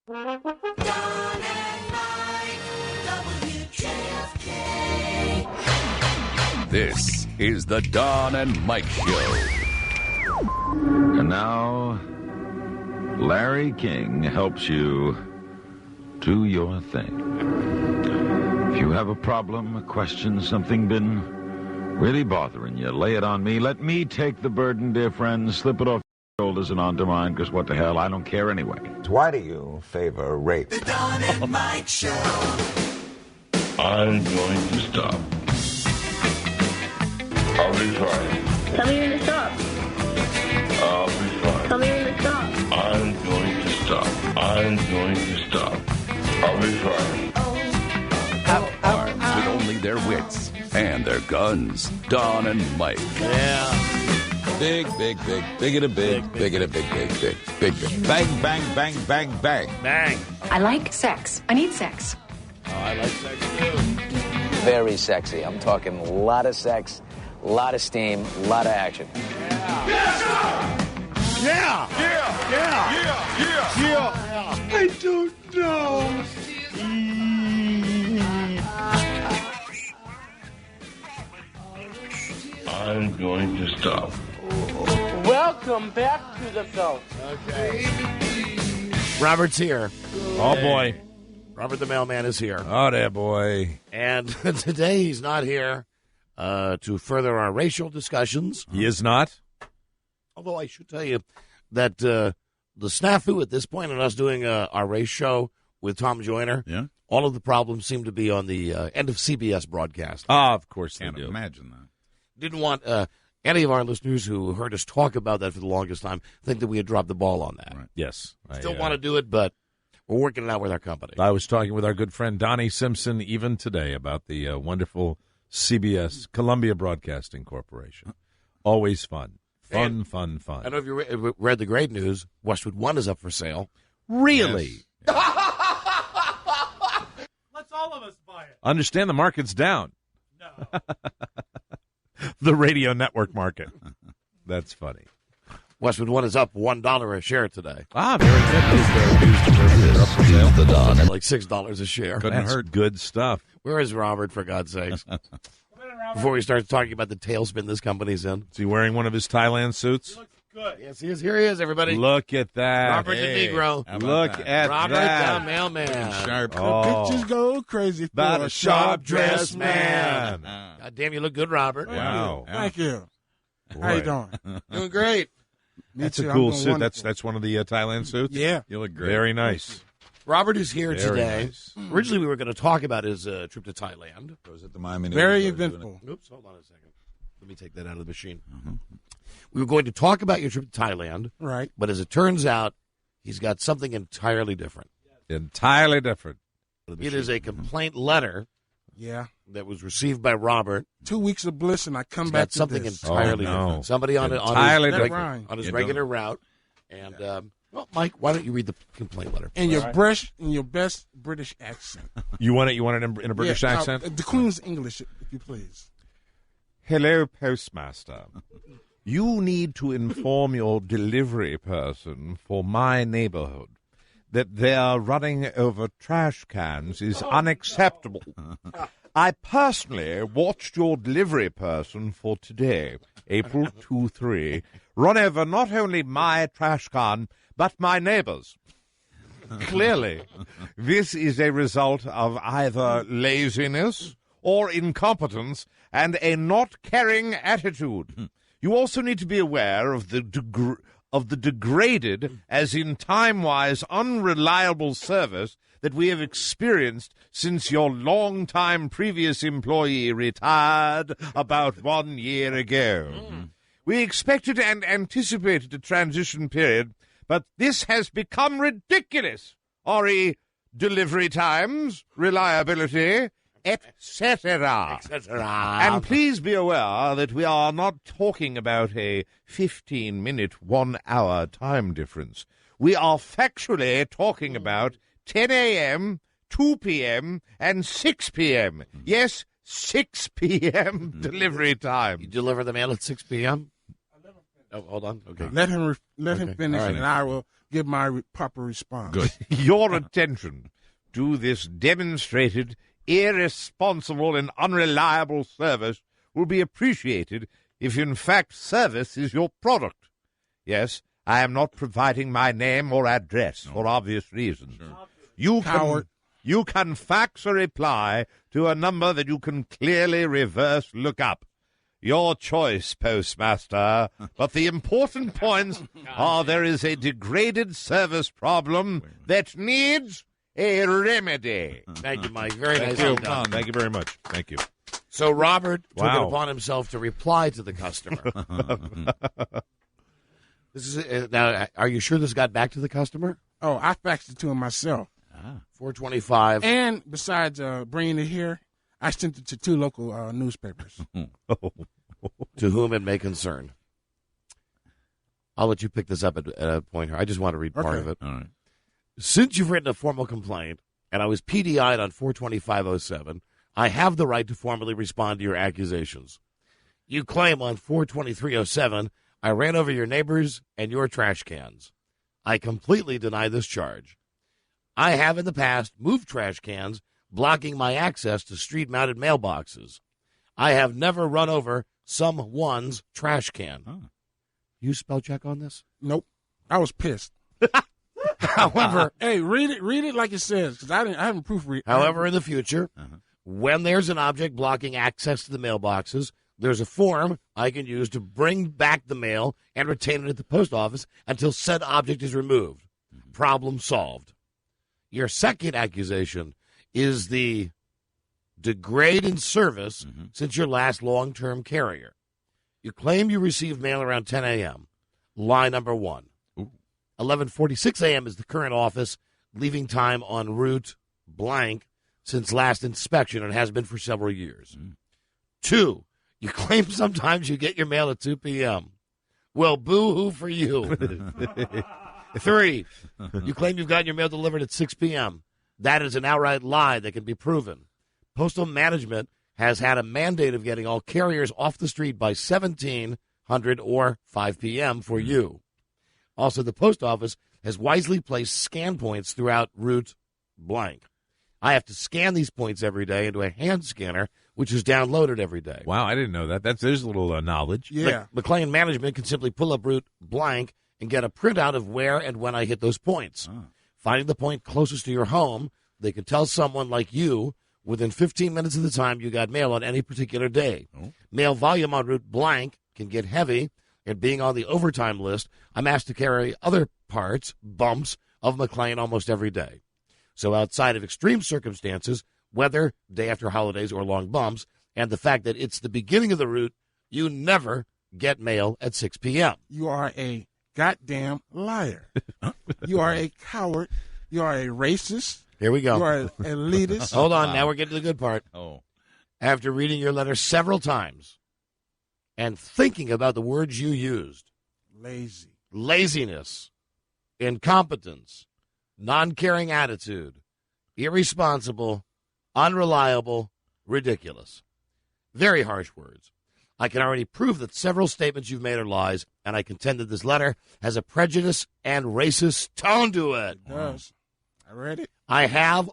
Don and Mike, WJFK. This is the Don and Mike Show. And now, Larry King helps you do your thing. If you have a problem, a question, something been really bothering you, lay it on me. Let me take the burden, dear friends. Slip it off your shoulders and onto mine, because what the hell, I don't care anyway. Why do you favor rape? The Don and Mike Show. I'm going to stop. I'll be fine. Tell me when to stop. I'll be fine. Tell me when to stop. I'm going to stop. I'm going to stop. I'll be fine. Armed with only their wits and their guns. Don and Mike. Yeah. Big, big, big, bigger big, bigger big, big, big, big, big. Bang, bang, bang, bang, bang. Bang. I like sex. I need sex. Oh, I like sex too. Very sexy. I'm talking a lot of sex, a lot of steam, a lot of action. Yeah. I don't know. I'm going to stop. Welcome back to the film. Okay. Robert's here. Oh, boy. Robert the mailman is here. Oh, there, boy. And today he's not here to further our racial discussions. He is not? Although I should tell you that the snafu at this point in us doing our race show with Tom Joyner, Yeah. all of the problems seem to be on the end of CBS broadcast. Ah, of course they Can't do. imagine that. Didn't want any of our listeners who heard us talk about that for the longest time think that we had dropped the ball on that. Right. Yes. Still want to do it, but we're working it out with our company. I was talking with our good friend Donnie Simpson even today about the wonderful CBS, Columbia Broadcasting Corporation. Always fun. Fun. I don't know if you read the great news. Westwood 1 is up for sale. Really? Let's all of us buy it. Understand the market's down. No. The radio network market. That's funny. Westwood 1 is up $1 a share today. Ah, very good. Is the Don. Like $6 a share. Couldn't hurt. Good stuff. Where is Robert, for God's sakes? Before we start talking about the tailspin this company's in. Is he wearing one of his Thailand suits? Good. Yes, he is. Here he is, everybody. Look at that. Robert the Negro. Look at Robert that. the mailman. Sharp. Oh, Pictures go crazy. about for a sharp-dressed man. God damn, you look good, Robert. Wow. Thank you. Boy. How you doing? Doing great. That's Me a too. cool I'm doing suit. wonderful. That's one of the Thailand suits? Yeah. You look great. Very nice. Robert is here Very today. nice. Originally, we were going to talk about his trip to Thailand. I was at the Miami Very News, I was doing eventful. Oops, hold on a second. Let me take that out of the machine. We were going to talk about your trip to Thailand, Right. but as it turns out, he's got something entirely different. Entirely different. It is a complaint letter Yeah. that was received by Robert. 2 weeks of bliss, and I come It's back got to something this. entirely Oh, no. different. Somebody on Entirely his, different. Right. on his You regular route. And, well, Mike, why don't you read the complaint letter? In your best British accent. You want it in a British Yeah, accent? the Queen's English, if you please. Hello, Postmaster. You need to inform your delivery person for my neighborhood that their running over trash cans is unacceptable. I personally watched your delivery person for today, April 2-3, run over not only my trash can, but my neighbor's. Clearly, this is a result of either laziness or incompetence and a not caring attitude. You also need to be aware of the degraded, as in time-wise unreliable service that we have experienced since your long-time previous employee retired about 1 year ago. We expected and anticipated a transition period, but this has become ridiculous. RE delivery times, reliability, etc. And please be aware that we are not talking about a 15-minute, 1 hour time difference. We are factually talking about 10 a.m., 2 p.m., and 6 p.m. Yes, 6 p.m. delivery You time. deliver the mail at 6 p.m.? Oh, hold on. Okay. Let him Okay. finish, All right. and I will give my proper response. Good. Your attention to this demonstrated irresponsible and unreliable service will be appreciated if, in fact, service is your product. Yes, I am not providing my name or address for obvious reasons. Coward. You can fax a reply to a number that you can clearly reverse look up. Your choice, Postmaster. But the important points are there is a degraded service problem that needs a remedy. Thank you, Mike. Very Thank nicely you. done. Thank you very much. Thank you. So Robert took it Wow. upon himself to reply to the customer. This is now. Are you sure this got back to the customer? Oh, I faxed it to him myself. 425. And besides bringing it here, I sent it to 2 local newspapers. To whom it may concern. I'll let you pick this up at a point here. I just want to read part Okay. of it. All right. Since you've written a formal complaint, and I was PDI'd on 42507, I have the right to formally respond to your accusations. You claim on 42307, I ran over your neighbors and your trash cans. I completely deny this charge. I have in the past moved trash cans, blocking my access to street-mounted mailboxes. I have never run over someone's trash can. You spell check on this? Nope. I was pissed. However, hey, read it like it says, because I haven't proofread. However, in the future, when there's an object blocking access to the mailboxes, there's a form I can use to bring back the mail and retain it at the post office until said object is removed. Problem solved. Your second accusation is the degrade in service since your last long-term carrier. You claim you received mail around 10 a.m. Lie number 1. 11:46 a.m. is the current office leaving time on route blank since last inspection and has been for several years. 2, you claim sometimes you get your mail at 2 p.m. Well, boo-hoo for you. 3, you claim you've gotten your mail delivered at 6 p.m. That is an outright lie that can be proven. Postal management has had a mandate of getting all carriers off the street by 1700 or 5 p.m. for you. Also, the post office has wisely placed scan points throughout route blank. I have to scan these points every day into a hand scanner, which is downloaded every day. Wow, I didn't know that. There's a little knowledge. Yeah. McLean management can simply pull up route blank and get a printout of where and when I hit those points. Finding the point closest to your home, they can tell someone like you within 15 minutes of the time you got mail on any particular day. Mail volume on route blank can get heavy, and being on the overtime list, I'm asked to carry other parts, bumps, of McLean almost every day. So outside of extreme circumstances, weather, day after holidays, or long bumps, and the fact that it's the beginning of the route, you never get mail at 6 p.m. You are a goddamn liar. You are a coward. You are a racist. Here we go. You are an elitist. Hold on, now we're getting to the good part. Oh. After reading your letter several times and thinking about the words you used, Lazy. laziness, incompetence, non-caring attitude, irresponsible, unreliable, ridiculous. Very harsh words. I can already prove that several statements you've made are lies, and I contend that this letter has a prejudice and racist tone to it. It does. I read it. I have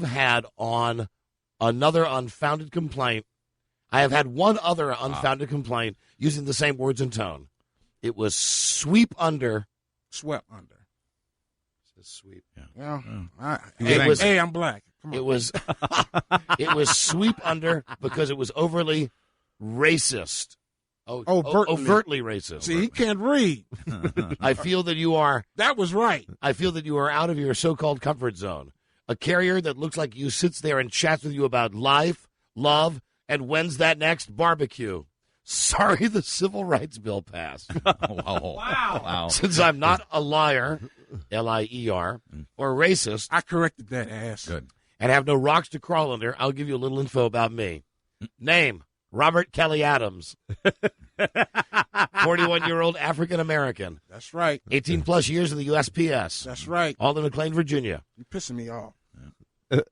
had on another unfounded complaint. I have had one other unfounded complaint using the same words and tone. It was sweep under. Swept under. Sweep. Yeah. Hey, I'm black. Come on. It was it was sweep under because it was overly racist. Overtly racist. See, he can't read. I feel that you are. That was right. I feel that you are out of your so-called comfort zone. A carrier that looks like you sits there and chats with you about life, love, and when's that next barbecue. Sorry the Civil Rights Bill passed. Wow. Since I'm not a liar, L-I-E-R, or racist. I corrected that ass. Good. And have no rocks to crawl under, I'll give you a little info about me. Name, Robert Kelly Adams. 41-year-old African-American. That's right. 18-plus years in the USPS. That's right. All in McLean, Virginia. You're pissing me off.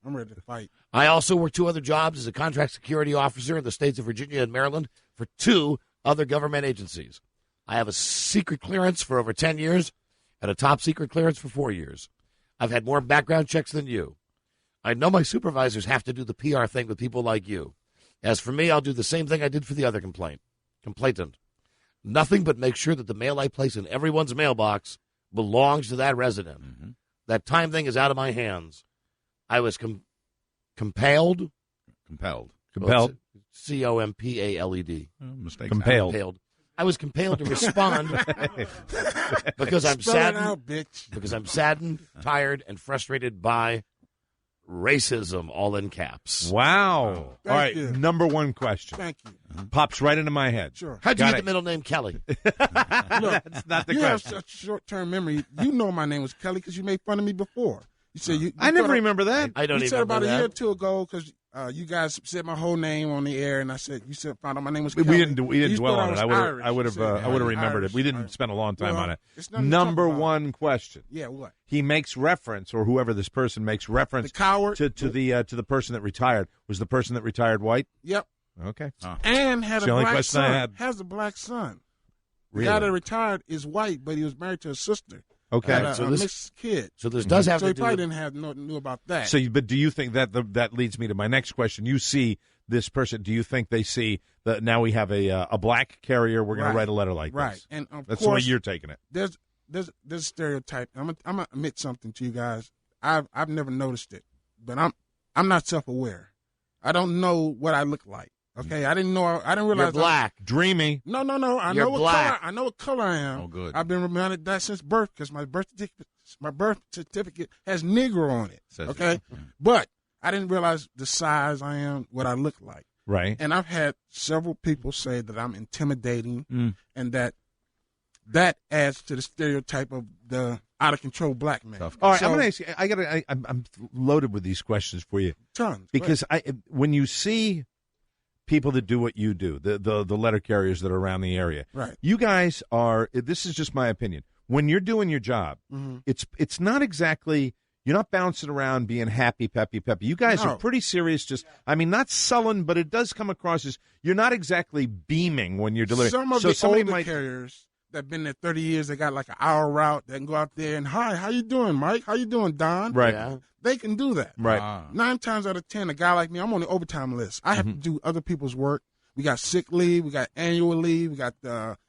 I'm ready to fight. I also work 2 other jobs as a contract security officer in the states of Virginia and Maryland for 2 other government agencies. I have a secret clearance for over 10 years and a top secret clearance for 4 years. I've had more background checks than you. I know my supervisors have to do the PR thing with people like you. As for me, I'll do the same thing I did for the other complainant. Nothing but make sure that the mail I place in everyone's mailbox belongs to that resident. Mm-hmm. That time thing is out of my hands. I was compelled. Compelled. Compelled. COMPALED. Mistakes. Compelled. I was compelled to respond because I'm Spell it saddened. out, bitch. Because I'm saddened, tired, and frustrated by racism, all in caps. Wow. Thank All right, you. number one question. Thank you. Pops right into my head. Sure. How'd you Got get it. the middle name Kelly? Look, That's not the you have question. such short-term memory. You know my name was Kelly because you made fun of me before. You said you. I never remember that. I don't You even said about remember a year or that. two ago because you guys said my whole name on the air, and I said you said found out my name was We Kelly. didn't You dwell thought on it. was I Irish. would have You said, remembered Irish. it. We didn't Irish. spend a long time Well, on it. it's nothing to Number talk about. one question. Yeah, what? He makes reference, or whoever this person makes reference The coward. to the person that retired. Was the person that retired white? Yep. Okay. And had It's a the only black question I son. had. Has a black son. The Really? guy that retired is white, but he was married to a sister. Okay. Had a, So a this- mixed kid. So this does have So to he do probably with... didn't knew about that. So, but do you think that leads me to my next question? You see this person. Do you think they see that now we have a black carrier? We're going Right. to write a letter like right. this. And of That's the way course, you're taking it. there's a stereotype. I'm gonna admit something to you guys. I've never noticed it, but I'm not self-aware. I don't know what I look like. Okay, I didn't know. I didn't realize. You're black. Dreamy. No. I You're know what black. color. I know what color I am. Oh, good. I've been reminded that since birth because my birth certificate has Negro on it. Says it. Okay, but I didn't realize the size I am, what I look like. Right. And I've had several people say that I'm intimidating, Mm. and that adds to the stereotype of the out of control black man. Tough. All right. So- I'm going to ask you. I'm loaded with these questions for you Tons. because when you see people that do what you do, the letter carriers that are around the area, Right. you guys are. This is just my opinion. When you're doing your job, Mhm. it's not exactly. You're not bouncing around being happy, peppy. You guys No. are pretty serious. Not sullen, but it does come across as you're not exactly beaming when you're delivering. Some of so the somebody older might. carriers that been there 30 years, they got like an hour route. They can go out there and, hi, how you doing, Mike? How you doing, Don? Right. Yeah. They can do that. Right. Ah. 9 times out of 10, a guy like me, I'm on the overtime list. I have Mm-hmm. to do other people's work. We got sick leave, we got annual leave, we got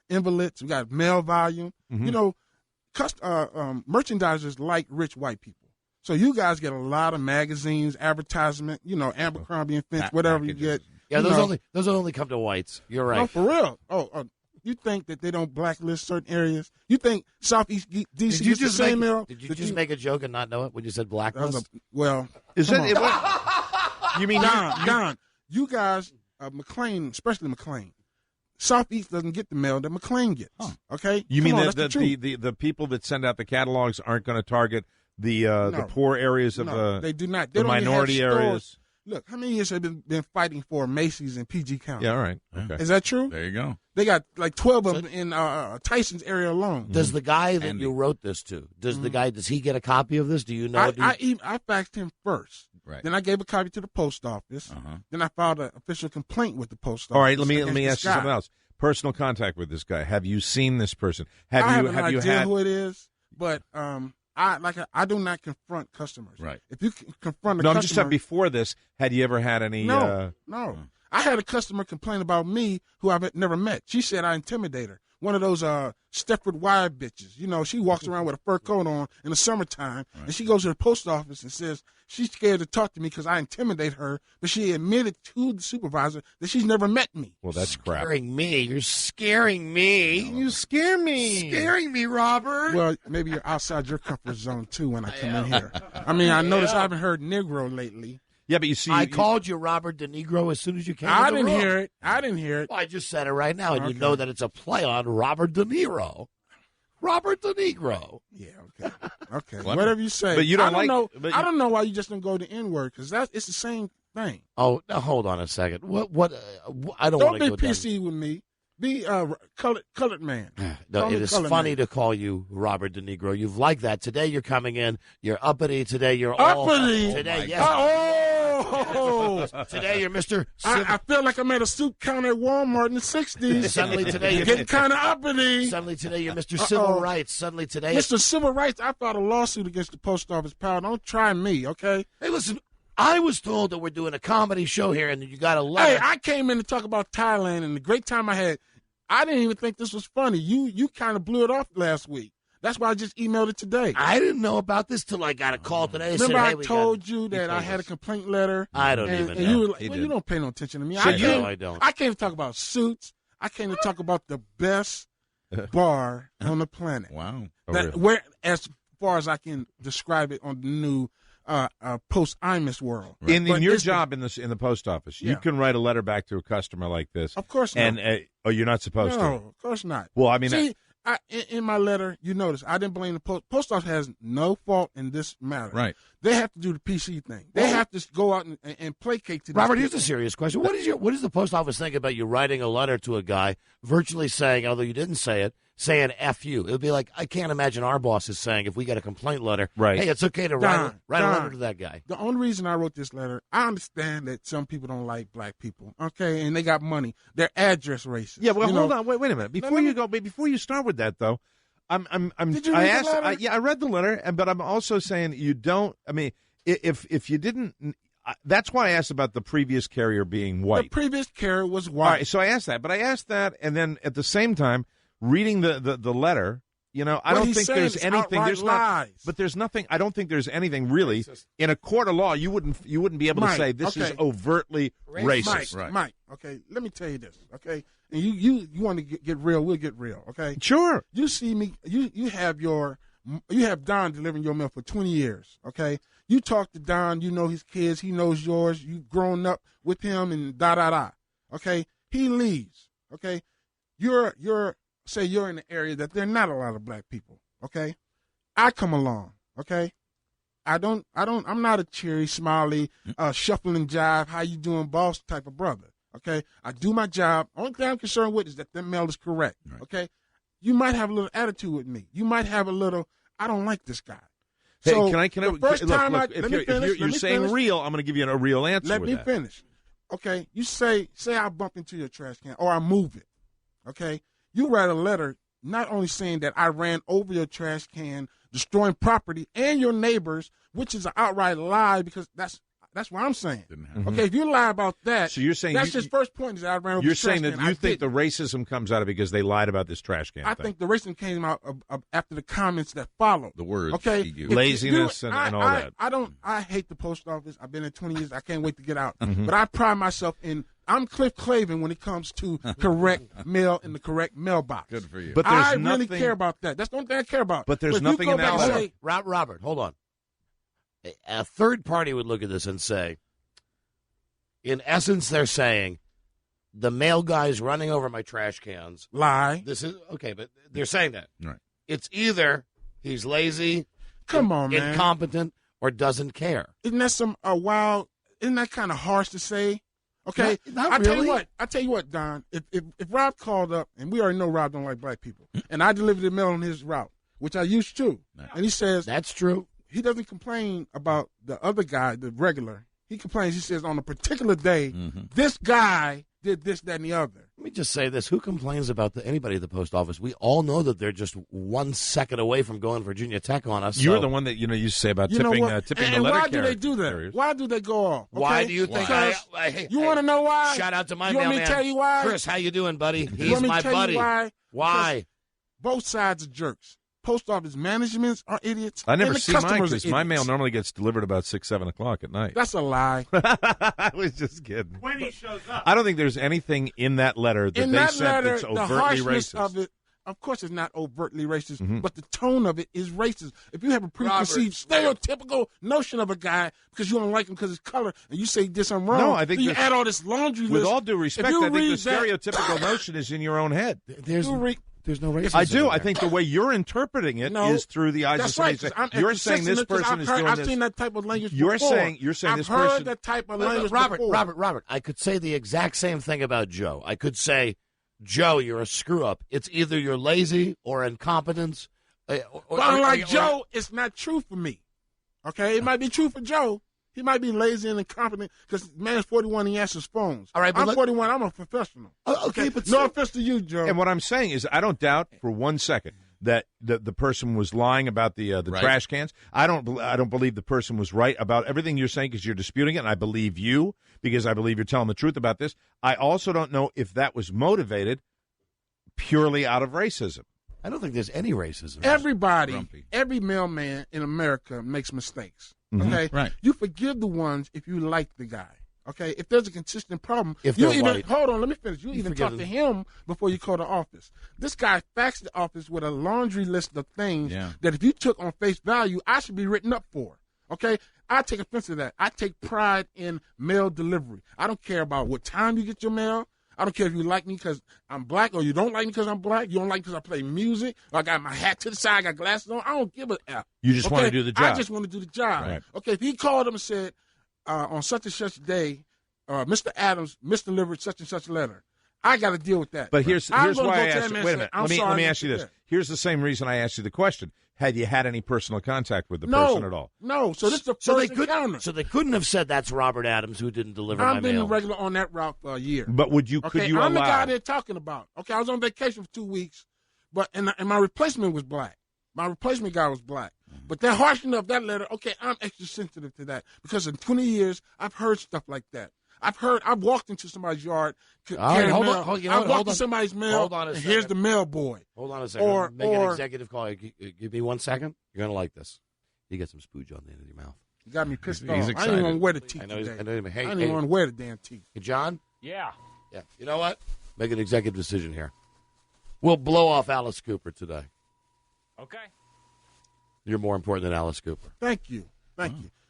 invalids, we got mail volume. Mm-hmm. You know, merchandisers like rich white people. So you guys get a lot of magazines, advertisement, Abercrombie and Fitch, whatever you packages. get. Yeah, you those know. only come to whites. You're right. No, for real. Oh, you think that they don't blacklist certain areas? You think Southeast DC Did you gets the just same make, mail? did you just make a joke and not know it when you said That was blacklist? well, Is come it? on. You mean Don, you guys, McLean, especially McLean, Southeast doesn't get the mail that McLean gets. Okay, You Come mean on, that that's the truth. the people that send out the catalogs aren't going to target the No. poor areas of No, they do not. They the don't even have minority stores. areas? Look, how many years have been fighting for Macy's in PG County? Yeah, all right. Okay. Is that true? There you go. They got like 12 of them in Tyson's area alone. Does the guy that Andy. you wrote this to, does he get a copy of this? Do you know? I faxed him first. Right. Then I gave a copy to the post office. Uh-huh. Then I filed an official complaint with the post office. All right, let me against ask this you guy. something else. Personal contact with this guy. Have you seen this person? I have an you idea had who it is, but I do not confront customers. Right. If you confront a No, I'm just customer, saying before this, had you ever had any no. I had a customer complain about me who I've never met. She said I intimidate her. One of those Stepford Wife bitches. You know, she walks around with a fur coat on in the summertime, and she goes to the post office and says she's scared to talk to me because I intimidate her, but she admitted to the supervisor that she's never met me. Well, that's crap. Scaring me. You're scaring me. You scare me. Scaring me, Robert. Well, maybe you're outside your comfort zone, too, when I come in here. I mean, I noticed I haven't heard Negro lately. Yeah, but you see, I called you Robert De Niro as soon as you came in I the didn't room. hear it. I didn't hear it. Well, I just said it right now, and you Okay. know that it's a play on Robert De Niro. Robert De Niro. Yeah, okay. Okay. Wonderful. Whatever you say. But you don't I like- know, but I you- don't know why you just don't go to N-word, because it's the same thing. Oh, now hold on a second. What? I don't Don't want to be go down. PC with me. Be colored man. No, Call me it is colored funny man. to call you Robert De Niro. You've liked that. Today you're coming in. You're uppity. Today you're all Uppity? Today, my yes. Oh, Oh, Today you're Mr. I feel like I'm at a soup counter at Walmart in the 60s. Suddenly today you're getting kind of uppity. Suddenly today you're Mr. Civil Rights. Suddenly today, Mr. Civil Rights, I filed a lawsuit against the post office, pal. Don't try me, okay? Hey, listen. I was told that we're doing a comedy show here, and you got a letter. Hey, I came in to talk about Thailand and the great time I had. I didn't even think this was funny. You kind of blew it off last week. That's why I just emailed it today. I didn't know about this till I got a call today. Remember, said, hey, I told you that I had a complaint letter. I don't even know. And you were like, well, you don't pay no attention to me. I don't. I came to talk about suits. I came to talk about the best bar on the planet. Wow. Where, as far as I can describe it on the new post-IMUS world. Right. In your job in the post office, you can write a letter back to a customer like this. Of course not. And you're not supposed to. No, of course not. Well, I mean, see, in my letter, you notice I didn't blame the post. Post office has no fault in this matter. Right. They have to do the PC thing. They have to go out and placate to. Robert, here's a serious question. What does the post office think about you writing a letter to a guy, virtually saying, although you didn't say it, saying F you? It would be like, I can't imagine our boss is saying, if we get a complaint letter, right. Hey, it's okay to write a letter to that guy. The only reason I wrote this letter, I understand that some people don't like black people, okay, and they got money. They're address racist. Yeah, well, hold on, wait a minute. Before you start with that, though, Did you read the letter? I read the letter, but I'm also saying you don't. I mean, if you didn't, that's why I asked about the previous carrier being white. The previous carrier was white. All right, so I asked that, but I asked that, and then at the same time, reading the letter, I don't think there's anything. There's not, but there's nothing. I don't think there's anything really in a court of law. You wouldn't be able to say this is overtly racist. Mike, okay, let me tell you this, okay. And you want to get real? We'll get real, okay? Sure. You see me. You have Don delivering your mail for 20 years, okay? You talk to Don. You know his kids. He knows yours. You've grown up with him, and okay? He leaves, okay? Say you're in an area that there are not a lot of black people, okay? I come along, okay? I'm not a cheery, smiley, shuffle and jive, how you doing, boss type of brother, okay? I do my job. Only thing I'm concerned with is that the mail is correct, okay? You might have a little attitude with me. You might have a little, I don't like this guy. Hey, so can I look, if you're saying real, I'm going to give you a real answer. Let me finish. Okay, you say I bump into your trash can or I move it, okay? You write a letter not only saying that I ran over your trash can, destroying property and your neighbors, which is an outright lie because that's what I'm saying. Okay, if you lie about that, so you're saying that's his first point is that I ran over you're the trash saying that can. you think the racism comes out of it because they lied about this trash can I think the racism came out after the comments that followed. The words. Okay. Laziness and all that. I hate the post office. I've been there 20 years. I can't wait to get out. But I pride myself in I'm Cliff Clavin when it comes to correct mail in the correct mailbox. Good for you. But I really care about that. That's the only thing I care about. But there's nothing in that letter. Robert, hold on. A third party would look at this and say, in essence, they're saying the mail guy's running over my trash cans. Lie. This is okay, but they're saying that. Right. It's either he's lazy, incompetent, or doesn't care. Isn't that isn't that kind of harsh to say? Okay, not I really. tell you what, Don. If Rob called up, and we already know Rob don't like black people, and I delivered the mail on his route, which I used to, and he says that's true. He doesn't complain about the other guy, the regular. He complains. He says on a particular day, this guy did this, that, and the other. Let me just say this: who complains about anybody at the post office? We all know that they're just 1 second away from going Virginia Tech on us. You're the one that you say about tipping the letter carriers. And why do they do that? Why do they go off? Okay? Why do you think? You want to know why? Shout out to my mailman. You want me to tell you why? Chris, how you doing, buddy? He's my buddy. Why? Both sides are jerks. Post office managements are idiots. I never see mine because my mail normally gets delivered about 6, 7 o'clock at night. That's a lie. I was just kidding. When he shows up. I don't think there's anything in that letter that they sent that's overtly the harshness racist. Of it, of course, it's not overtly racist, but the tone of it is racist. If you have a preconceived, stereotypical notion of a guy because you don't like him because his color, and you say he did something wrong, no, I think you add all this laundry list. With all due respect, I think the stereotypical notion is in your own head. There's no racism. I do. I think the way you're interpreting it is through the eyes of somebody. You're saying this person is doing this. I've seen that type of language you're before. Saying this person. I've heard that type of language before. Robert, I could say the exact same thing about Joe. I could say, Joe, you're a screw-up. It's either you're lazy or incompetence. But unlike Joe, it's not true for me. Okay? It might be true for Joe. He might be lazy and incompetent because man's 41 and he answers phones. All right, but I'm 41. I'm a professional. Okay, but no offense to you, Joe. And what I'm saying is, I don't doubt for 1 second that the person was lying about the Right. trash cans. I don't believe the person was right about everything you're saying because you're disputing it, and I believe you because I believe you're telling the truth about this. I also don't know if that was motivated purely out of racism. I don't think there's any racism. Every mailman in America makes mistakes. Mhm. Okay, Right. You forgive the ones if you like the guy. Okay, if there's a consistent problem, If you they're even white. hold on. Let me finish. You even forgive talk to him before you call the office. This guy faxed the office with a laundry list of things Yeah. that if you took on face value, I should be written up for. Okay, I take offense to that. I take pride in mail delivery. I don't care about what time you get your mail. I don't care if you like me because I'm black or you don't like me because I'm black. You don't like me because I play music or I got my hat to the side, I got glasses on. I don't give a F. You just want to do the job. I just want to do the job. Right. Okay, if he called him and said, on such and such day, Mr. Adams misdelivered such and such letter, I got to deal with that. But here's I'm why gonna I go to that asked. man Wait a and minute. say, I'm Let sorry, me ask you this. Mr. Here's the same reason I asked you the question. Had you had any personal contact with the No, person at all? no. So this is the So first they encounter. So they couldn't have said that's Robert Adams who didn't deliver my I've been mail. regular on that route for a year. But could you I'm allow? the guy they're talking about. Okay, I was on vacation for 2 weeks, but and my replacement was black. My replacement guy was black. But they're harsh enough, that letter, okay, I'm extra sensitive to that because in 20 years, I've heard stuff like that. I've walked into somebody's yard. All right, hold mail. on, hold I walked on. into somebody's mail. Hold on a and second. here's the mail boy. Hold on a second. Or- Make an or- executive call. Give me 1 second. You're going to like this. You get some spooge on the end of your mouth. You got me pissed He's off. I excited. didn't want to wear the teeth I know. today. I know. Hey, I didn't even want to wear the damn teeth. Hey, John? Yeah. Yeah. You know what? Make an executive decision here. We'll blow off Alice Cooper today. Okay. You're more important than Alice Cooper. Thank you.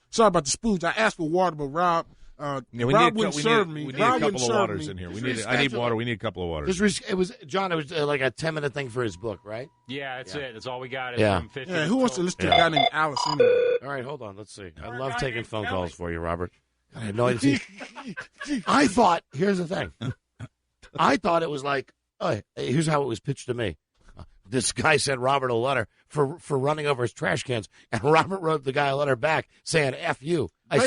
Sorry about the spooge. I asked for water, but Rob Rob wouldn't serve me. We need Rob a couple wouldn't of serve waters me. in here. I need water. We need a couple of waters. It was John. It was like a 10-minute thing for his book, right? Yeah, that's it. That's all we got. Yeah. From 50 Yeah, who wants to listen to a guy named Alice anyway? All right, hold on. Let's see. I love taking phone calls for you, Robert. I had no idea. I thought. Here's the thing. I thought it was like. Oh, here's how it was pitched to me. This guy sent Robert a letter for running over his trash cans, and Robert wrote the guy a letter back saying "F you." I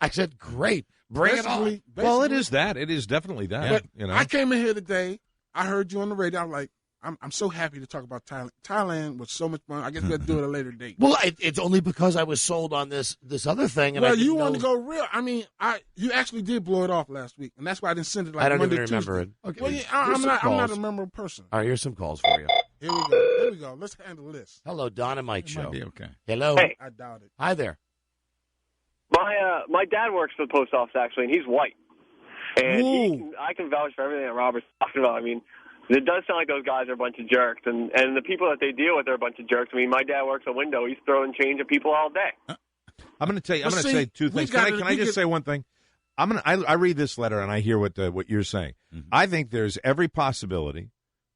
said, great, bring it on. Well, it is that. It is definitely that. But You know, I came in here today. I heard you on the radio. I'm like, I'm so happy to talk about Thailand. Thailand was so much fun. I guess we'll do it at a later date. Well, it's only because I was sold on this other thing. And well, I didn't you know. wanted to go real. I mean, you actually did blow it off last week, and that's why I didn't send it like I don't Monday, even remember Tuesday. it. Okay. Well, Here's I'm some not calls. a memorable person. All right, here's some calls for you. Here we go. Here we go. Let's handle this. Hello, Don and Mike It show. might be okay. Hello. Hey. I doubt it. Hi there. My dad works for the post office actually, and he's white. And I can vouch for everything that Robert's talking about. I mean, it does sound like those guys are a bunch of jerks, and the people that they deal with are a bunch of jerks. I mean, my dad works a window; he's throwing change at people all day. I'm going to tell you. I'm Well, going to see, say two we things. Can I gotta- we just get- say one thing? I read this letter and I hear what you're saying. I think there's every possibility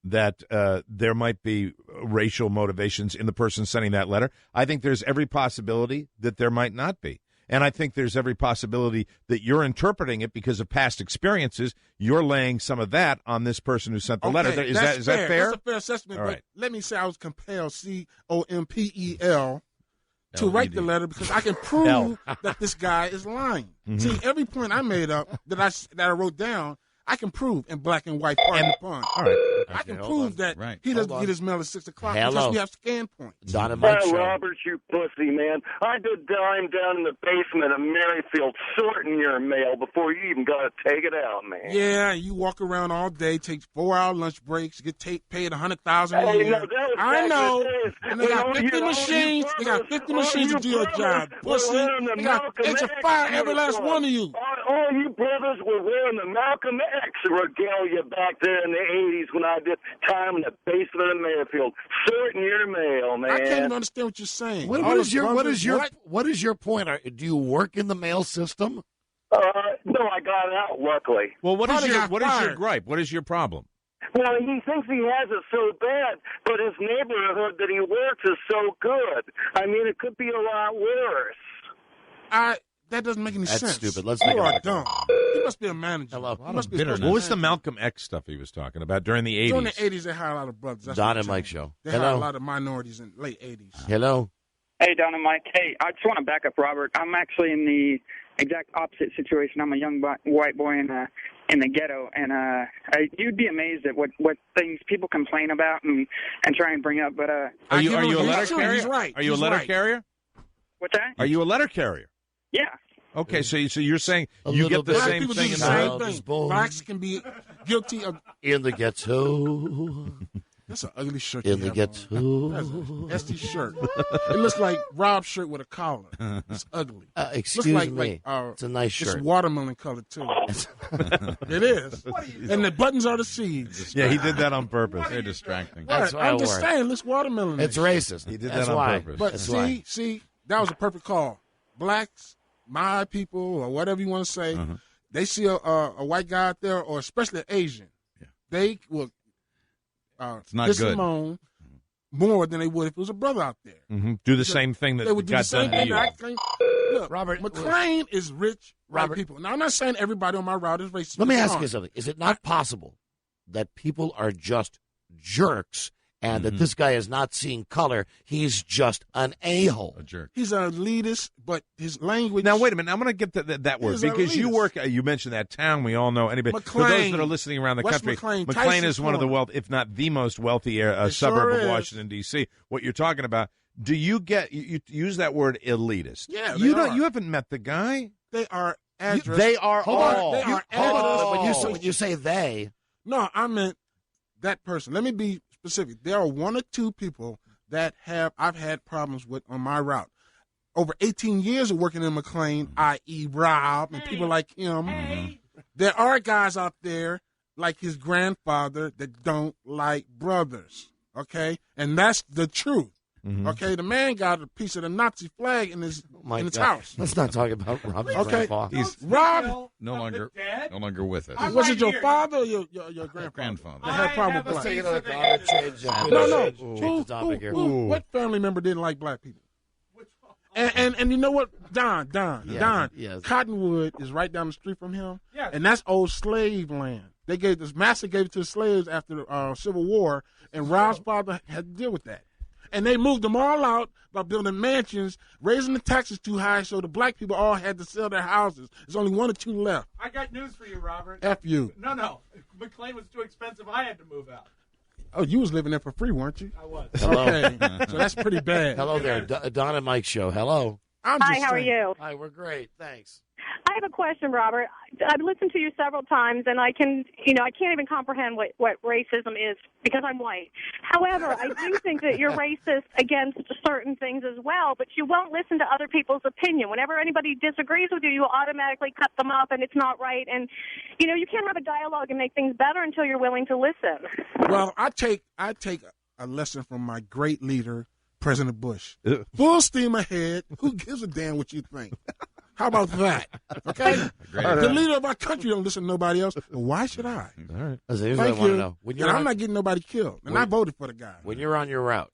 that there might be racial motivations in the person sending that letter. I think there's every possibility that there might not be. And I think there's every possibility that you're interpreting it because of past experiences. You're laying some of that on this person who sent the letter. Is that fair? That's a fair assessment. All but right. let me say I was compelled, COMPEL, to write the letter because I can prove that this guy is lying. See, every point I made up that I wrote down, I can prove in black and white, pardon the pun. All right. I can hold prove on. that Right. he doesn't Hold on. get his mail at 6 o'clock Hello. because we have scan points. Don and Mike show. Robert, you pussy, man. I did dime down in the basement of Merrifield sorting your mail before you even got to take it out, man. Yeah, you walk around all day, take 4-hour lunch breaks, get paid $100,000 a Hey, year. no, that was I back know. in the days. And they got When 50 all you machines. They got brothers- 50 all machines to you do your brothers job. were Pussy. wearing the They got, Malcolm they should X fire every last uniform. one of you. All you brothers were wearing the Malcolm X regalia back there in the 80s when I did time in the basement of Merrifield, sorting your mail, man. I can't even understand what you're saying. What All is those your brothers, what is your point? Do you work in the mail system? No, I got out, luckily. Well, what Probably is got your fired. gripe? What is your problem? Well, he thinks he has it so bad, but his neighborhood that he works is so good. I mean, it could be a lot worse. That doesn't make any That's sense. stupid. Let's you make are another dumb. call. He must be a manager. Hello. He must be bitterness. What was the Malcolm X stuff he was talking about during the 80s? During the 80s, they hired a lot of brothers. That's Don what and I'm Mike telling you. show. They Hello. hired a lot of minorities in late 80s. Hello. Hey, Don and Mike. Hey, I just want to back up Robert. I'm actually in the exact opposite situation. I'm a young white boy in the ghetto, and you'd be amazed at what things people complain about and try and bring up. But are you a letter carrier? He's right. Are you a letter carrier? What's that? Are you a letter carrier? Yeah. Okay, so you're saying you get the same thing in the same. Blacks can be guilty of in the ghetto. That's an ugly shirt. In the ghetto. That's the shirt. It looks like Rob's shirt with a collar. It's ugly. Excuse me. It's a nice shirt. It's watermelon color, too. It is. And the buttons are the seeds. Yeah, he did that on purpose. They're distracting. Right. I'm just saying, let's watermelon. It's racist. He did that on purpose. But see, that was a perfect call. Blacks, my people, or whatever you want to say, they see a white guy out there, or especially an Asian, they will it's not good. Moan more than they would if it was a brother out there. Mm-hmm. Do the same thing that they would do the got same done to thing. you. Look, Robert McLean is rich white people. Now, I'm not saying everybody on my route is racist. Let me ask you something. Is it not possible that people are just jerks and that this guy is not seeing color? He's just an a-hole. A jerk. He's an elitist, but his language. Now, wait a minute. I'm going to get to that word because you work. You mentioned that town. We all know anybody. McLean, for those that are listening around the West country, McLean is one of the if not the most wealthy suburb of Washington D.C. What you're talking about? Do you get you use that word elitist? Yeah, you don't. You haven't met the guy. They are address. They are all. They are address. When you say they, no, I meant that person. Let me be specific. There are one or two people that I've had problems with on my route. Over 18 years of working in McLean, i.e. Rob and people like him. There are guys out there like his grandfather that don't like brothers. Okay? And that's the truth. Okay? The man got a piece of the Nazi flag in his house. Let's not talk about Rob's grandpa. He's Rob no longer with us. Was it your father or your grandfather? That had a problem with blacks. What family member didn't like black people? And you know what? Don. Yes. Cottonwood is right down the street from him. Yes. And that's old slave land. Master gave it to the slaves after the Civil War, and Rob's father had to deal with that. And they moved them all out by building mansions, raising the taxes too high, so the black people all had to sell their houses. There's only one or two left. I got news for you, Robert. F you. No. McLean was too expensive. I had to move out. Oh, you was living there for free, weren't you? I was. Hello. Okay. So that's pretty bad. Hello there, Don and Mike show. Hello. Hi, how are you? Hi, we're great. Thanks. I have a question, Robert. I've listened to you several times, and I can't even comprehend what racism is because I'm white. However, I do think that you're racist against certain things as well, but you won't listen to other people's opinion. Whenever anybody disagrees with you, you automatically cut them off, and it's not right. And, you can't have a dialogue and make things better until you're willing to listen. Well, I take a lesson from my great leader, President Bush. Full steam ahead. Who gives a damn what you think? How about that? Okay? The leader of our country don't listen to nobody else. Well, why should I? All right. Here's Thank what I you. want to know. I'm not getting nobody killed. And I voted for the guy. When you're on your route.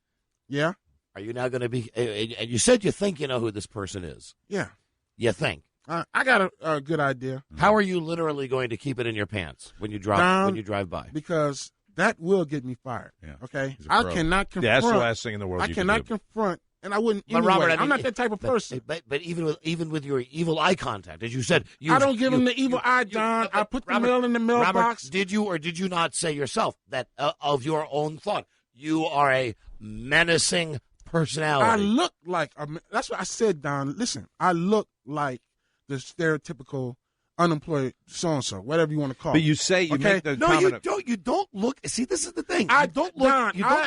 Yeah? Are you now going to be, and you said you think you know who this person is. Yeah. You think. I got a good idea. How are you literally going to keep it in your pants when you drive by? Because that will get me fired. Yeah. Okay? I cannot confront. Yeah, that's the last thing in the world I cannot confront. And I wouldn't. But anyway. Robert, I'm not that type of person. But even with your evil eye contact, as you said, I don't give him the evil eye, Don. I put the mail in the mailbox. Robert, did you or did you not say yourself that of your own thought you are a menacing personality? I look like that's what I said, Don. Listen, I look like the stereotypical unemployed so-and-so, whatever you want to call it. But you say you make the comment. No, you don't look. See, this is the thing. I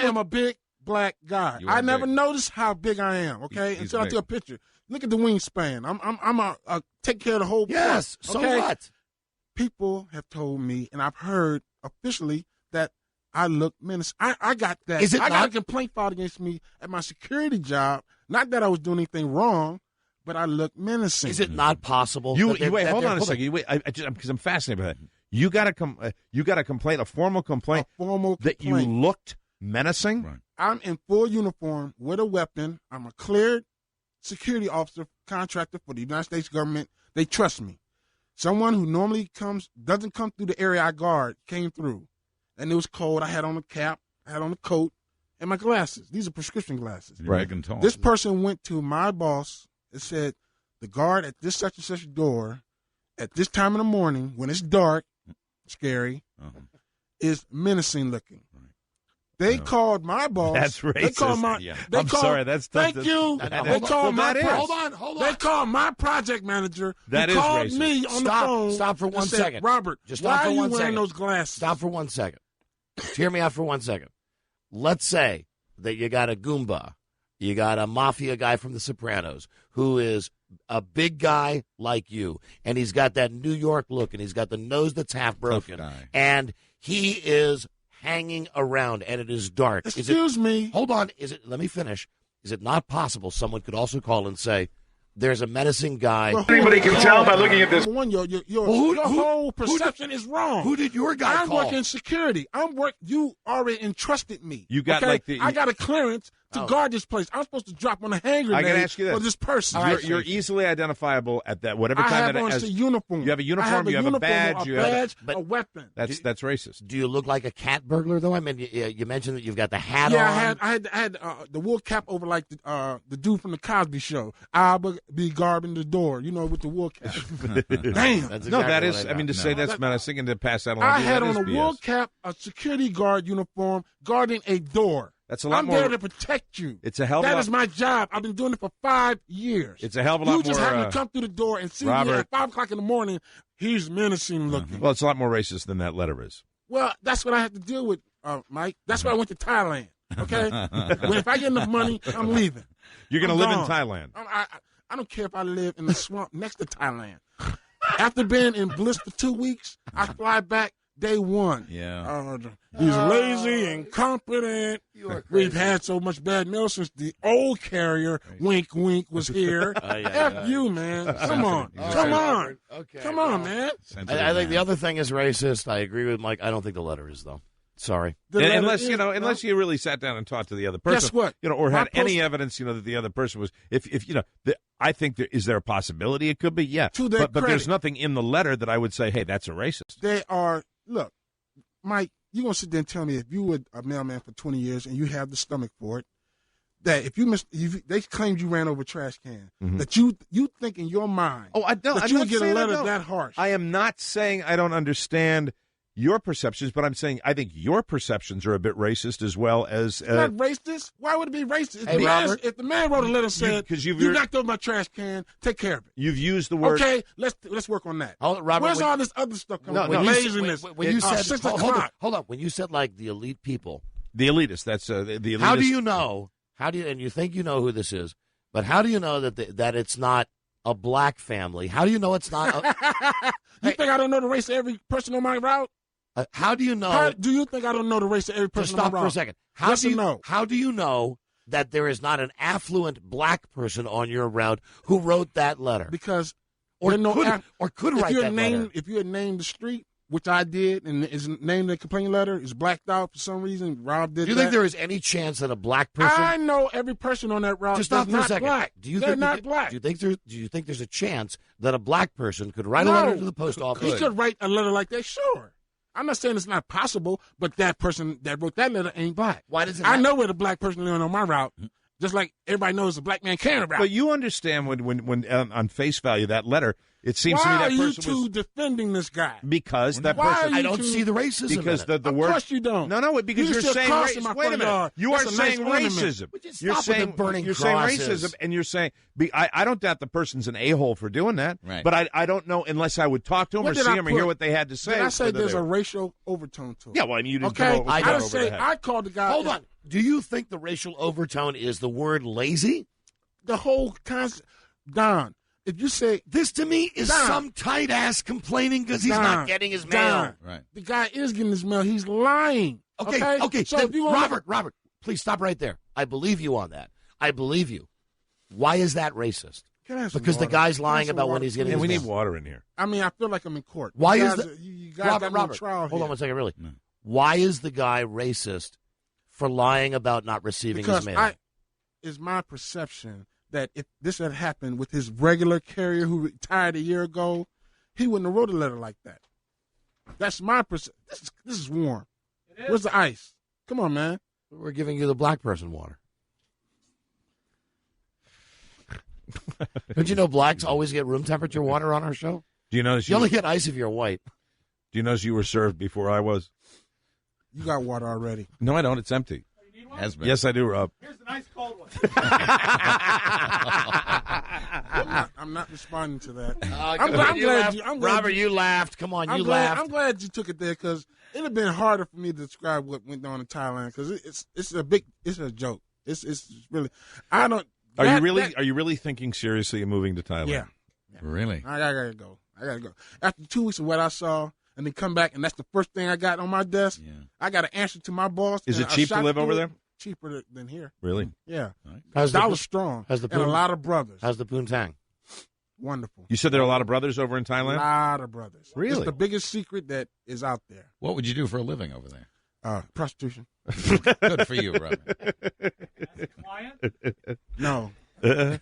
am a big black guy. I never noticed how big I am. Okay, until I took a picture. Look at the wingspan. I'm a take care of the whole. Yes. Part, okay? So what? People have told me, and I've heard officially that I look menacing. I got that. I got a complaint filed against me at my security job. Not that I was doing anything wrong, but I look menacing. Is it not possible? Wait, hold on a second. Wait, because I'm fascinated by that. You got a complaint, a formal complaint, that you looked menacing. Right. I'm in full uniform with a weapon. I'm a cleared security officer contractor for the United States government. They trust me. Someone who normally doesn't come through the area I guard came through, and it was cold. I had on a cap, I had on a coat, and my glasses. These are prescription glasses. Right. This person went to my boss and said, the guard at this such and such door at this time in the morning when it's dark, scary, is menacing looking. They called my boss. That's racist. They called my. Yeah. They I'm called, sorry. That's tough thank you. They called my. Hold on. They called my project manager. That who is called racist. me on the phone. Stop for one and said, second. Robert, Just why stop for are you one wearing second. those glasses? Stop for 1 second. Just hear me out for 1 second. Let's say that you got a Goomba, you got a mafia guy from The Sopranos who is a big guy like you, and he's got that New York look, and he's got the nose that's half broken, and he is hanging around, and it is dark. Excuse me. Hold on. Let me finish. Is it not possible someone could also call and say, there's a menacing guy. Well, Anybody can tell by looking at this. Number one, your whole perception is wrong. Who did your guy I'm call? working security. You already entrusted me. You got okay? I got a clearance to guard this place. I'm supposed to drop on a hand grenade I got to ask you this. for this person. You're easily identifiable at that whatever time I have that on as a uniform. You have a uniform. You have a badge. You have a weapon. That's racist. Do you look like a cat burglar though? I mean, you mentioned that you've got the hat on. I had the wool cap over like the dude from the Cosby Show. I'll be guarding the door, with the wool cap. Damn. That's exactly I mean, to say that's menacing and to pass that along. I had on a wool cap, a security guard uniform, guarding a door. That's a lot more. I'm there to protect you. It's a hell of a lot. That is my job. I've been doing it for 5 years. It's a hell of a lot more. You just happen to come through the door and see me at 5 o'clock in the morning. He's menacing looking. Well, it's a lot more racist than that letter is. Well, that's what I have to deal with, Mike. That's why I went to Thailand. Okay, if I get enough money, I'm leaving. You're going to live in Thailand. I don't care if I live in the swamp next to Thailand. After being in bliss for 2 weeks, I fly back day one. Yeah. He's lazy, incompetent. We've had so much bad mail since the old carrier, wink, wink, was here. F you, man. Come on. Come on. Okay. Come on, man. I think the other thing is racist. I agree with Mike. I don't think the letter is, though. Sorry. Unless you really sat down and talked to the other person. Guess what? Or had any evidence, that the other person was. If I think is there a possibility it could be? Yeah. But there's nothing in the letter that I would say, hey, that's a racist. They are. Look, Mike, you're going to sit there and tell me if you were a mailman for 20 years and you have the stomach for it, that if they claimed you ran over a trash can, that you think in your mind that you would get a letter that harsh. I am not saying I don't understand your perceptions, but I'm saying I think your perceptions are a bit racist as well as. It's not racist. Why would it be racist? Hey, Robert, if the man wrote a letter and said, you knocked over my trash can, take care of it. You've used the word. Okay, let's work on that. Robert, where's all this other stuff coming from? Laziness. When you said, 6 hold o'clock. on. When you said like the elite people. The elitists, that's the elitist. How do you know? And you think you know who this is, but how do you know that it's not a black family? How do you know it's not? You think I don't know the race of every person on my route? How do you know? Do you think I don't know the race of every person on my route? Stop for a second. How do you know that there is not an affluent black person on your route who wrote that letter? Because could write that letter. If you had named the street, which I did, and is named the complaint letter, is blacked out for some reason. Rob did. Do you think there is any chance that a black person? I know every person on that route. Just stop for a second. Black. They're not black. Do you think there's a chance that a black person could write a letter to the post office? He could write a letter like that. Sure. I'm not saying it's not possible, but that person that wrote that letter ain't black. Why does it? I know where the black person living on my route, just like everybody knows a black man can't route. But you understand when on face value that letter, it seems to me that person was. Why are you two defending this guy? Because that person. I don't see the racism. Because in it. the word. Of course you don't. No, because you're saying racism. Wait a minute. You are saying racism. You're saying racism, and you're saying I don't doubt the person's an a-hole for doing that. Right. But I don't know unless I would talk to him or see him or hear what they had to say. Did I say there's a racial overtone to it? Yeah, well, I mean, you didn't. Okay, I didn't say. I called the guy. Hold on. Do you think the racial overtone is the word lazy? The whole concept, Don. If you say this to me is some tight ass complaining because he's not getting his mail. Right. The guy is getting his mail. He's lying. Okay. So if you Robert, please stop right there. I believe you on that. I believe you. Why is that racist? Because the guy's lying about when he's getting his mail. We need water in here. I mean, I feel like I'm in court. Why is that? You guys got me in trial hold here. on one second, really. No. Why is the guy racist for lying about not receiving his mail? It's my perception that if this had happened with his regular carrier who retired a year ago, he wouldn't have wrote a letter like that. That's my perception. This is warm. Where's the ice? Come on, man. We're giving you the black person water. Don't you know blacks always get room temperature water on our show? Do you notice you only get ice if you're white? Do you notice you were served before I was? You got water already. No, I don't. It's empty. Has been. Yes, I do, Rob. Here's a nice cold one. I'm not responding to that. I'm glad Robert, you laughed. Come on, you laughed. I'm glad you took it there because it would have been harder for me to describe what went on in Thailand because it's a joke. It's really I don't. Are you really thinking seriously of moving to Thailand? Yeah. Really? I gotta go. After 2 weeks of what I saw, and then come back, and that's the first thing I got on my desk. Yeah. I got to answer to my boss. Is it cheap to live over there? Cheaper than here. Really? Yeah. How's Dollar strong. How's the and a lot of brothers. How's the poontang? Wonderful. You said there are a lot of brothers over in Thailand? A lot of brothers. Really? It's the biggest secret that is out there. What would you do for a living over there? Prostitution. Good for you, Robert. No. And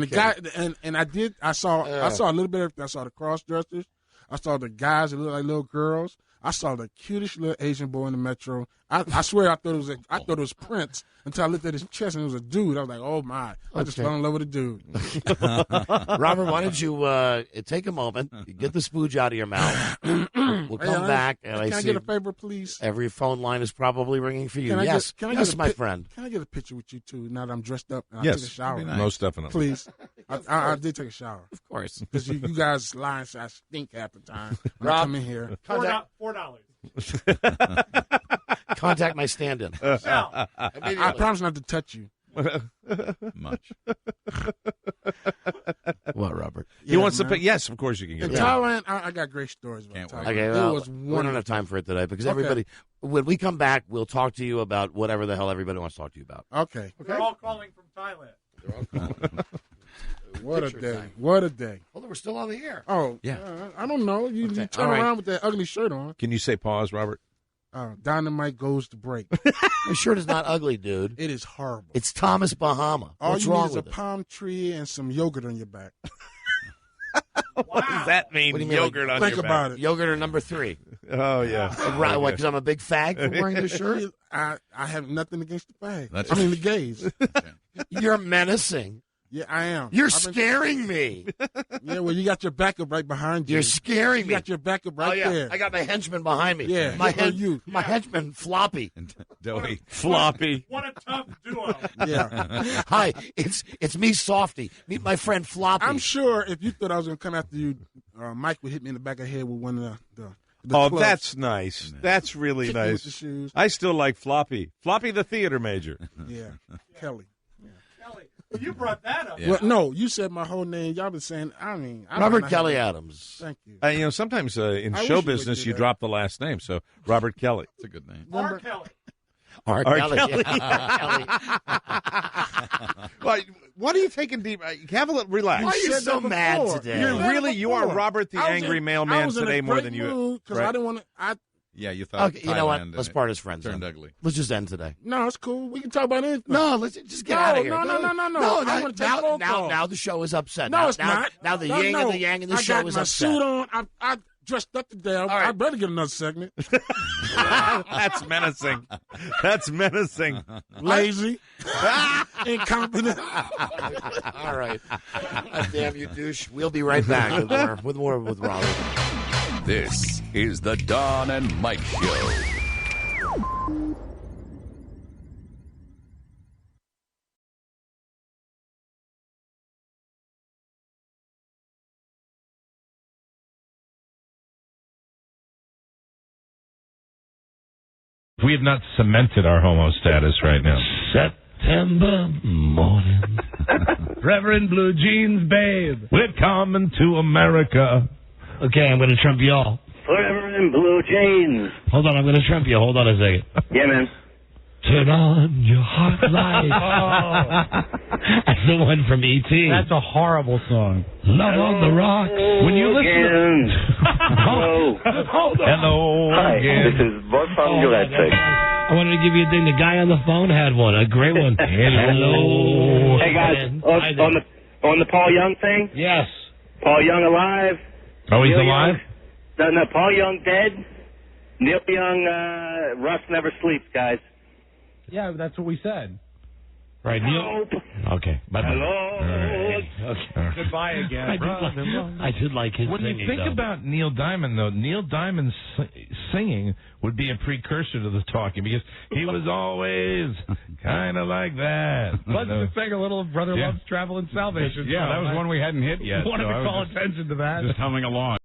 the guy and I saw a little bit of I saw the cross dressers. I saw the guys that look like little girls. I saw the cutest little Asian boy in the metro. I swear I thought it was Prince until I looked at his chest and it was a dude. I was like, oh my! I just fell in love with a dude. Robert, why don't you take a moment, get the spooge out of your mouth. We'll come back and can I get a favor, please? Every phone line is probably ringing for you. Yes, my friend. Can I get a picture with you too? Now that I'm dressed up and I yes, took a shower. Nice. Most definitely. Please. I did take a shower. Of course. Because you guys lie and say I stink half the time when I come in here. $4. Contact my stand-in. I promise not to touch you. Much. What, Robert? He wants to pick. Yes, of course you can get in Thailand, I got great stories about Thailand. Okay, well, we don't have time for it today because everybody, when we come back, we'll talk to you about whatever the hell everybody wants to talk to you about. Okay. They're all calling from Thailand. They're all calling. What a day. What a day. Hold on, we're still on the air. Oh, yeah. I don't know. You turn around with that ugly shirt on. Can you say pause, Robert? Dynamite goes to break. Your shirt is not ugly, dude. It is horrible. It's Thomas Bahama. What's All you wrong need is a with palm tree and some yogurt on your back. What does that mean? What do you mean, yogurt on think your about back? it. Yogurt or number 3? Oh, yeah. Right, what, because I'm a big fag for wearing this shirt? I have nothing against the fag. The gays. You're menacing. Yeah, I am. You're scaring me. Yeah, well, you got your backup right behind you. You're scaring me. You got your backup right there. I got my henchman behind me. Yeah, my henchman, Floppy. Doughy. Floppy. What a tough duo. Yeah. Hi, it's me, Softy. Meet my friend Floppy. I'm sure if you thought I was going to come after you, Mike would hit me in the back of the head with one of the Oh, clubs. that's nice. That's really Kick me with nice. the shoes. I still like Floppy. Floppy the theater major. Yeah, Kelly. Kelly, you brought that up. Yeah. Well, no, you said my whole name. Y'all been saying, Robert Kelly Adams. Thank you. Sometimes in I show wish you would business do you that. drop the last name. So Robert Kelly. It's a good name. R. Kelly. R. Kelly. What are you taking deep? Have a little relax. Why are you so mad today? You are Robert the angry mailman today more than you. Because I didn't want to. Yeah, you thought. Okay, you know what? Let's part as friends. Turned then. ugly. Let's just end today. No, it's cool. We can talk about anything. No, let's just get out of here. No. I want to take a phone call. Now the show is upset. No, it's not. Now the yin and the yang in the show is upset. I got my suit on. I dressed up today. I better get another segment. That's menacing. That's menacing. Lazy. Incompetent. All right. Damn you, douche. We'll be right back with more with Robert. This is the Don and Mike Show. We have not cemented our homo status right now. September morning. Reverend Blue Jeans, babe. We're coming to America. Okay, I'm going to trump you all. Forever in blue jeans. Hold on, I'm going to trump you. Hold on a second. Yeah, man. Turn on your hot lights. That's the one from E.T. That's a horrible song. Love on the Rocks. When you listen Hello. Hello Hi, again. this is Bob from Jurassic. I wanted to give you a thing. The guy on the phone had one. A great one. Hello. Hey, guys. On the Paul Young thing? Yes. Paul Young alive. Oh, he's Neil alive? Young, no, Paul Young dead. Neil Young, Russ never sleeps, guys. Yeah, that's what we said. Right, Neil. Nope. Okay. Bye-bye. Hello. Goodbye again. I did like his When singing, you think though. about Neil Diamond, though, Neil Diamond's singing would be a precursor to the talking because he was always kind of like that. Let's just sing a little Brother Yeah. Loves Travel and Salvation. Yeah, that was one we hadn't hit yet. Wanted so to I was call just- attention to that. Just humming along.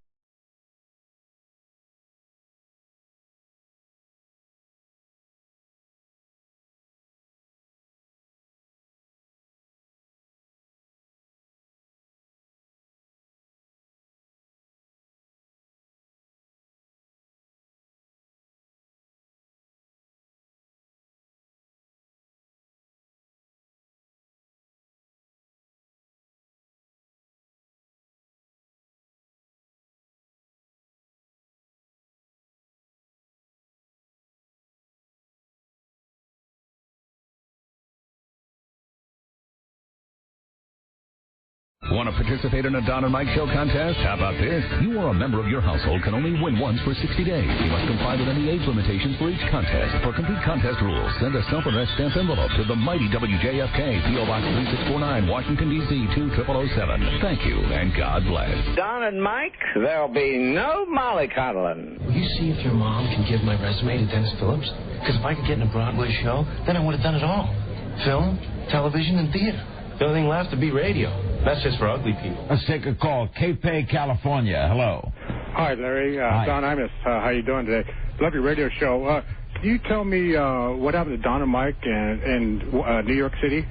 Want to participate in a Don and Mike Show contest? How about this? You or a member of your household can only win once for 60 days. You must comply with any age limitations for each contest. For complete contest rules, send a self-addressed stamped envelope to the mighty WJFK, P.O. Box 3649, Washington, D.C. 20007. Thank you, and God bless. Don and Mike, there'll be no mollycoddling. Will you see if your mom can give my resume to Dennis Phillips? Because if I could get in a Broadway show, then I would have done it all. Film, television, and theater. The only thing left to be radio. That's just for ugly people. Let's take a call. Cape, California. Hello. Hi, Larry. Hi. Don Imus. How you doing today? Love your radio show. Can you tell me what happened to Don and Mike in New York City?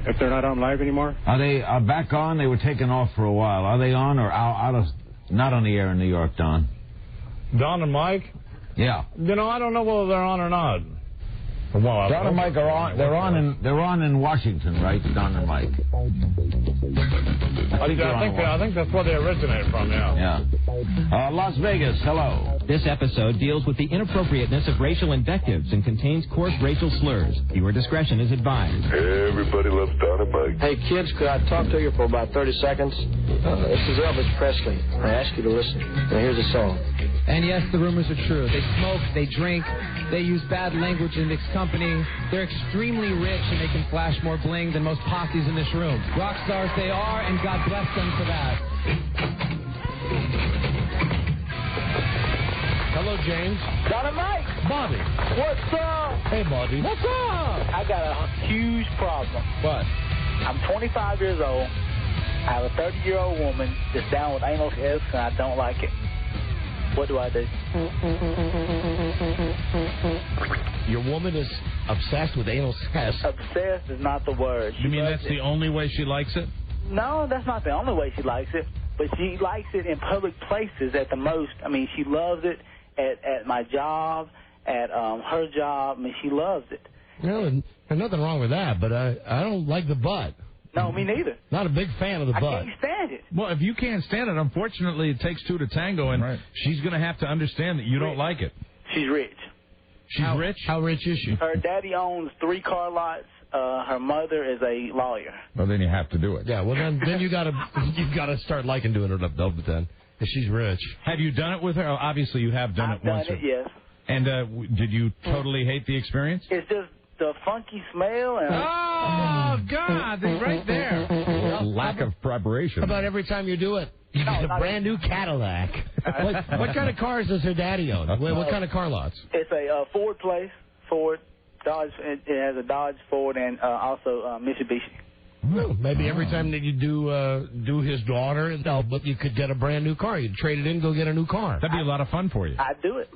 If they're not on live anymore? Are they back on? They were taken off for a while. Are they on or out of... Not on the air in New York, Don? Don and Mike? Yeah. You know, I don't know whether they're on or not. Well, Don and Mike are on. They're on in Washington, right? Don and Mike. I think that's where they originated from. Yeah. Yeah. Las Vegas. Hello. This episode deals with the inappropriateness of racial invectives and contains coarse racial slurs. Viewer discretion is advised. Everybody loves Don and Mike. Hey, kids, could I talk to you for about 30 seconds? This is Elvis Presley. I ask you to listen. Now, here's a song. And yes, the rumors are true. They smoke, they drink, they use bad language and mix company. They're extremely rich and they can flash more bling than most posses in this room. Rock stars they are, and God bless them for that. Hello, James. Don and Mike. Bobby. What's up? Hey, Bobby. What's up? I got a huge problem. What? I'm 25 years old. I have a 30-year-old woman that's down with anal sex, and I don't like it. What do I do? Your woman is obsessed with anal sex. Obsessed is not the word. You mean that's the only way she likes it? No, that's not the only way she likes it. But she likes it in public places at the most. I mean, she loves it at my job, at her job. I mean, she loves it. No, there's nothing wrong with that, but I don't like the butt. No, me neither. Not a big fan of the butt. I can't stand it. Well, if you can't stand it, unfortunately, it takes two to tango, and she's going to have to understand that you don't like it. She's rich. She's rich? How rich is she? Her daddy owns 3 car lots. Her mother is a lawyer. Well, then you have to do it. Yeah, well, then you gotta start liking doing it up then. If she's rich. Have you done it with her? Obviously, you have done it once. I've done it, yes. And did you totally hate the experience? It's just the funky smell. And oh, God, they're right there. Lack of preparation. How about every time you do it? You get a brand new Cadillac. What kind of cars does her daddy own? What kind of car lots? It's a Ford place. Ford, Dodge. It has a Dodge, Ford, and also Mitsubishi. Well, maybe every time that you do his daughter, but you could get a brand new car. You'd trade it in, go get a new car. That'd be a lot of fun for you. I'd do it.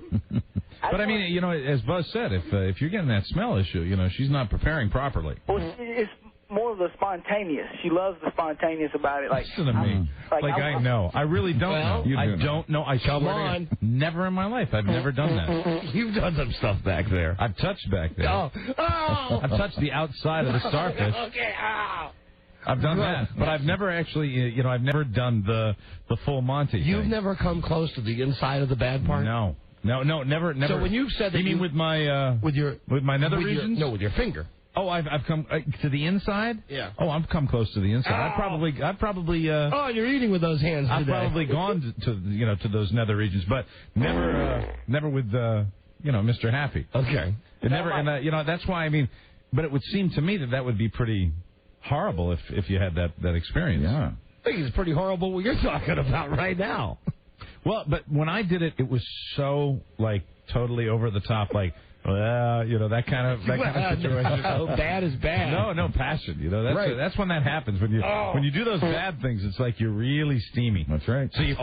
But I mean, you know, as Buzz said, if you're getting that smell issue, you know, she's not preparing properly. Well, it's more of the spontaneous. She loves the spontaneous about it. Like, listen to me. I know. I really don't know. You I do don't know. I Come on. Never in my life. I've never done that. You've done some stuff back there. I've touched back there. Oh. I've touched the outside of the starfish. Okay. Ow. I've done that, but I've never actually, you know, I've never done the full Monty. You've thing. never come close to the inside of the bad part? No, never. So when you've said that you mean with my with my nether regions? No, with your finger. Oh, I've come to the inside. Yeah. Oh, I've come close to the inside. I've probably. Oh, you're eating with those hands. I've today. probably gone to those nether regions, but never with Mr. Happy. Okay. Never, and that's why I mean, but it would seem to me that would be pretty horrible if you had that experience. Yeah. I think it's pretty horrible what you're talking about right now. Well, but when I did it, it was so, like, totally over the top, like, that kind of situation. No, bad is bad. No passion. That's when that happens. When you do those bad things, it's like you're really steamy. That's right. So you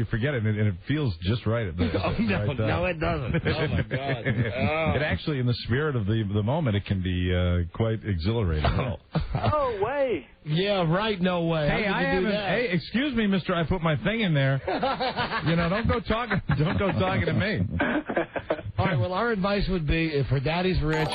forget it, and it feels just right at the no, it doesn't. Oh my God. It actually, in the spirit of the moment, it can be quite exhilarating. No way. Yeah, right. No way. Hey, Hey, excuse me, Mister. I put my thing in there. Don't go talking. Don't go talking to me. All right. Well, our advice would be, if her daddy's rich,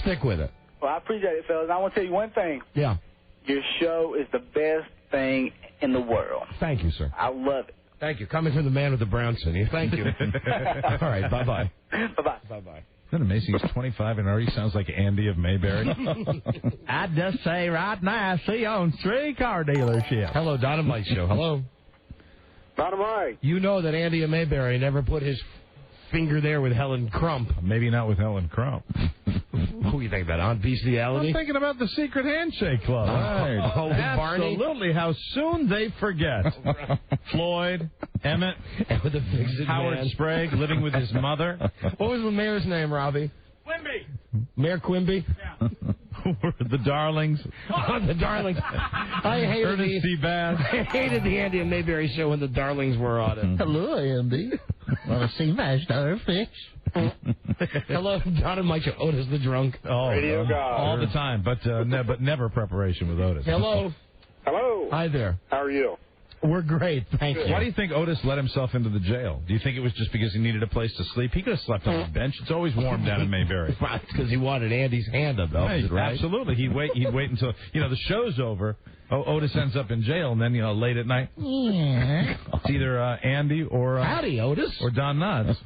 stick with it. Well, I appreciate it, fellas. I want to tell you one thing. Yeah. Your show is the best thing in the world. Thank you, sir. I love it. Thank you. Coming from the man with the brown city. Thank you. All right. Bye-bye. Bye-bye. Bye-bye. Isn't that amazing? He's 25 and already sounds like Andy of Mayberry. I'd just say right now, she owns 3 car dealerships. Hello, Dynamite Show. Hello. Dynamite. You know that Andy of Mayberry never put his finger there with Helen Crump. Maybe not with Helen Crump. Who you think about, on bestiality? I'm thinking about the Secret Handshake Club. Right. Oh, Barney? Absolutely. How soon they forget. Floyd, Emmett, with the Howard Sprague living with his mother. What was the mayor's name, Robbie? Quimby. Mayor Quimby? Yeah. The Darlings. Oh, the Darlings. I hated Ernest C. Bass. I hated the Andy and Mayberry show when the Darlings were on it. Hello, Andy. Want to see my starfish? Hello, Don and Mike Show. Otis the drunk. Oh, Radio guy. all the time, but never preparation with Otis. Hello. Hello. Hi there. How are you? We're great, thank you. Why do you think Otis let himself into the jail? Do you think it was just because he needed a place to sleep? He could have slept on the bench. It's always warm down in Mayberry. Right, because he wanted Andy's hand up. Right, right? Absolutely. He'd wait until the show's over. Otis ends up in jail, and then late at night, it's either Andy or howdy, Otis, or Don Knotts.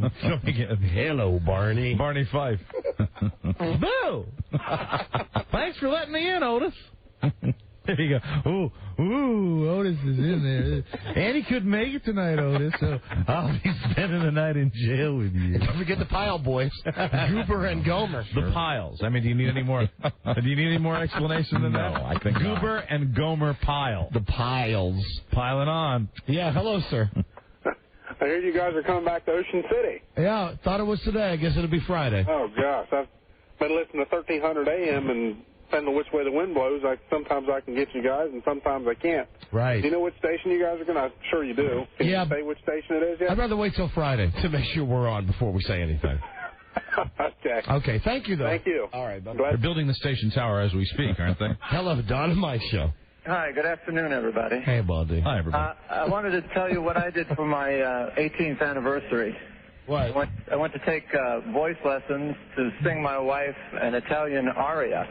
Hello, Barney. Barney Fife. Boo! Thanks for letting me in, Otis. There you go. Ooh, Otis is in there. Andy couldn't make it tonight, Otis, so I'll be spending the night in jail with you. Don't forget the Pile boys, Goober and Gomer. The Piles. I mean, do you need any more? Explanation than that? No, I think Goober and Gomer Pile. The Piles. Piling on. Yeah. Hello, sir. I hear you guys are coming back to Ocean City. Yeah, thought it was today. I guess it'll be Friday. Oh gosh, I've been listening to 1300 AM and. Depending on which way the wind blows, sometimes I can get you guys, and sometimes I can't. Right. Do you know which station you guys are going to? I'm sure you do. Can you say which station it is yet? I'd rather wait till Friday to make sure we're on before we say anything. Okay. Okay, thank you, though. Thank you. All right, bye. They're building the station tower as we speak, aren't they? Hello, Don and Mike Show. Hi, good afternoon, everybody. Hey, buddy. Hi, everybody. I wanted to tell you what I did for my 18th anniversary. What? I went to take voice lessons to sing my wife an Italian aria.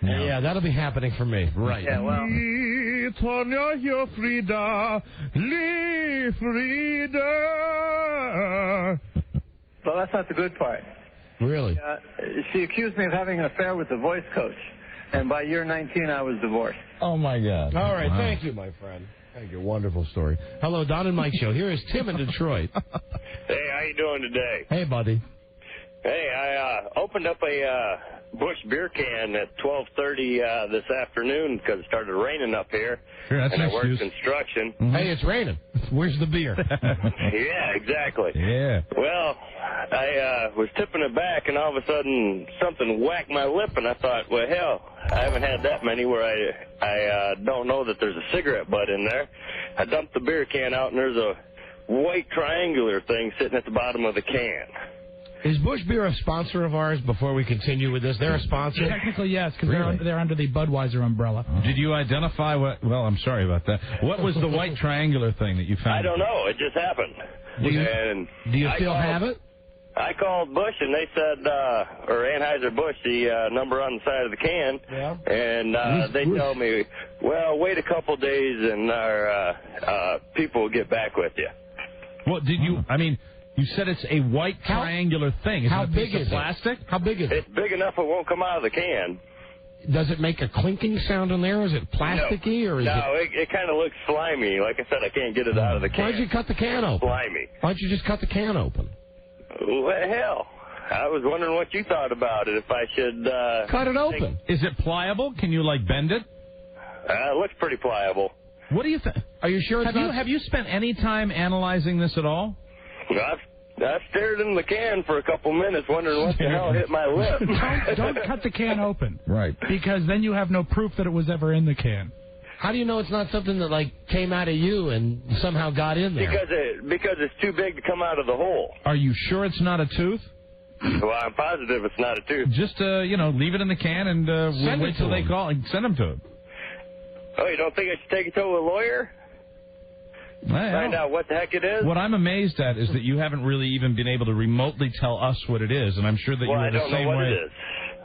Yeah, that'll be happening for me. Right. Yeah, well. Well, that's not the good part. Really? She accused me of having an affair with the voice coach, and by year 19, I was divorced. Oh, my God. All right, thank you, my friend. Thank you. Wonderful story. Hello, Don and Mike Show. Here is Tim in Detroit. Hey, how you doing today? Hey, buddy. Hey, I opened up a Busch beer can at 12:30 this afternoon because it started raining up here. Sure, that's and an I work excuse. construction. Mm-hmm. Hey, it's raining. Where's the beer? Yeah, exactly. Yeah. Well, I was tipping it back, and all of a sudden something whacked my lip, and I thought, well, hell, I haven't had that many where I don't know that there's a cigarette butt in there. I dumped the beer can out, and there's a white triangular thing sitting at the bottom of the can. Is Busch Beer a sponsor of ours before we continue with this? They're a sponsor? Technically, yes, because Really? they're under the Budweiser umbrella. Did you identify what? Well, I'm sorry about that. What was the white triangular thing that you found? I don't know. It just happened. Do you still have it? I called Busch, and they said, or Anheuser-Busch, the number on the side of the can, and they told me, well, wait a couple days, and our people will get back with you. Well, did you? I mean, you said it's a white triangular thing. Is How it a big piece is of plastic? How big is it? It's big enough it won't come out of the can. Does it make a clinking sound in there? Is it plasticky or is it kind of looks slimy. Like I said, I can't get it out of the can. Why don't you cut the can open? Slimy. Why don't you just cut the can open? Well, hell, I was wondering what you thought about it. If I should cut it open. Is it pliable? Can you like bend it? It looks pretty pliable. What do you think? Are you sure? Have you spent any time analyzing this at all? I stared in the can for a couple minutes, wondering what the hell hit my lip. Don't cut the can open. Right. Because then you have no proof that it was ever in the can. How do you know it's not something that like came out of you and somehow got in there? Because it's too big to come out of the hole. Are you sure it's not a tooth? Well, I'm positive it's not a tooth. Just leave it in the can and we'll wait till they call and send them to him. Oh, you don't think I should take it to a lawyer? Find out what the heck it is? What I'm amazed at is that you haven't really even been able to remotely tell us what it is, and I'm sure that you were the same way. I don't know what it is.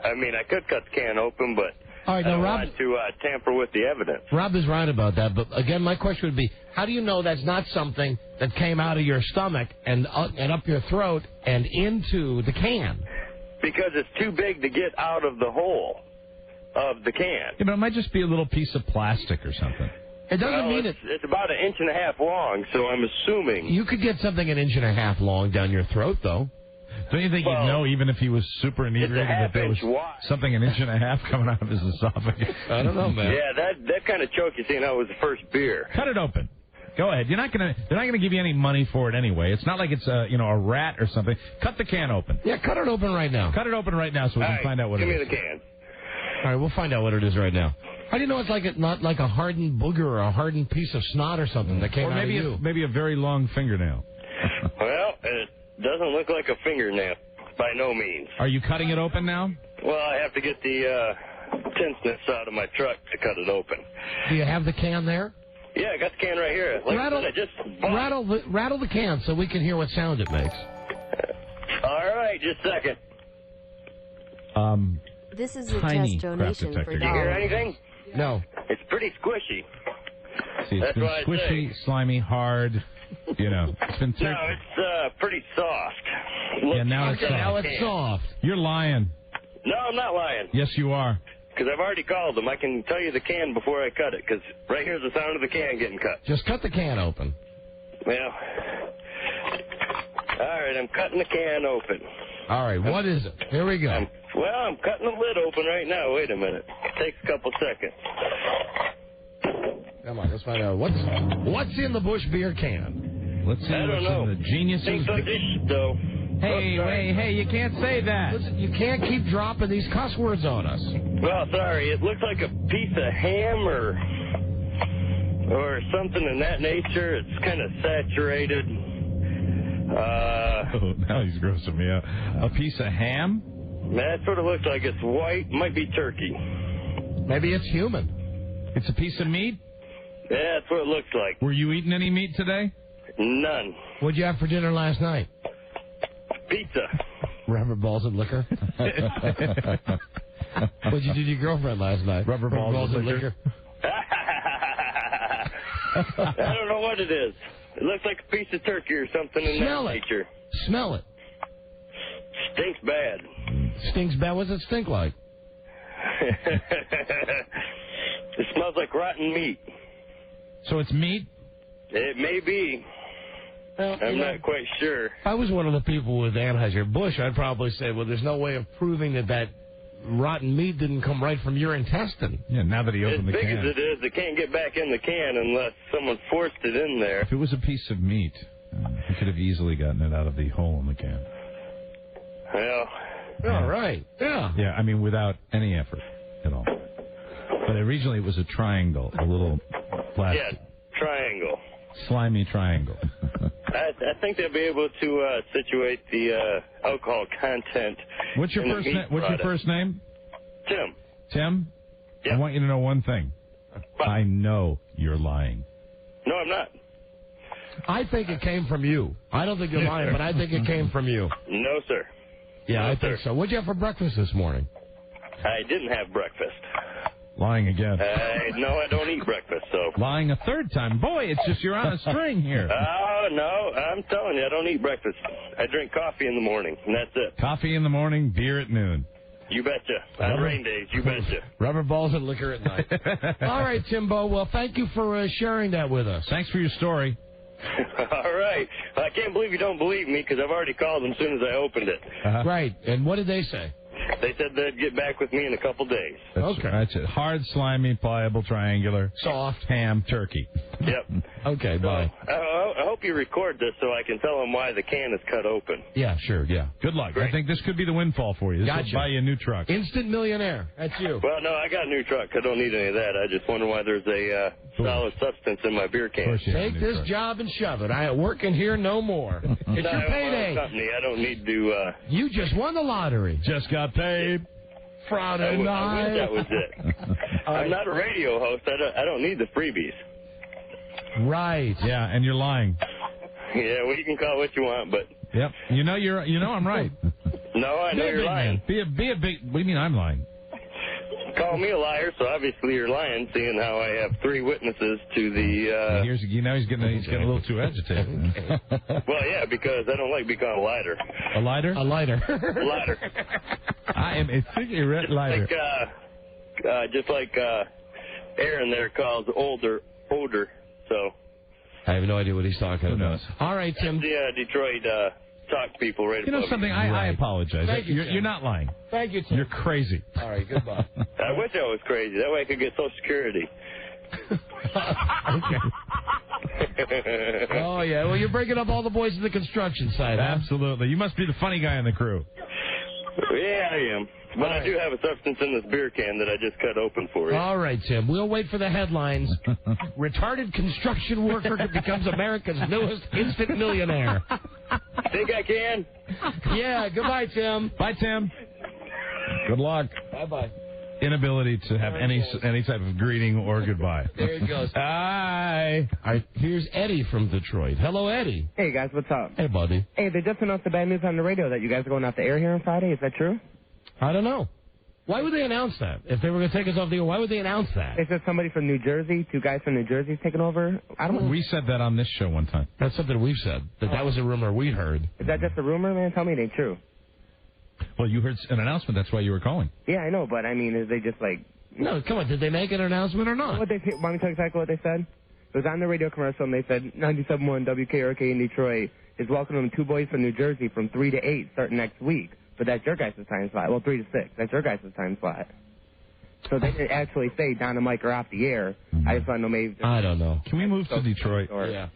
I mean, I could cut the can open, but all right, I don't Rob, want to tamper with the evidence. Rob is right about that, but again, my question would be, how do you know that's not something that came out of your stomach and up your throat and into the can? Because it's too big to get out of the hole of the can. Yeah, but it might just be a little piece of plastic or something. It doesn't mean it's about 1.5 inches long, so I'm assuming. You could get something 1.5 inches long down your throat, though. Don't you think you'd know, even if he was super inebriated, that there was something 1.5 inches coming out of his esophagus? I don't know, man. Yeah, that kind of choke you see now was the first beer. Cut it open. Go ahead. They're not gonna give you any money for it anyway. It's not like it's a rat or something. Cut the can open. Yeah, cut it open right now. Cut it open right now so we can find out what it is. Give me the can. All right, we'll find out what it is right now. How do you know it's not like a hardened booger or a hardened piece of snot or something that came out of you? Maybe a very long fingernail. Well, it doesn't look like a fingernail by no means. Are you cutting it open now? Well, I have to get the tenseness out of my truck to cut it open. Do you have the can there? Yeah, I got the can right here. Like I just rattle the can so we can hear what sound it makes. All right, just a second. This is a test donation for Did you hear anything? No. It's pretty squishy. See, it's been squishy, slimy, hard. It's been... No, it's pretty soft. Yeah, now it's soft. You're lying. No, I'm not lying. Yes, you are. Because I've already called them. I can tell you the can before I cut it, because right here's the sound of the can getting cut. Just cut the can open. Well, all right, I'm cutting the can open. All right, what is it? Here we go. I'm cutting the lid open right now. Wait a minute. It takes a couple seconds. Come on, let's find out. What's in the Busch beer can? Let's see what's in the geniuses. Things like this, though. Hey, you can't say that. Listen, you can't keep dropping these cuss words on us. Well, sorry. It looks like a piece of ham or something in that nature. It's kind of saturated. Now he's grossing me out. A piece of ham? That's what it looks like. It's white. Might be turkey. Maybe it's human. It's a piece of meat? Yeah, that's what it looks like. Were you eating any meat today? None. What'd you have for dinner last night? Pizza. Rubber balls and liquor? What'd you do to your girlfriend last night? Rubber balls and liquor? I don't know what it is. It looks like a piece of turkey or something in that nature. Smell it. Stinks bad. Stinks bad? What does it stink like? It smells like rotten meat. So it's meat? It may be. Well, I'm not quite sure. If I was one of the people with Anheuser-Busch, I'd probably say, well, there's no way of proving that rotten meat didn't come right from your intestine. Yeah, now that he opened the can. As big as it is, it can't get back in the can unless someone forced it in there. If it was a piece of meat, he could have easily gotten it out of the hole in the can. Well, all right. Yeah. Yeah, I mean, without any effort at all. But originally it was a triangle, a little plastic. Yeah, triangle. Slimy triangle. I think they'll be able to situate the alcohol content. What's your first name? Tim. Tim? Yeah. I want you to know one thing. What? I know you're lying. No, I'm not. I think it came from you. I don't think you're lying, but I think it came from you. No, sir. Yeah, no, I think so. What'd you have for breakfast this morning? I didn't have breakfast. Lying again. No, I don't eat breakfast, so. Lying a third time. Boy, it's just you're on a string here. Oh, no, I'm telling you, I don't eat breakfast. I drink coffee in the morning, and that's it. Coffee in the morning, beer at noon. You betcha. On rain days, you betcha. Rubber balls and liquor at night. All right, Timbo. Well, thank you for sharing that with us. Thanks for your story. All right. Well, I can't believe you don't believe me because I've already called them as soon as I opened it. Right. And what did they say? They said they'd get back with me in a couple days. That's it. Hard, slimy, pliable, triangular, soft, ham, turkey. Yep. Okay, bye. I hope you record this so I can tell them why the can is cut open. Yeah, sure. Yeah. Good luck. Great. I think this could be the windfall for you. This Gotcha. will buy you a new truck. Instant millionaire. That's you. Well, no, I got a new truck. I don't need any of that. I just wonder why there's a solid substance in my beer can. Take this job and shove it. I ain't working here no more. It's No, your I own my own payday. company. I don't need to... You just won the lottery. Just got paid. Friday I night. wish that was it. I'm not a radio host. I don't need the freebies. Right. Yeah, and you're lying. Yeah, well, you can call it what you want, but... Yep. You know I'm right. No, I know you're lying. Be a big... What do you mean I'm lying? Call me a liar, so obviously you're lying, seeing how I have 3 witnesses to the... He's getting a little too agitated. Well, yeah, because I don't like being called a lighter. A lighter? A lighter. Lighter. I am a cigarette lighter. Just like Aaron there calls odor, so... I have no idea what he's talking about. All right, Tim. The Detroit talk people right You know above something? me. I apologize. Thank you, Tim. You're not lying. Thank you, Tim. You're crazy. All right, goodbye. I wish I was crazy. That way I could get Social Security. Oh, yeah. Well, you're breaking up all the boys in the construction site, huh? Absolutely. You must be the funny guy in the crew. Yeah, I am. But I do have a substance in this beer can that I just cut open for you. All right, Tim. We'll wait for the headlines. Retarded construction worker becomes America's newest instant millionaire. Think I can? Yeah. Goodbye, Tim. Bye, Tim. Good luck. Bye-bye. Inability to have any type of greeting or goodbye. There he goes. Hi. All right, here's Eddie from Detroit. Hello, Eddie. Hey, guys, what's up? Hey, buddy. Hey, they just announced the bad news on the radio that you guys are going off the air here on Friday. Is that true? I don't know. Why would they announce that? If they were going to take us off the air, why would they announce that? They said somebody from New Jersey, 2 guys from New Jersey taking over. I don't know. We said that on this show one time. That's something we've said. That was a rumor we heard. Is that just a rumor, man? Tell me it ain't true. Well, you heard an announcement. That's why you were calling. Yeah, I know, but I mean, is they just like... No, come on. Did they make an announcement or not? Want me to tell you exactly what they said? It was on the radio commercial, and they said 97.1 WKRK in Detroit is welcoming 2 boys from New Jersey from 3 to 8 starting next week. But that's your guys' time slot. Well, 3 to 6. That's your guys' time slot. So they didn't actually say Don and Mike are off the air. I just want to know maybe... I don't know. Can we move to Detroit? Yeah.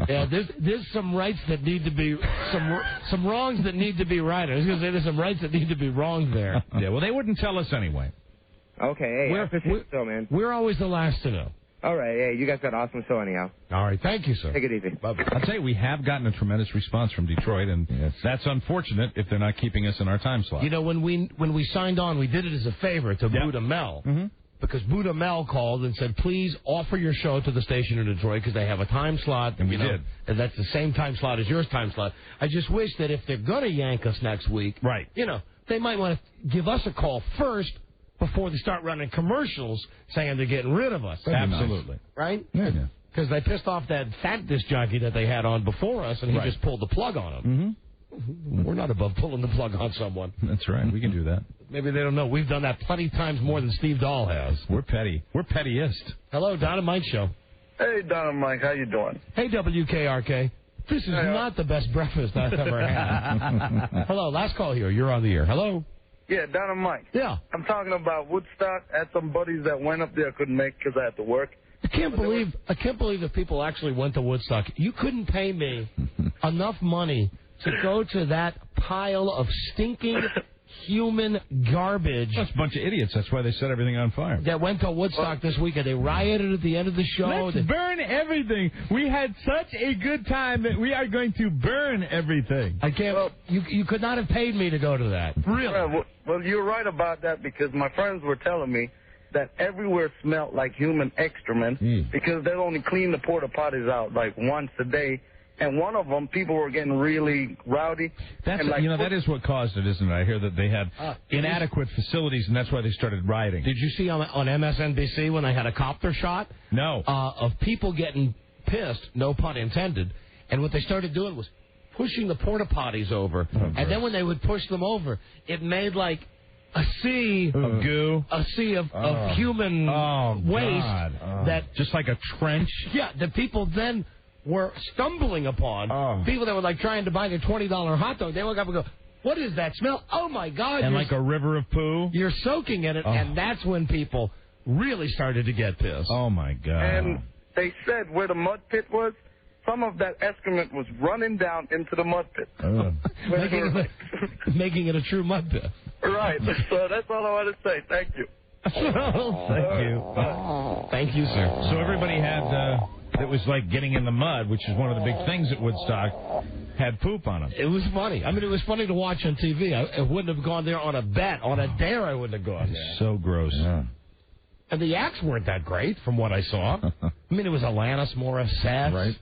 Yeah, there's some rights that need to be... Some wrongs that need to be right. I was going to say there's some rights that need to be wrong there. Yeah, well, they wouldn't tell us anyway. Okay, hey, man. We're always the last to know. All right, hey, you guys got an awesome show anyhow. All right, thank you, sir. Take it easy. I'll tell you, we have gotten a tremendous response from Detroit, and that's unfortunate if they're not keeping us in our time slot. You know, when we signed on, we did it as a favor to Buddha Mel. Mm-hmm. Because Buddha Mel called and said, please offer your show to the station in Detroit because they have a time slot. And we did. And that's the same time slot as yours time slot. I just wish that if they're going to yank us next week, right? You know, they might want to give us a call first before they start running commercials saying they're getting rid of us. Absolutely. Nice. Right? Yeah. Because they pissed off that fat disc jockey that they had on before us, and he just pulled the plug on them. Mm-hmm. We're not above pulling the plug on someone. That's right. We can do that. Maybe they don't know. We've done that plenty times more than Steve Dahl has. We're petty. We're pettiest. Hello, Don and Mike Show. Hey, Don and Mike. How you doing? Hey, WKRK. This is not the best breakfast I've ever had. Hello, last call here. You're on the air. Hello. Yeah, Don and Mike. Yeah. I'm talking about Woodstock. I had some buddies that went up there, couldn't make because I had to work. I can't believe that people actually went to Woodstock. You couldn't pay me enough money to go to that pile of stinking human garbage. That's a bunch of idiots. That's why they set everything on fire. That went to Woodstock this weekend. They rioted at the end of the show. Let's burn everything. We had such a good time that we are going to burn everything. I can't. Well, you could not have paid me to go to that. Really? Well, you're right about that because my friends were telling me that everywhere smelled like human excrement because they'd only clean the porta potties out like once a day. And one of them, people were getting really rowdy. That's that is what caused it, isn't it? I hear that they had inadequate facilities, and that's why they started rioting. Did you see on MSNBC when they had a copter shot? No. Of people getting pissed, no pun intended, and what they started doing was pushing the porta potties over, and then when they would push them over, it made like a sea of goo, a sea of human waste that just like a trench. Yeah, the people then were stumbling upon people that were like trying to buy their $20 hot dog. They woke up and go, "What is that smell? Oh my God!" And like a river of poo. You're soaking in it, and that's when people really started to get pissed. Oh my God! And they said where the mud pit was, some of that excrement was running down into the mud pit. Making it a true mud pit. Right. So that's all I want to say. Thank you. Thank you, sir. So everybody had, it was like getting in the mud, which is one of the big things at Woodstock, had poop on them. It was funny. I mean, it was funny to watch on TV. I wouldn't have gone there on a bet. On a dare, I wouldn't have gone there. So gross. Yeah. And the acts weren't that great from what I saw. I mean, it was Alanis Morissette. Right.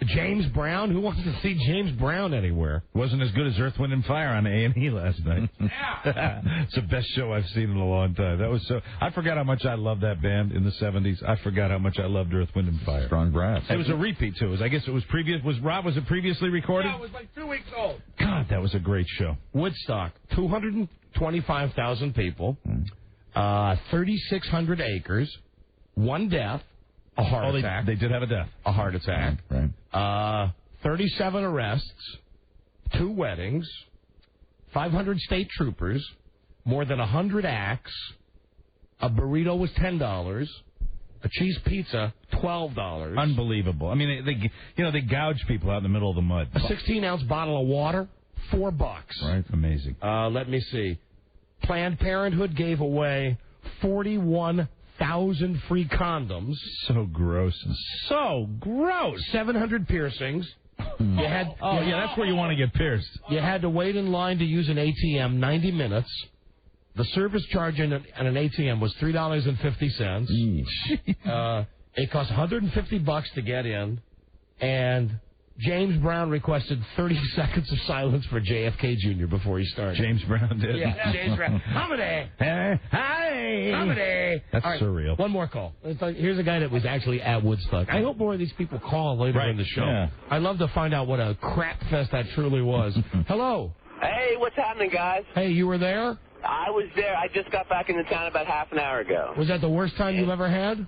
James Brown. Who wants to see James Brown anywhere? Wasn't as good as Earth, Wind, and Fire on A&E last night. It's the best show I've seen in a long time. That was so. I forgot how much I loved that band in the 70s. I forgot how much I loved Earth, Wind, and Fire. Strong brass. It was a repeat too. I guess it was previous. Was it previously recorded? Yeah, it was like 2 weeks old. God, that was a great show. Woodstock, 225,000 people, 3,600 acres, 1 death. A heart attack. They did have a death. A heart attack. Right. 37 arrests, 2 weddings, 500 state troopers, more than 100 acts. A burrito was $10. A cheese pizza, $12. Unbelievable. I mean, they gouge people out in the middle of the mud. A 16-ounce bottle of water, $4. Right. Amazing. Let me see. Planned Parenthood gave away 41,000 free condoms. So gross. 700 piercings. You had, that's where you want to get pierced. You had to wait in line to use an ATM 90 minutes. The service charge in an ATM was $3.50. It cost $150 to get in, and James Brown requested 30 seconds of silence for JFK Jr. before he started. James Brown did? Yeah, James Brown. Comedy! Hi! Comedy! That's right, surreal. One more call. Here's a guy that was actually at Woodstock. I hope more of these people call later in the show. Yeah. I'd love to find out what a crap fest that truly was. Hello. Hey, what's happening, guys? Hey, you were there? I was there. I just got back into town about half an hour ago. Was that the worst time you've ever had?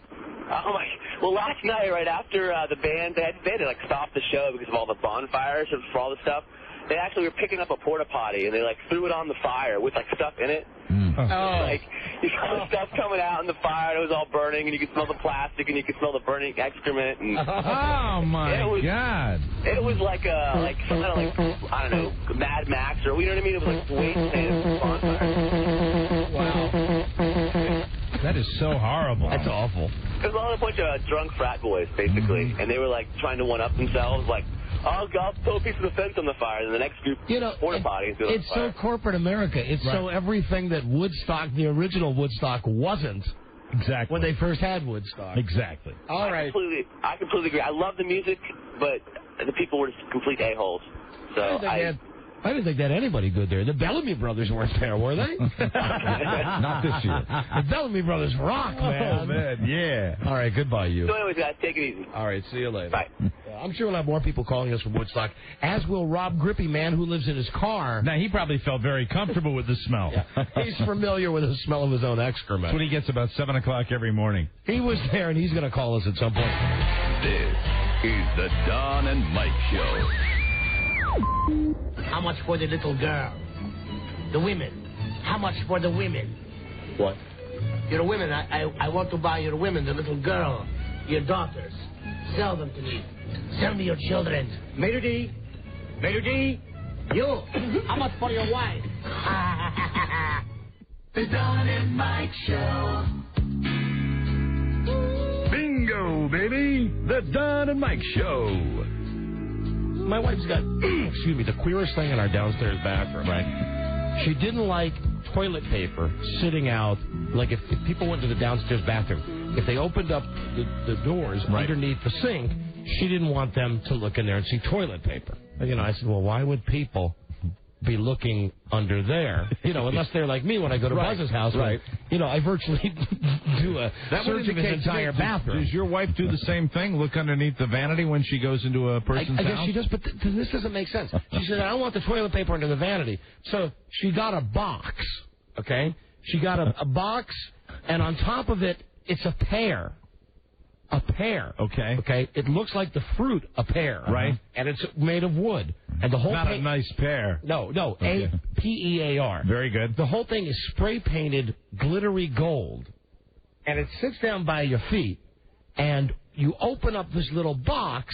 Oh my! Well, last night, right after the band, they had to like stop the show because of all the bonfires and for all the stuff. They actually were picking up a porta potty and they like threw it on the fire with like stuff in it. Like you saw the stuff coming out in the fire, and it was all burning, and you could smell the plastic, and you could smell the burning excrement. And oh my God! It was like some kind of like I don't know, Mad Max or you know what I mean? It was like wasteland bonfire. Wow. That is so horrible. That's awful. It was all a bunch of drunk frat boys, basically, and they were like trying to one up themselves, like, "Oh, I'll throw a piece of the fence on the fire," and the next group porta potties. It's so corporate America. It's so everything that Woodstock, the original Woodstock, wasn't. Exactly. When they first had Woodstock. Exactly. All right. I completely agree. I love the music, but the people were just complete a-holes. So I didn't think they had anybody good there. The Bellamy Brothers weren't there, were they? Not this year. The Bellamy Brothers rock, man. Oh, man, yeah. All right, goodbye, you. So anyways, guys, take it easy. All right, see you later. Bye. I'm sure we'll have more people calling us from Woodstock, as will Rob Grippy, man, who lives in his car. Now, he probably felt very comfortable with the smell. Yeah. He's familiar with the smell of his own excrement. That's what he gets about 7 o'clock every morning. He was there, and he's going to call us at some point. This is the Don and Mike Show. How much for the little girl? The women. How much for the women? What? Your women. I want to buy your women, the little girl, your daughters. Sell them to me. Sell me your children. Mater D. Mater D. You. How much for your wife? The Don and Mike Show. Bingo, baby. The Don and Mike Show. My wife's got, excuse me, the queerest thing in our downstairs bathroom. Right. She didn't like toilet paper sitting out. Like if people went to the downstairs bathroom, if they opened up the doors underneath the sink, she didn't want them to look in there and see toilet paper. And, I said, well, why would people be looking under there? Unless they're like me when I go to Buzz's house. Right. I virtually do a search of his entire bathroom. Does your wife do the same thing? Look underneath the vanity when she goes into a person's house? I guess house? she does, but this doesn't make sense. She said, I don't want the toilet paper under the vanity. So she got a box, okay? She got a box, and on top of it, it's a pear. A pear. Okay. Okay. It looks like the fruit, a pear. Right. And it's made of wood. And the whole Not a nice pear. No. Okay. A-P-E-A-R. Very good. The whole thing is spray painted glittery gold. And it sits down by your feet. And you open up this little box,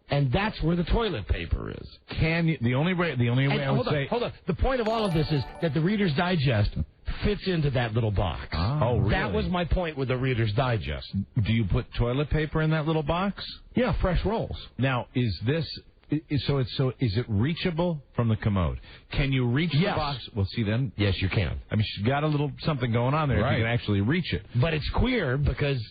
and that's where the toilet paper is. The only way I would say... Hold on. The point of all of this is that the Reader's Digest fits into that little box. Oh, really? That was my point with the Reader's Digest. Do you put toilet paper in that little box? Yeah, fresh rolls. Now, is it reachable from the commode? Can you reach the box? Well, see then. Yes, you can. I mean, she's got a little something going on there. Right. If you can actually reach it. But it's queer because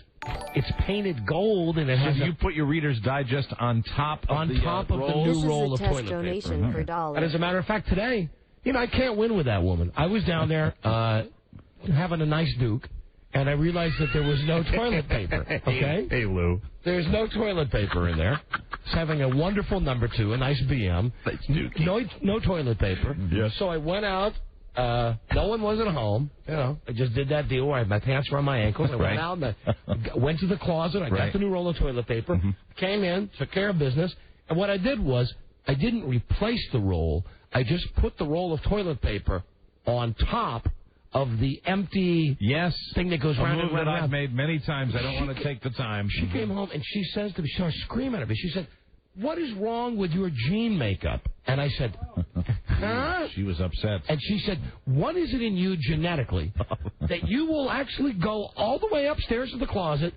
it's painted gold and it has. So you put your Reader's Digest on top of the new roll of toilet paper. For $1. And as a matter of fact, today, I can't win with that woman. I was down there having a nice duke, and I realized that there was no toilet paper. Okay? Hey, Lou. There's no toilet paper in there. It's having a wonderful number 2, a nice BM. No toilet paper. Yes. So I went out. No one wasn't home. I just did that deal where I had my pants around my ankles. I went out and I went to the closet. I got the new roll of toilet paper. Came in, took care of business. And what I did was I didn't replace the roll. I just put the roll of toilet paper on top of the empty thing that goes round and round. I've made many times. I don't want to take the time. She came home and she says to me, she started screaming at me. She said, "What is wrong with your jean makeup?" And I said, "Huh?" She was upset. And she said, "What is it in you genetically that you will actually go all the way upstairs to the closet,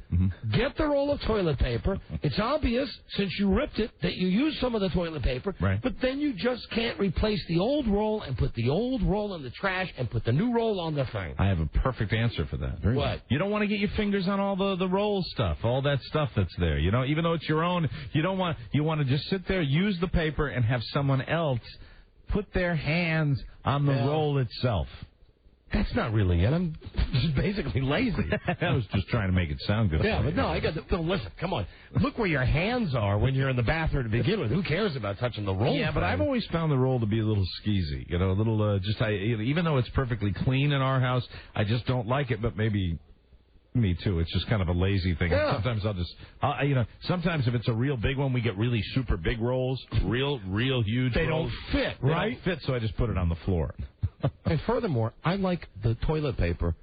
get the roll of toilet paper? It's obvious, since you ripped it, that you used some of the toilet paper, but then you just can't replace the old roll and put the old roll in the trash and put the new roll on the thing." I have a perfect answer for that. What? You don't want to get your fingers on all the roll stuff, all that stuff that's there. Even though it's your own, you want to just sit there, use the paper, and have someone else put their hands on the roll itself. That's not really it. I'm just basically lazy. I was just trying to make it sound good. Yeah, but no, I got to listen. Come on, look where your hands are when you're in the bathroom to begin with. Who cares about touching the roll? Yeah, but I've always found the roll to be a little skeezy. A little even though it's perfectly clean in our house, I just don't like it. But maybe. Me too. It's just kind of a lazy thing. Yeah. Sometimes sometimes if it's a real big one, we get really super big rolls, real huge. They rolls. don't fit, They right? don't fit, so I just put it on the floor. And furthermore, I like the toilet paper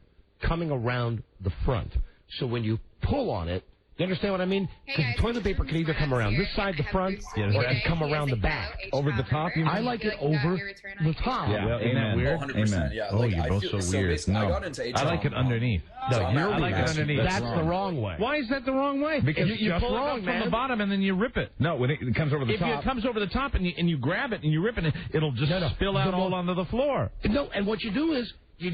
coming around the front. So when you pull on it, you understand what I mean? Because the toilet paper can either come around this side, the front, or it can come around the back. Over the top? I like it over the top. Yeah, isn't that weird? 100%. Yeah, you're both so weird. I got into HR. I like it underneath. No, I like it underneath. That's the wrong way. Why is that the wrong way? Because you pull it up from the bottom and then you rip it. No, when it comes over the top. If it comes over the top and you grab it and you rip it, it'll just spill out all onto the floor. No, and what you do is you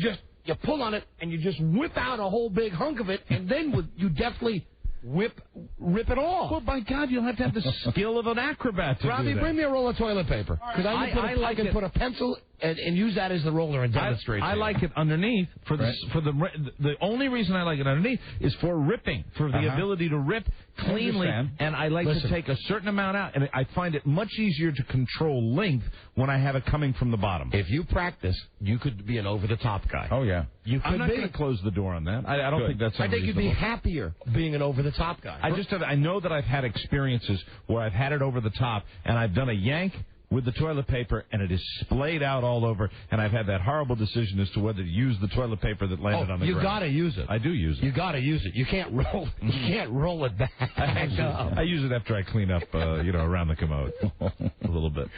pull on it and you just whip out a whole big hunk of it, and then you definitely rip it off. Well, by God, you'll have to have the skill of an acrobat to Robbie, do that. bring me a roll of toilet paper. Because I can put a pencil and use that as the roller and demonstrate. I like it underneath for the only reason I like it underneath is for ripping, for the ability to rip cleanly, and I like to take a certain amount out, and I find it much easier to control length when I have it coming from the bottom. If you practice, you could be an over-the-top guy. Oh, yeah. You could I'm not going to close the door on that. I don't think that's unreasonable. I think you'd be happier being an over-the-top guy. I know that I've had experiences where I've had it over the top, and I've done a yank with the toilet paper, and it is splayed out all over, and I've had that horrible decision as to whether to use the toilet paper that landed on the ground. You got to use it. I do use it. You got to use it. You can't roll. You can't roll it back. I use it after I clean up, around the commode a little bit.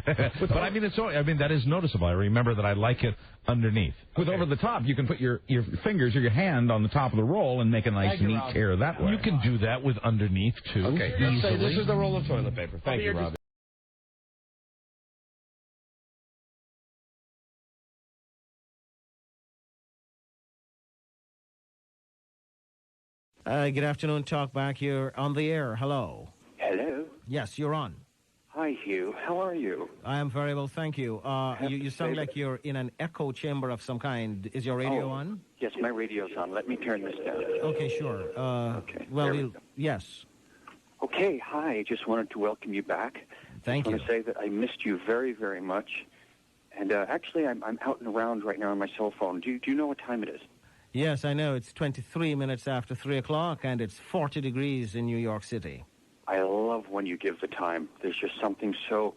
But I mean, that is noticeable. I remember that I like it underneath. With over the top, you can put your fingers or your hand on the top of the roll and make a nice, neat tear that way. You can do that with underneath too. Okay. Let's say this is the roll of toilet paper. Thank you, Robbie. Good afternoon, Talkback. You're on the air. Hello. Hello. Yes, you're on. Hi, Hugh. How are you? I am very well, thank you. You sound like you're in an echo chamber of some kind. Is your radio on? Yes, my radio's on. Let me turn this down. Okay, sure. Okay. Well, yes. Okay, hi. Just wanted to welcome you back. Thank you. I want to say that I missed you very, very much. And actually, I'm out and around right now on my cell phone. Do you know what time it is? Yes, I know. It's 23 minutes after 3 o'clock, and it's 40 degrees in New York City. I love when you give the time. There's just something so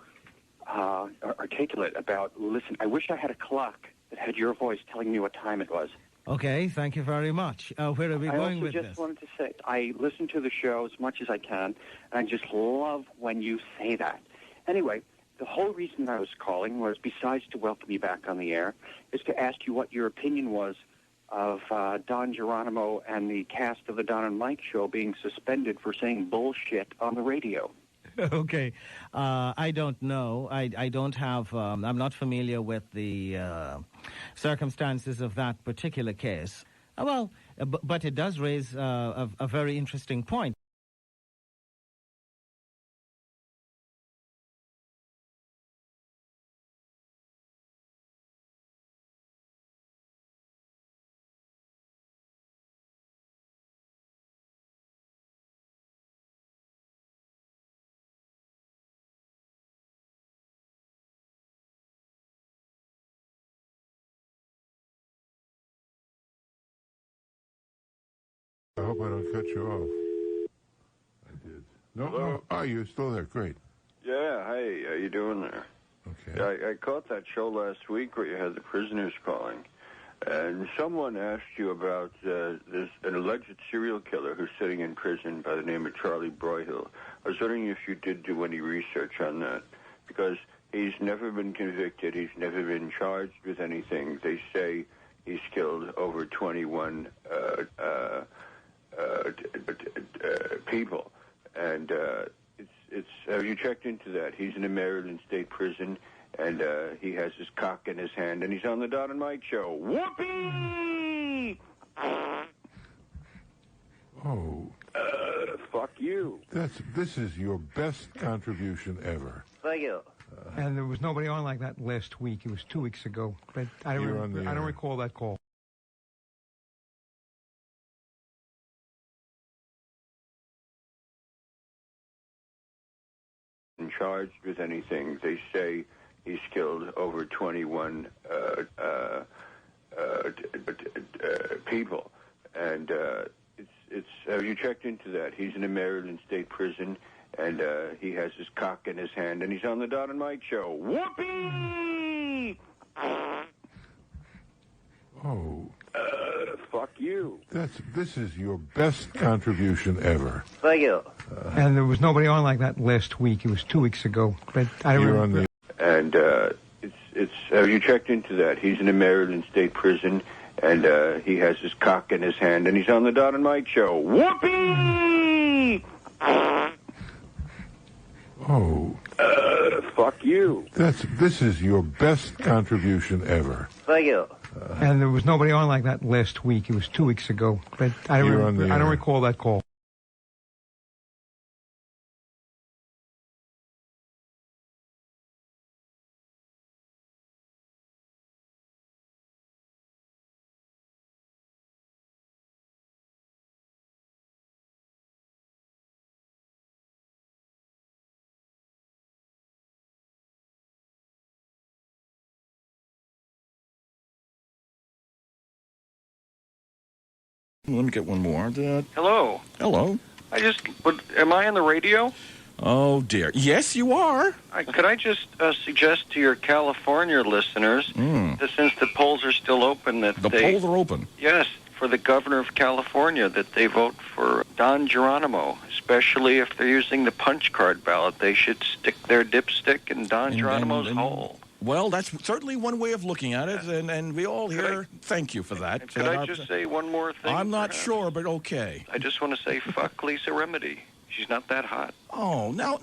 articulate about, listen, I wish I had a clock that had your voice telling me what time it was. Okay, thank you very much. Where are we going with this? I also just wanted to say, I listen to the show as much as I can, and I just love when you say that. Anyway, the whole reason I was calling was, besides to welcome you back on the air, is to ask you what your opinion was of Don Geronimo and the cast of the Don and Mike show being suspended for saying bullshit on the radio. Okay. I don't know. I don't have, I'm not familiar with the circumstances of that particular case. But it does raise a very interesting point. I hope I don't cut you off. I did. No. Oh, you're still there. Great. Yeah, hey, how you doing there? Okay. Yeah, I caught that show last week where you had the prisoners calling, and someone asked you about an alleged serial killer who's sitting in prison by the name of Charlie Broyhill. I was wondering if you did do any research on that, because he's never been convicted. He's never been charged with anything. They say he's killed over 21 people, and it's have you checked into that? He's in a Maryland state prison, and he has his cock in his hand, and he's on the Don and Mike show. Whoopee! Oh. Fuck you. This is your best contribution ever. Thank you. And there was nobody on like that last week. It was 2 weeks ago. But I don't recall that call. Charged with anything. They say he's killed over 21 people, and it's have you checked into that? He's in a Maryland state prison, and he has his cock in his hand, and he's on the Don and Mike show. Whoopee! Oh. Fuck you. This is your best contribution ever. Thank you. And there was nobody on like that last week. It was 2 weeks ago. But I don't remember. And it's have you checked into that? He's in a Maryland state prison, and he has his cock in his hand, and he's on the Don and Mike show. Whoopee! Oh. Fuck you. This is your best contribution ever. Thank you. And there was nobody on like that last week. It was 2 weeks ago. But I don't recall that call. Let me get one more. Hello. Hello. Am I on the radio? Oh, dear. Yes, you are. Could I just suggest to your California listeners that since the polls are still open, that the polls are open? Yes, for the governor of California, that they vote for Don Geronimo, especially if they're using the punch card ballot. They should stick their dipstick in Don Geronimo's hole. Well, that's certainly one way of looking at it, and we all here thank you for that. Could I just say one more thing? I'm not sure, but okay. I just want to say fuck Lisa Remedy. She's not that hot. Oh, now,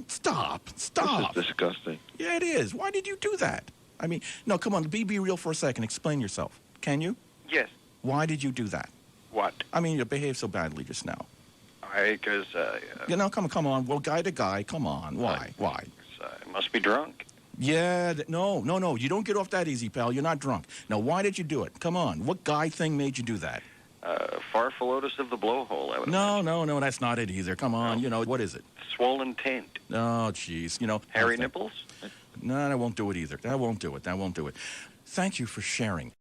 stop. This is disgusting. Yeah, it is. Why did you do that? I mean, no, come on, be real for a second. Explain yourself. Can you? Yes. Why did you do that? What? I mean, you behaved so badly just now. Because, come on. Well, guy to guy, come on. Why? I must be drunk. Yeah, no. You don't get off that easy, pal. You're not drunk. Now, why did you do it? Come on. What guy thing made you do that? Farfalotus of the blowhole, I would imagine. No, that's not it either. Come on, what is it? Swollen taint. Oh, jeez, Hairy nipples? No, I won't do it either. That won't do it. Thank you for sharing.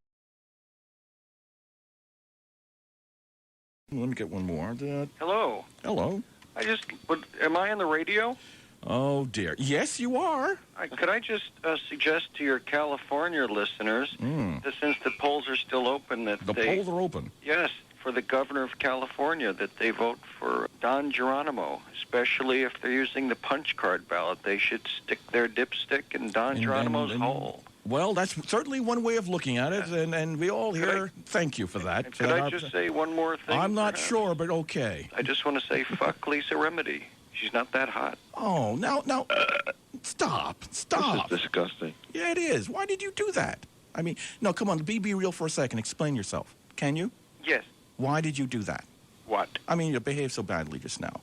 Let me get one more. Hello. Hello. Am I on the radio? Oh, dear. Yes, you are. Could I just suggest to your California listeners that since the polls are still open, that the polls are open? Yes, for the governor of California, that they vote for Don Geronimo, especially if they're using the punch card ballot. They should stick their dipstick in Don Geronimo's hole. Well, that's certainly one way of looking at it, and we all here thank you for that. Could I just say one more thing? I'm not sure, but okay. I just want to say fuck Lisa Remedy. She's not that hot. Oh, now, stop. This is disgusting. Yeah, it is. Why did you do that? I mean, no, come on, be real for a second. Explain yourself. Can you? Yes. Why did you do that? What? I mean, you behaved so badly just now.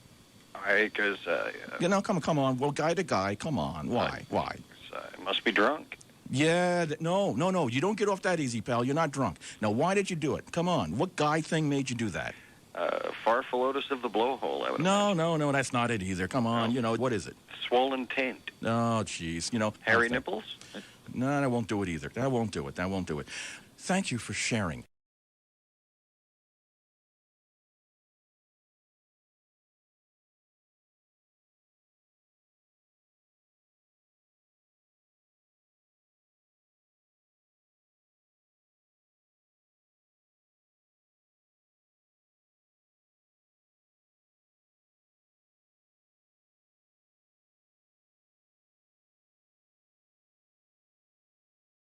Because, come on. Well, guy to guy, come on. Why? I must be drunk. Yeah, no. You don't get off that easy, pal. You're not drunk. Now, why did you do it? Come on. What guy thing made you do that? Farfalotus of the blowhole, I would imagine. No, that's not it either. Come on, what is it? Swollen taint. Oh, jeez, Hairy nipples? No, I won't do it either. That won't do it. Thank you for sharing.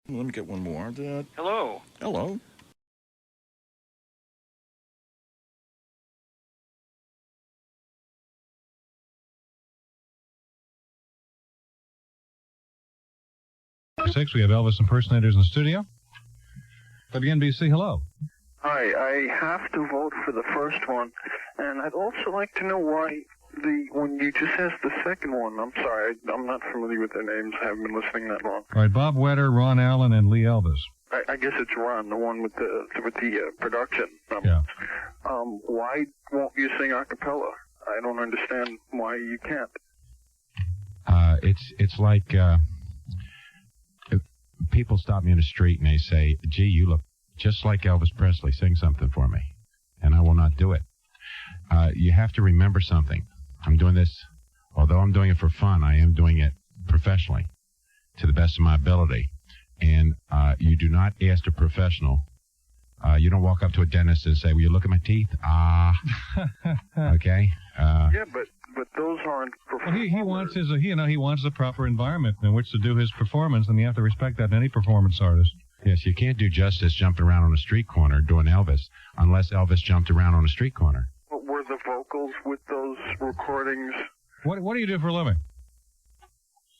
Let me get one more. Hello. Hello. We have Elvis impersonators in the studio. WNBC, hello. Hi, I have to vote for the first one, and I'd also like to know why when you just asked the second one. I'm sorry, I'm not familiar with their names. I haven't been listening that long. All right, Bob Wetter, Ron Allen, and Lee Elvis. I guess it's Ron, the one with the production. Yeah. Why won't you sing a cappella? I don't understand why you can't. It's like people stop me in the street and they say, "Gee, you look just like Elvis Presley. Sing something for me," and I will not do it. You have to remember something. I'm doing this, although I'm doing it for fun, I am doing it professionally, to the best of my ability. And you do not ask a professional. You don't walk up to a dentist and say, "Will you look at my teeth?" Okay. Yeah, but those aren't well, he wants he wants a proper environment in which to do his performance, and you have to respect that in any performance artist. Yes, you can't do justice jumping around on a street corner doing Elvis unless Elvis jumped around on a street corner. But were the vocals with those recordings? What do you do for a living?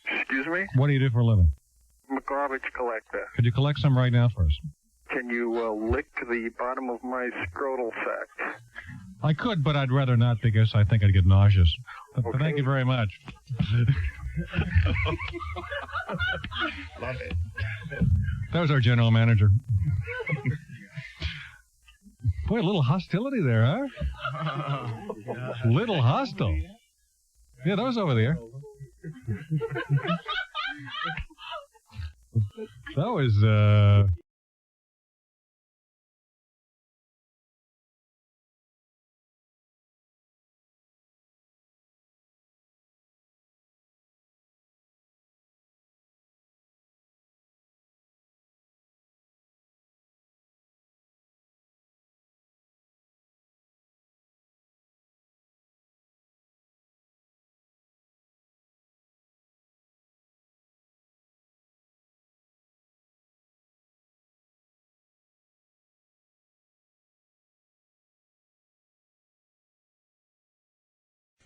Excuse me? What do you do for a living? I'm a garbage collector. Could you collect some right now for us? Can you lick the bottom of my scrotal sac? I could, but I'd rather not because I think I'd get nauseous. But thank you very much. Love it. That was our general manager. Boy, a little hostility there, huh? Little hostile. Yeah, that was over there. That was,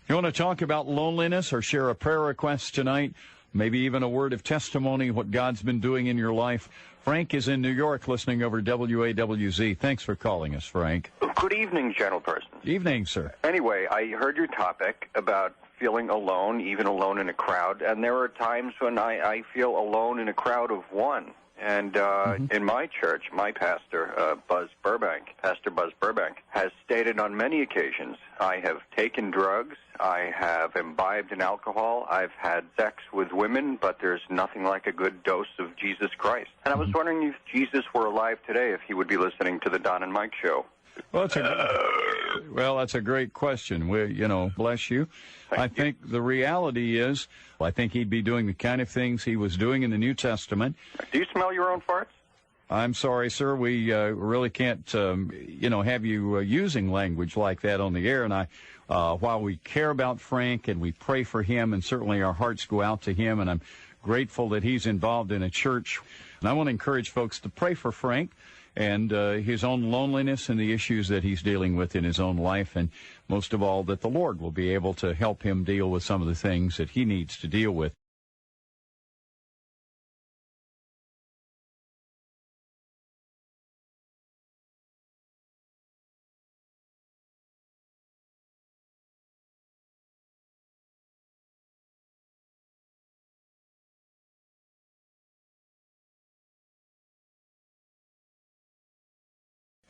You want to talk about loneliness or share a prayer request tonight? Maybe even a word of testimony, what God's been doing in your life? Frank is in New York listening over WAWZ. Thanks for calling us, Frank. Good evening, gentleperson. Evening, sir. Anyway, I heard your topic about feeling alone, even alone in a crowd, and there are times when I feel alone in a crowd of one. And in my church, my pastor, Pastor Buzz Burbank, has stated on many occasions, I have taken drugs, I have imbibed in alcohol, I've had sex with women, but there's nothing like a good dose of Jesus Christ. And I was wondering if Jesus were alive today, if he would be listening to the Don and Mike show. Well, that's a great question. Bless you. I think the reality is, I think he'd be doing the kind of things he was doing in the New Testament. Do you smell your own farts? I'm sorry, sir. We really can't, have you using language like that on the air. And while we care about Frank and we pray for him, and certainly our hearts go out to him, and I'm grateful that he's involved in a church. And I want to encourage folks to pray for Frank and his own loneliness and the issues that he's dealing with in his own life, and most of all, that the Lord will be able to help him deal with some of the things that he needs to deal with.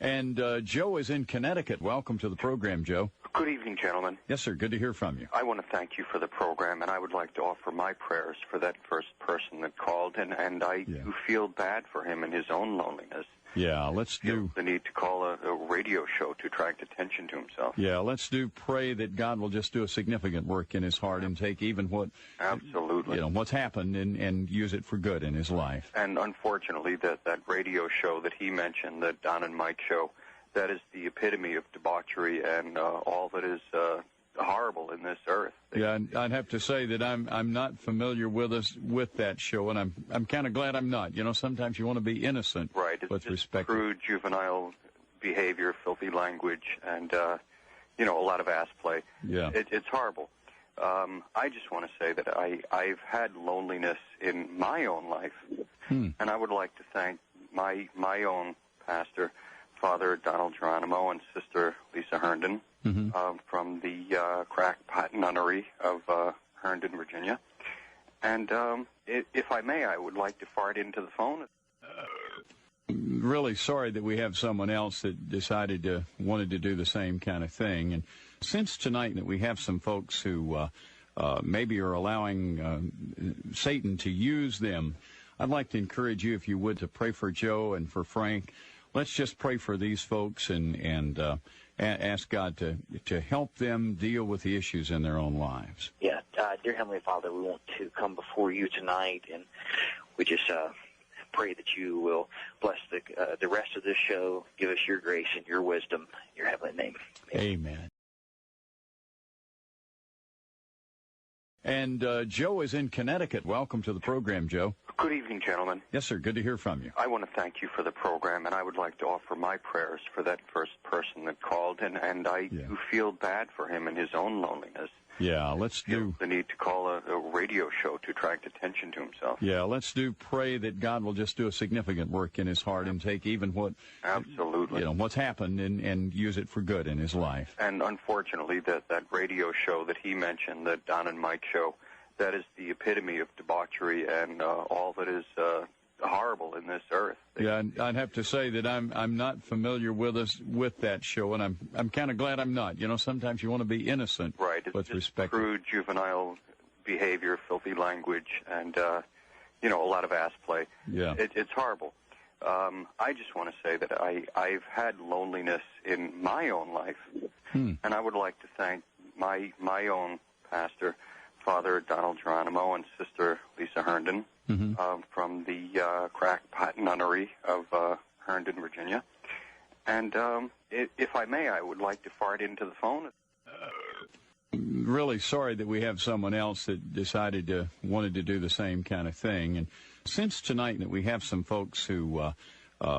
And Joe is in Connecticut. Welcome to the program, Joe. Good evening, gentlemen. Yes, sir. Good to hear from you. I want to thank you for the program, and I would like to offer my prayers for that first person that called, and I do feel bad for him in his own loneliness. Yeah, let's do the need to call a radio show to attract attention to himself. Yeah, let's pray that God will just do a significant work in his heart and take even what what's happened and use it for good in his life. And unfortunately, that radio show that he mentioned, the Don and Mike show, that is the epitome of debauchery and all that is horrible in this earth. Yeah, I'd have to say that I'm not familiar with that show, and I'm kind of glad I'm not. Sometimes you want to be innocent, right? It's with just respect. Crude, juvenile behavior, filthy language, and a lot of ass play. Yeah, it's horrible. I just want to say that I've had loneliness in my own life, and I would like to thank my own pastor, Father Donald Geronimo, and Sister Lisa Herndon. From the Crackpot Nunnery of Herndon, Virginia. And if I may, I would like to fart into the phone. Really sorry that we have someone else that wanted to do the same kind of thing. And since tonight that we have some folks who maybe are allowing Satan to use them, I'd like to encourage you, if you would, to pray for Joe and for Frank. Let's just pray for these folks and ask God to help them deal with the issues in their own lives. Yeah, dear Heavenly Father, we want to come before you tonight, and we just pray that you will bless the rest of this show, give us your grace and your wisdom in your heavenly name. Amen. And Joe is in Connecticut. Welcome to the program, Joe. Good evening, gentlemen. Yes, sir. Good to hear from you. I want to thank you for the program, and I would like to offer my prayers for that first person that called, and I do feel bad for him in his own loneliness. Yeah, let's do the need to call a radio show to attract attention to himself. Yeah, let's pray that God will just do a significant work in his heart and take even what what's happened and use it for good in his life. And unfortunately, that radio show that he mentioned, the Don and Mike show, that is the epitome of debauchery and all that is horrible in this earth. Yeah, I'd have to say that I'm not familiar with that show, and I'm kind of glad I'm not. Sometimes you want to be innocent, right? It's with just respect. Crude, juvenile behavior, filthy language, and a lot of ass play. Yeah, it's horrible. I just want to say that I've had loneliness in my own life, and I would like to thank my own pastor, Father Donald Geronimo, and Sister Lisa Herndon. From the Crackpot Nunnery of Herndon, Virginia. And if I may, I would like to fart into the phone. Really sorry that we have someone else that wanted to do the same kind of thing. And since tonight that we have some folks who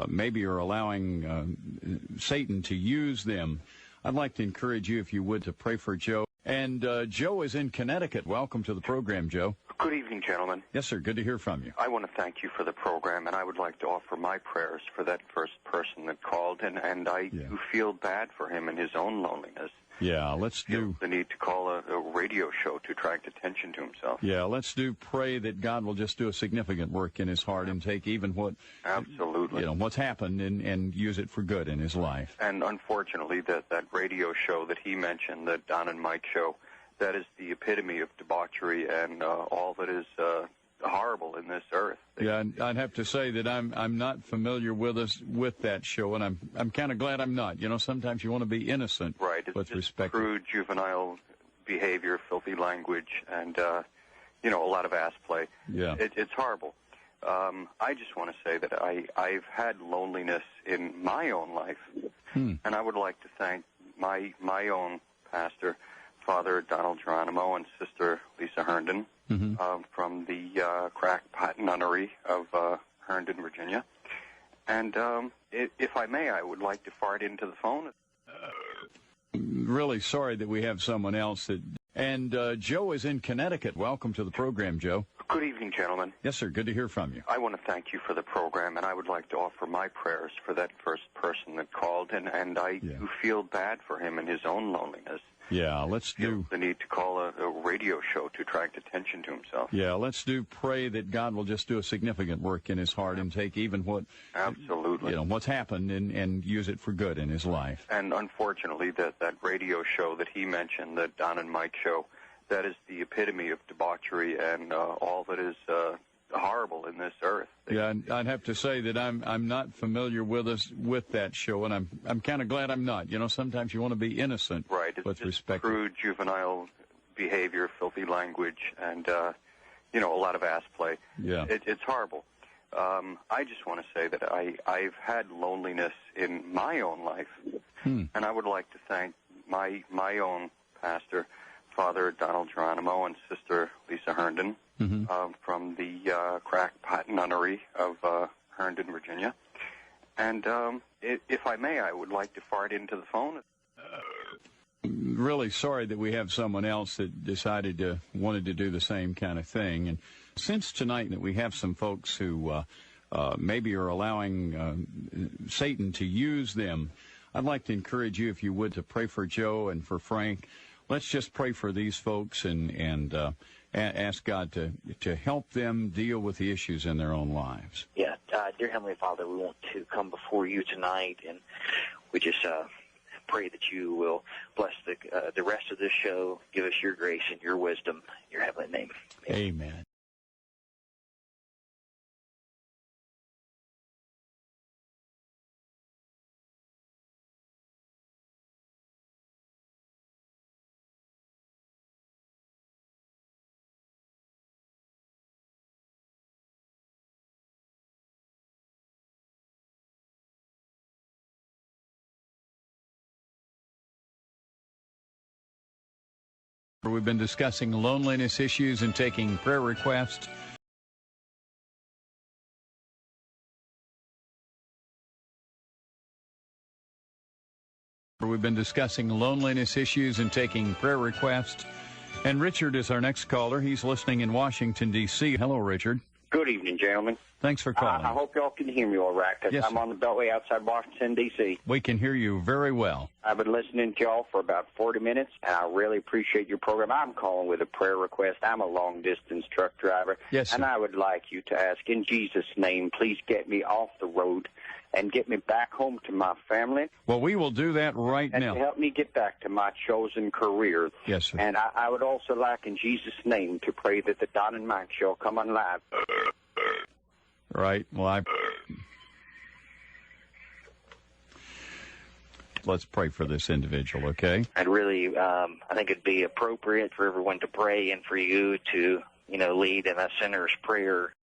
maybe are allowing Satan to use them, I'd like to encourage you, if you would, to pray for Joe. And Joe is in Connecticut. Welcome to the program, Joe. Good evening, gentlemen. Yes, sir. Good to hear from you. I want to thank you for the program, and I would like to offer my prayers for that first person that called, and I do feel bad for him in his own loneliness. Yeah, let's the need to call a radio show to attract attention to himself. Yeah, let's pray that God will just do a significant work in his heart and take even what what's happened and use it for good in his life. And unfortunately, that radio show that he mentioned, the Don and Mike show, that is the epitome of debauchery and all that is horrible in this earth. Yeah, I'd have to say that I'm not familiar with that show, and I'm kind of glad I'm not. You know, sometimes you want to be innocent, right? It's with just respect. Crude, juvenile behavior, filthy language, and you know, a lot of ass play. Yeah, it's horrible. I just want to say that I've had loneliness in my own life, and I would like to thank my own pastor, Father Donald Geronimo, and Sister Lisa Herndon, from the Crackpot Nunnery of Herndon, Virginia. And if I may, I would like to fart into the phone. Really sorry that we have someone else that... And Joe is in Connecticut. Welcome to the program, Joe. Good evening, gentlemen. Yes, sir. Good to hear from you. I want to thank you for the program, and I would like to offer my prayers for that first person that called, and I do feel bad for him in his own loneliness. Yeah, let's do... the need to call a radio show to attract attention to himself. Yeah, let's pray that God will just do a significant work in his heart and take even what... Absolutely. You know, what's happened and use it for good in his life. And unfortunately, that radio show that he mentioned, the Don and Mike show, that is the epitome of debauchery and all that is horrible in this earth. Yeah, I'd have to say that I'm not familiar with that show, and I'm kind of glad I'm not. You know, sometimes you want to be innocent, right? It's with just respect. Crude, juvenile behavior, filthy language, and you know, a lot of ass play. Yeah, it's horrible. I just want to say that I've had loneliness in my own life, and I would like to thank my own pastor, Father Donald Geronimo, and Sister Lisa Herndon, from the Crackpot Nunnery of Herndon, Virginia. And if I may, I would like to fart into the phone. Really sorry that we have someone else that wanted to do the same kind of thing. And since tonight that we have some folks who maybe are allowing Satan to use them, I'd like to encourage you, if you would, to pray for Joe and for Frank. Let's just pray for these folks and ask God to help them deal with the issues in their own lives. Yeah, dear Heavenly Father, we want to come before you tonight, and we just pray that you will bless the rest of this show, give us your grace and your wisdom, in your heavenly name. Amen. We've been discussing loneliness issues and taking prayer requests. We've been discussing loneliness issues and taking prayer requests. And Richard is our next caller. He's listening in Washington, D.C. Hello, Richard. Good evening, gentlemen. Thanks for calling. I hope y'all can hear me all right, because I'm on the Beltway outside Washington, D.C. We can hear you very well. I've been listening to y'all for about 40 minutes, and I really appreciate your program. I'm calling with a prayer request. I'm a long-distance truck driver, and I would like you to ask, in Jesus' name, please get me off the road and get me back home to my family. Well, we will do that right now. And to help me get back to my chosen career. Yes, sir. And I would also like, in Jesus' name, to pray that the Don and Mike show come on live. Right. Well, let's pray for this individual, okay? I'd really, I think it'd be appropriate for everyone to pray and for you to, lead in a sinner's prayer.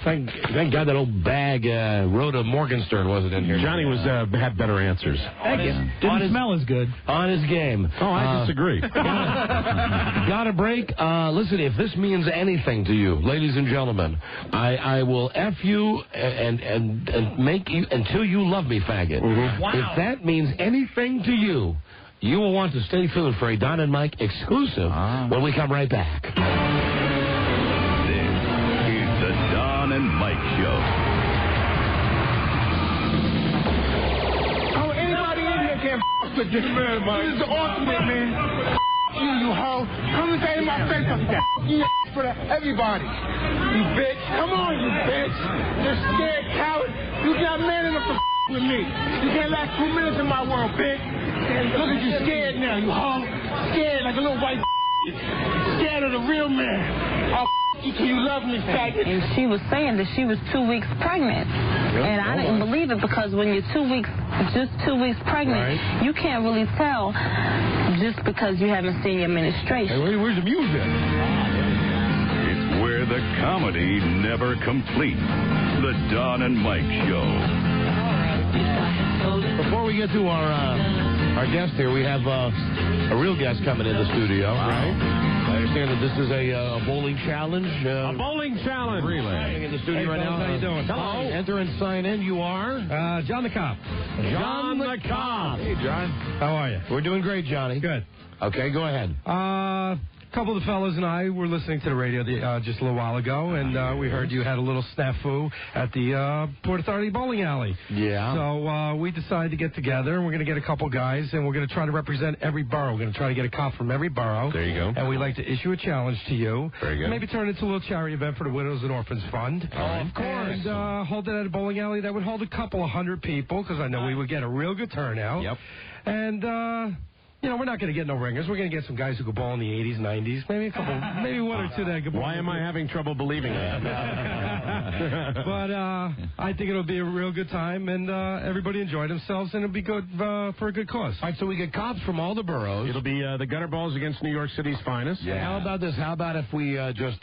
Thank God that old bag Rhoda Morgenstern wasn't in here. Johnny had better answers. Didn't smell as good. On his game. Oh, I disagree. Got a break? Listen, if this means anything to you, ladies and gentlemen, I will F you and make you until you love me, faggot. Mm-hmm. Wow. If that means anything to you, You will want to stay tuned for a Don and Mike exclusive when we come right back. This is the Don and Mike Show. Oh, anybody in here can with this man, Mike. This is the ultimate, man. You hoe. Come and say in my face like that. You for everybody. You bitch. Come on, you bitch. You're scared, coward. You got man enough to with me. You can't last 2 minutes in my world, bitch. Look at you scared now, you hoe. Scared like a little white scared of the real man. I'll you till you love me, faggot. And she was saying that she was 2 weeks pregnant. And I didn't believe it because when you're 2 weeks, just 2 weeks pregnant, you can't really tell just because you haven't seen your menstruation. Hey, where's the music? It's where the comedy never completes. The Don and Mike Show. Before we get to our guest here, we have a real guest coming in the studio. Right? I understand that this is a bowling challenge. A bowling challenge. Really? In the studio right now. How you doing? Hello. Enter and sign in. You are? John the Cop. John the Cop. Hey, John. How are you? We're doing great, Johnny. Good. Okay, go ahead. A couple of the fellas and I were listening to the radio just a little while ago, and we heard you had a little snafu at the Port Authority bowling alley. Yeah. So we decided to get together, and we're going to get a couple guys, and we're going to try to represent every borough. We're going to try to get a cop from every borough. There you go. And we'd like to issue a challenge to you. Very good. Maybe turn it into a little charity event for the Widows and Orphans Fund. Oh, of course. And hold it at a bowling alley that would hold a couple of hundred people, because I know we would get a real good turnout. Yep. And... you know, we're not going to get no ringers. We're going to get some guys who could bowl in the 80s, 90s, maybe a couple, maybe one or two that could bowl. Why am I having trouble believing that? But I think it'll be a real good time, and everybody enjoy themselves, and it'll be good for a good cause. All right, so we get cops from all the boroughs. It'll be the gutter balls against New York City's finest. Yeah. How about this? How about if we just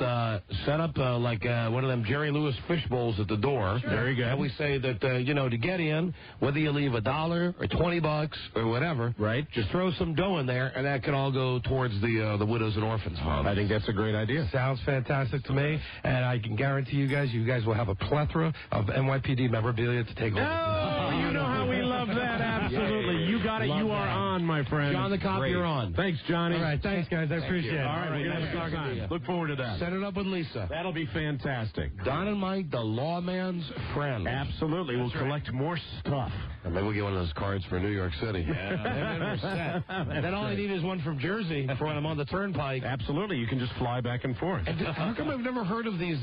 set up like one of them Jerry Lewis fish bowls at the door? Sure. Very good. And we say that, you know, to get in, whether you leave $1 or $20 or whatever, right? Just throw some dough in there, and that can all go towards the Widows and Orphans Fund. I think that's a great idea. Sounds fantastic to me, and I can guarantee you guys will have a plethora of NYPD memorabilia to take over. Oh, you know how we love that. Absolutely. You got it. You are on, my friend. John the Cop, Great. You're on. Thanks, Johnny. All right, thanks, guys. I appreciate it. All right, we're going to have a good time. Look forward to that. Set it up with Lisa. That'll be fantastic. Don and Mike, the lawman's friend. Absolutely. We'll collect more stuff. And maybe we'll get one of those cards for New York City. Yeah. Then all I need is one from Jersey for when I'm on the turnpike. Absolutely. You can just fly back and forth. And how come I've never heard of these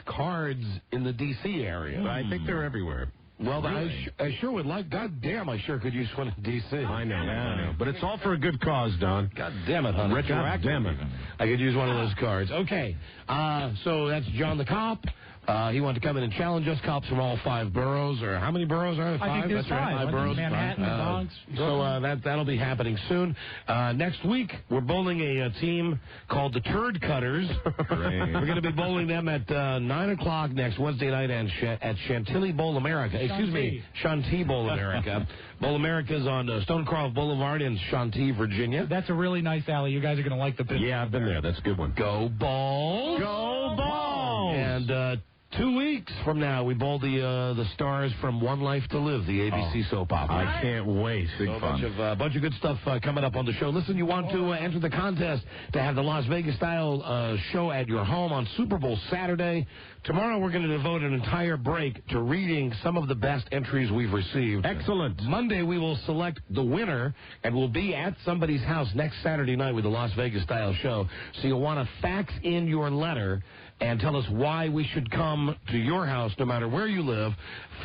cards in the D.C. area? I think they're everywhere. Well, really? I sure would like. God damn, I sure could use one in D.C. I know. But it's all for a good cause, Don. God damn it, honey. Retroactive. God damn it. I could use one of those cards. Okay. So that's John the Cop. He wanted to come in and challenge us, cops from all 5 boroughs, or how many boroughs are there? 5? I think there's 5. Right, 5 boroughs. Manhattan, Bronx. So that'll be happening soon. Next week, we're bowling a team called the Turd Cutters. We're going to be bowling them at 9 o'clock next Wednesday night at Chantilly Bowl America. Shanty Bowl America. Bowl America is on Stonecroft Boulevard in Shanty, Virginia. That's a really nice alley. You guys are going to like the business. Yeah, I've been there. That's a good one. Go Balls! Go Balls! And 2 weeks from now, we bowl the stars from One Life to Live, the ABC soap opera. I can't wait. Big fun. A bunch of good stuff coming up on the show. Listen, you want to enter the contest to have the Las Vegas-style show at your home on Super Bowl Saturday. Tomorrow, we're going to devote an entire break to reading some of the best entries we've received. Excellent. Monday, we will select the winner, and we'll be at somebody's house next Saturday night with the Las Vegas-style show. So you'll want to fax in your letter and tell us why we should come to your house, no matter where you live.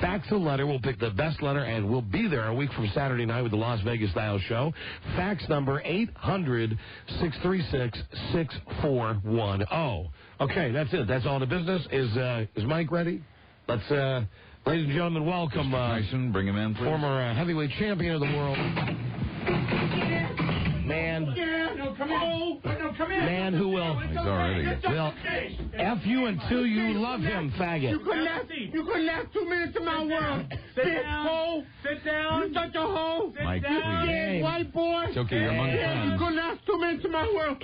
Fax a letter. We'll pick the best letter, and we'll be there a week from Saturday night with the Las Vegas-style show. Fax number 800-636-6410. Okay, that's it. That's all the business. Is Mike ready? Let's, ladies and gentlemen, welcome Tyson, bring him in, please. Former heavyweight champion of the world. Man who will F you until you love him, faggot. You couldn't last 2 minutes in my world. Sit down. Sit down. You're such a hoe. Mike, please. White boy. It's okay, you're among friends. You couldn't last 2 minutes in my world.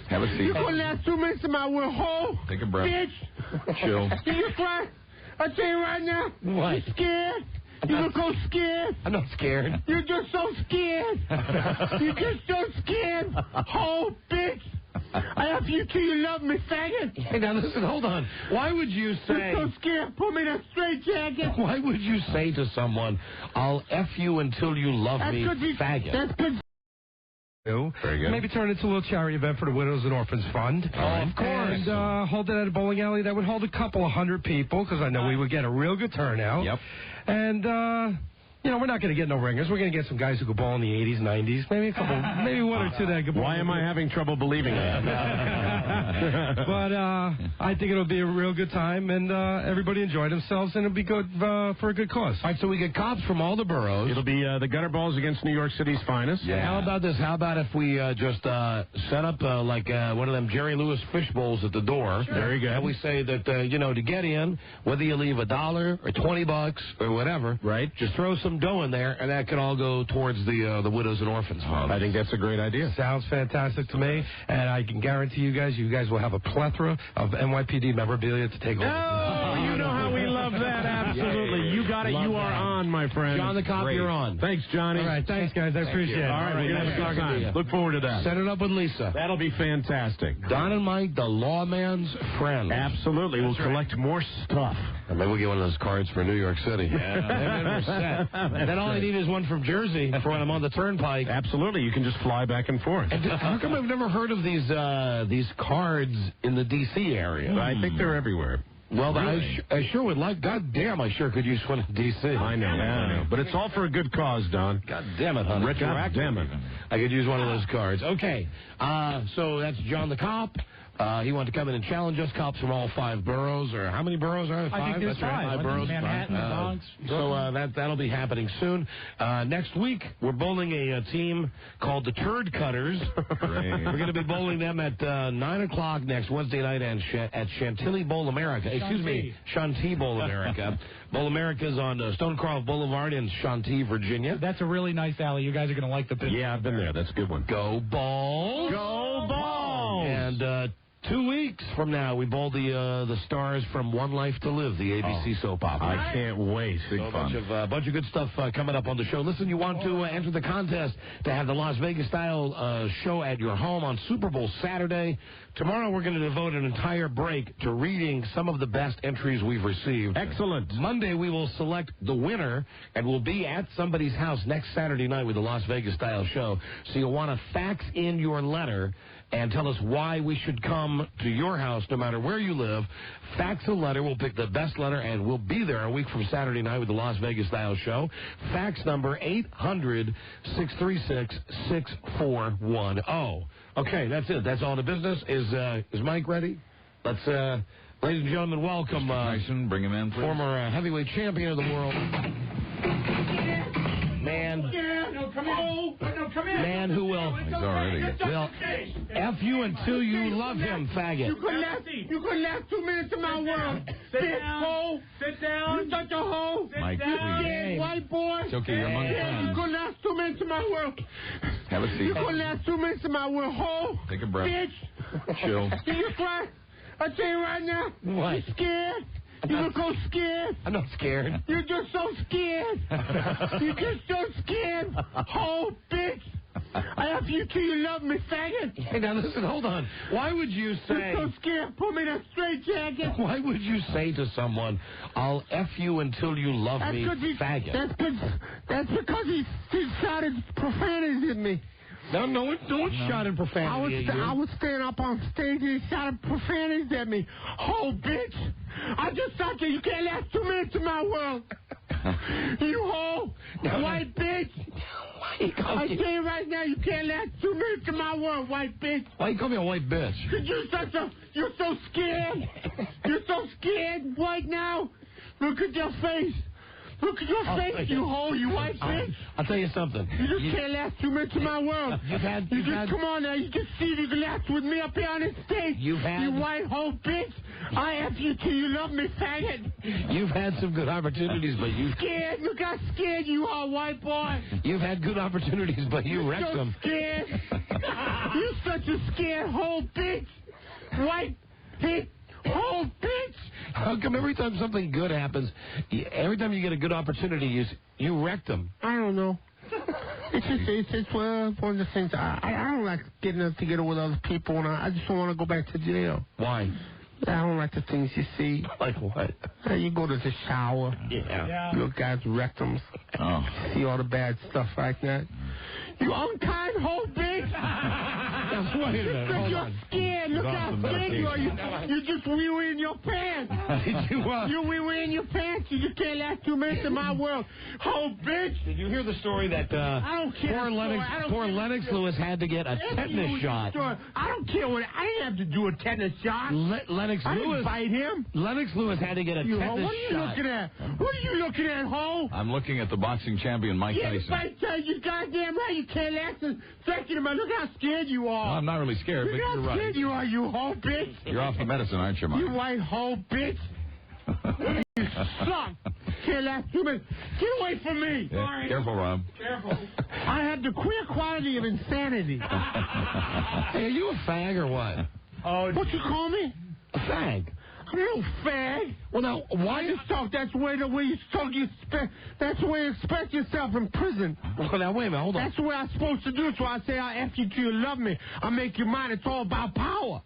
Have a seat. You couldn't last 2 minutes in my world, hoe. Take a breath. Bitch. Chill. Can you cry? I tell you right now. What? You scared? You look so scared. I'm not scared. You're just so scared. You're just so scared. Oh, bitch. I ask you till you love me, faggot. Hey, now listen, hold on. Why would you say... You're so scared. Put me in a straitjacket. Why would you say to someone, I'll F you until you love me, faggot? That's good. Very good. Maybe turn it into a little charity event for the Widows and Orphans Fund. Oh, of course. And hold it at a bowling alley that would hold a couple of hundred people, because I know we would get a real good turnout. Yep. And, you know, we're not going to get no ringers. We're going to get some guys who could bowl in the 80s, 90s. Maybe a couple, maybe one or two that could bowl. Why am I having trouble believing that? But I think it'll be a real good time, and everybody enjoy themselves, and it'll be good for a good cause. All right, so we get cops from all the boroughs. It'll be the gutter balls against New York City's finest. Yeah. How about this? How about if we just set up like one of them Jerry Lewis fish bowls at the door? Sure. Very good. And we say that, you know, to get in, whether you leave $1 or $20 or whatever, right? Just throw some dough in there, and that can all go towards the Widows and Orphans Fund. I think that's a great idea. Sounds fantastic to me, and I can guarantee you guys will have a plethora of NYPD memorabilia to take over. Oh, you know how we love that. Absolutely. You got it. You are on, my friend. John the Cop, you're on. Thanks, Johnny. All right, thanks, guys. I appreciate it. All right, we're going to have a good time. Look forward to that. Set it up with Lisa. That'll be fantastic. Don and Mike, the lawman's friend. Absolutely. We'll collect more stuff. And maybe we'll get one of those cards for New York City. Yeah. And then all I need is one from Jersey for when I'm on the turnpike. Absolutely. You can just fly back and forth. And how come I've never heard of these cards in the D.C. area? I think they're everywhere. Well, really? I sure would like. God damn, I sure could use one in D.C. I know. But it's all for a good cause, Don. God damn it, honey. Retroactive. God damn it. I could use one of those cards. Okay. So that's John the Cop. He wanted to come in and challenge us, cops from all 5 boroughs, or how many boroughs are there? 5? I think there's 5. 5 boroughs. Manhattan, the Bronx. So that'll be happening soon. Next week, we're bowling a team called the Turd Cutters. We're going to be bowling them at 9 o'clock next Wednesday night at Chantilly Bowl America. Excuse me, Shanty Bowl America. Bowl America is on Stonecroft Boulevard in Shanty, Virginia. That's a really nice alley. You guys are going to like the business. Yeah, I've been there. That's a good one. Go Balls! Go Balls! And 2 weeks from now, we bowl the stars from One Life to Live, the ABC soap opera. I can't wait. Big fun. A bunch of good stuff coming up on the show. Listen, you want to enter the contest to have the Las Vegas-style show at your home on Super Bowl Saturday. Tomorrow, we're going to devote an entire break to reading some of the best entries we've received. Excellent. Monday, we will select the winner, and we'll be at somebody's house next Saturday night with the Las Vegas-style show. So you'll want to fax in your letter and tell us why we should come to your house no matter where you live. Fax a letter. We'll pick the best letter, and we'll be there a week from Saturday night with the Las Vegas-style show. Fax number 800-636-6410. Okay, that's it. That's all the business. Is Mike ready? Let's, ladies and gentlemen, welcome Tyson, bring him in, please. Former heavyweight champion of the world. Man who will... He's already... Will F you until you love him, faggot. You couldn't last 2 minutes in my world. Sit down. Sit down. You such a hoe. Mike, Sit down. please. White boy. It's okay, you're among friends. You couldn't last 2 minutes in my world. Have a seat. You couldn't last 2 minutes in my world, hoe. Take a breath. Bitch. Chill. Did you cry? I tell you right now. What? You scared? You look so scared. I'm not scared. You're just so scared. You're just so scared. Oh, bitch. I ask you till you love me, faggot. Hey, now listen, hold on. Why would you say... You're so scared. Put me in a straitjacket. Why would you say to someone, I'll F you until you love me, faggot? That's because he shouted profanities at me. No one shouted profanity at you. I was standing up on stage and he shouted profanities at me. Oh, bitch. I just thought you can't last 2 minutes in my world. You hoe. White bitch. I tell you right now, you can't last 2 minutes in my world, white bitch. Why you call me a white bitch? Because you're so scared. You're so scared right now. Look at your face. Look at your face, you hoe, you white bitch. I'll tell you something. You just can't last 2 minutes in my world. Come on now, you just see if you can last with me up here on this stage. You white hoe bitch. I ask you till you love me, faggot. You've had some good opportunities, but you... Scared? You got scared, you are white boy. You've had good opportunities, but you wrecked so them. Scared. You're such a scared hoe bitch. White bitch. Oh, bitch! How come every time something good happens, every time you get a good opportunity, you wreck them? I don't know. It's one of the things. I don't like getting together with other people, and I just don't want to go back to jail. Why? I don't like the things you see. Like what? You go to the shower. Yeah. You look guys' rectums. Oh. See all the bad stuff like that. You unkind hoe, bitch! Wait a minute, hold you're on. scared. Look how scared you are. You just wee-wee in your pants. Did you You wee-wee in your pants. You just can't last 2 minutes in my world. Hoe, bitch! Did you hear the story that I don't care. poor Lennox Lewis had to get a tetanus shot? I don't care what. I didn't have to do a tetanus shot. Lennox I Lewis didn't bite him. Lennox Lewis had to get a tetanus shot. What are you looking at? What are you looking at, hoe? I'm looking at the boxing champion, Mike Tyson. You goddamn right. You can't last a second. Look how scared you are. Well, I'm not really scared, but you're Look how right. scared you are, you hoe, bitch. You're off the medicine, aren't you, Mike? You white hoe, bitch. You suck. Can't last 2 minutes. Get away from me. Yeah, All right. careful, Rob. Careful. I have the queer quality of insanity. Hey, are you a fag or what? What you call me? A fag. I'm no fag. Well, now, why you talk? That's the way you talk. That's the way you express yourself in prison. Well, now, wait a minute. Hold on. That's the way I'm supposed to do it. So I say I F you till you love me. I make you mine. It's all about power.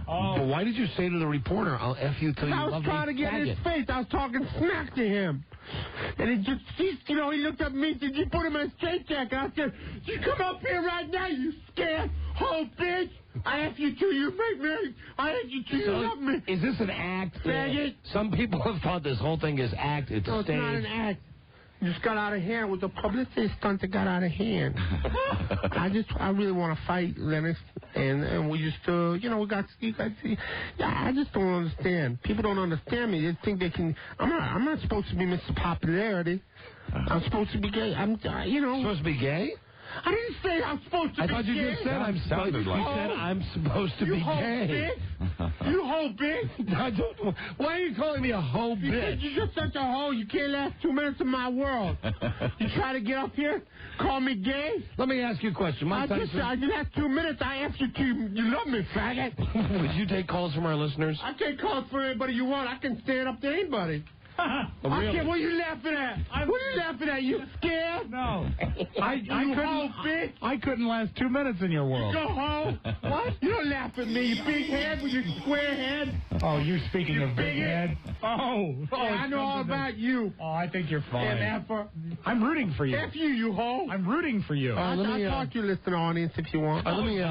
But why did you say to the reporter, I'll F you till you love me? I was trying to get in his face. I was talking smack to him. And he looked up at me and said, you put him in a straitjacket. I said, you come up here right now, you scared hoe bitch. I F you till you make me. I F you till you love me. Is this an act? Faggot. Some people have thought this whole thing is act. It's a It's stage. not an act. It just got out of hand with the publicity stunt that got out of hand. I really want to fight Lennox, and we just, I just don't understand. People don't understand me. They think they can. I'm not supposed to be Mr. Popularity. I'm supposed to be gay. Supposed to be gay? I didn't say I'm supposed to be gay. I thought you just said I'm supposed to be gay. You hoe bitch. Why are you calling me a hoe bitch? Because you're just such a hoe. You can't last 2 minutes in my world. You try to get up here, call me gay? Let me ask you a question. I just last 2 minutes. I asked you to. You love me, faggot. Would you take calls from our listeners? I take calls from anybody you want. I can stand up to anybody. Really? What are you laughing at? What are you laughing at? You scared? No. I couldn't last 2 minutes in your world. Go home. What? You don't laugh at me, you big head with your square head. Oh, you're speaking of big head. Oh, I know all about you. Oh, I think you're fine. And F-er. I'm rooting for you. F you hoe. I'm rooting for you. I'll talk to your listener audience if you want. Let me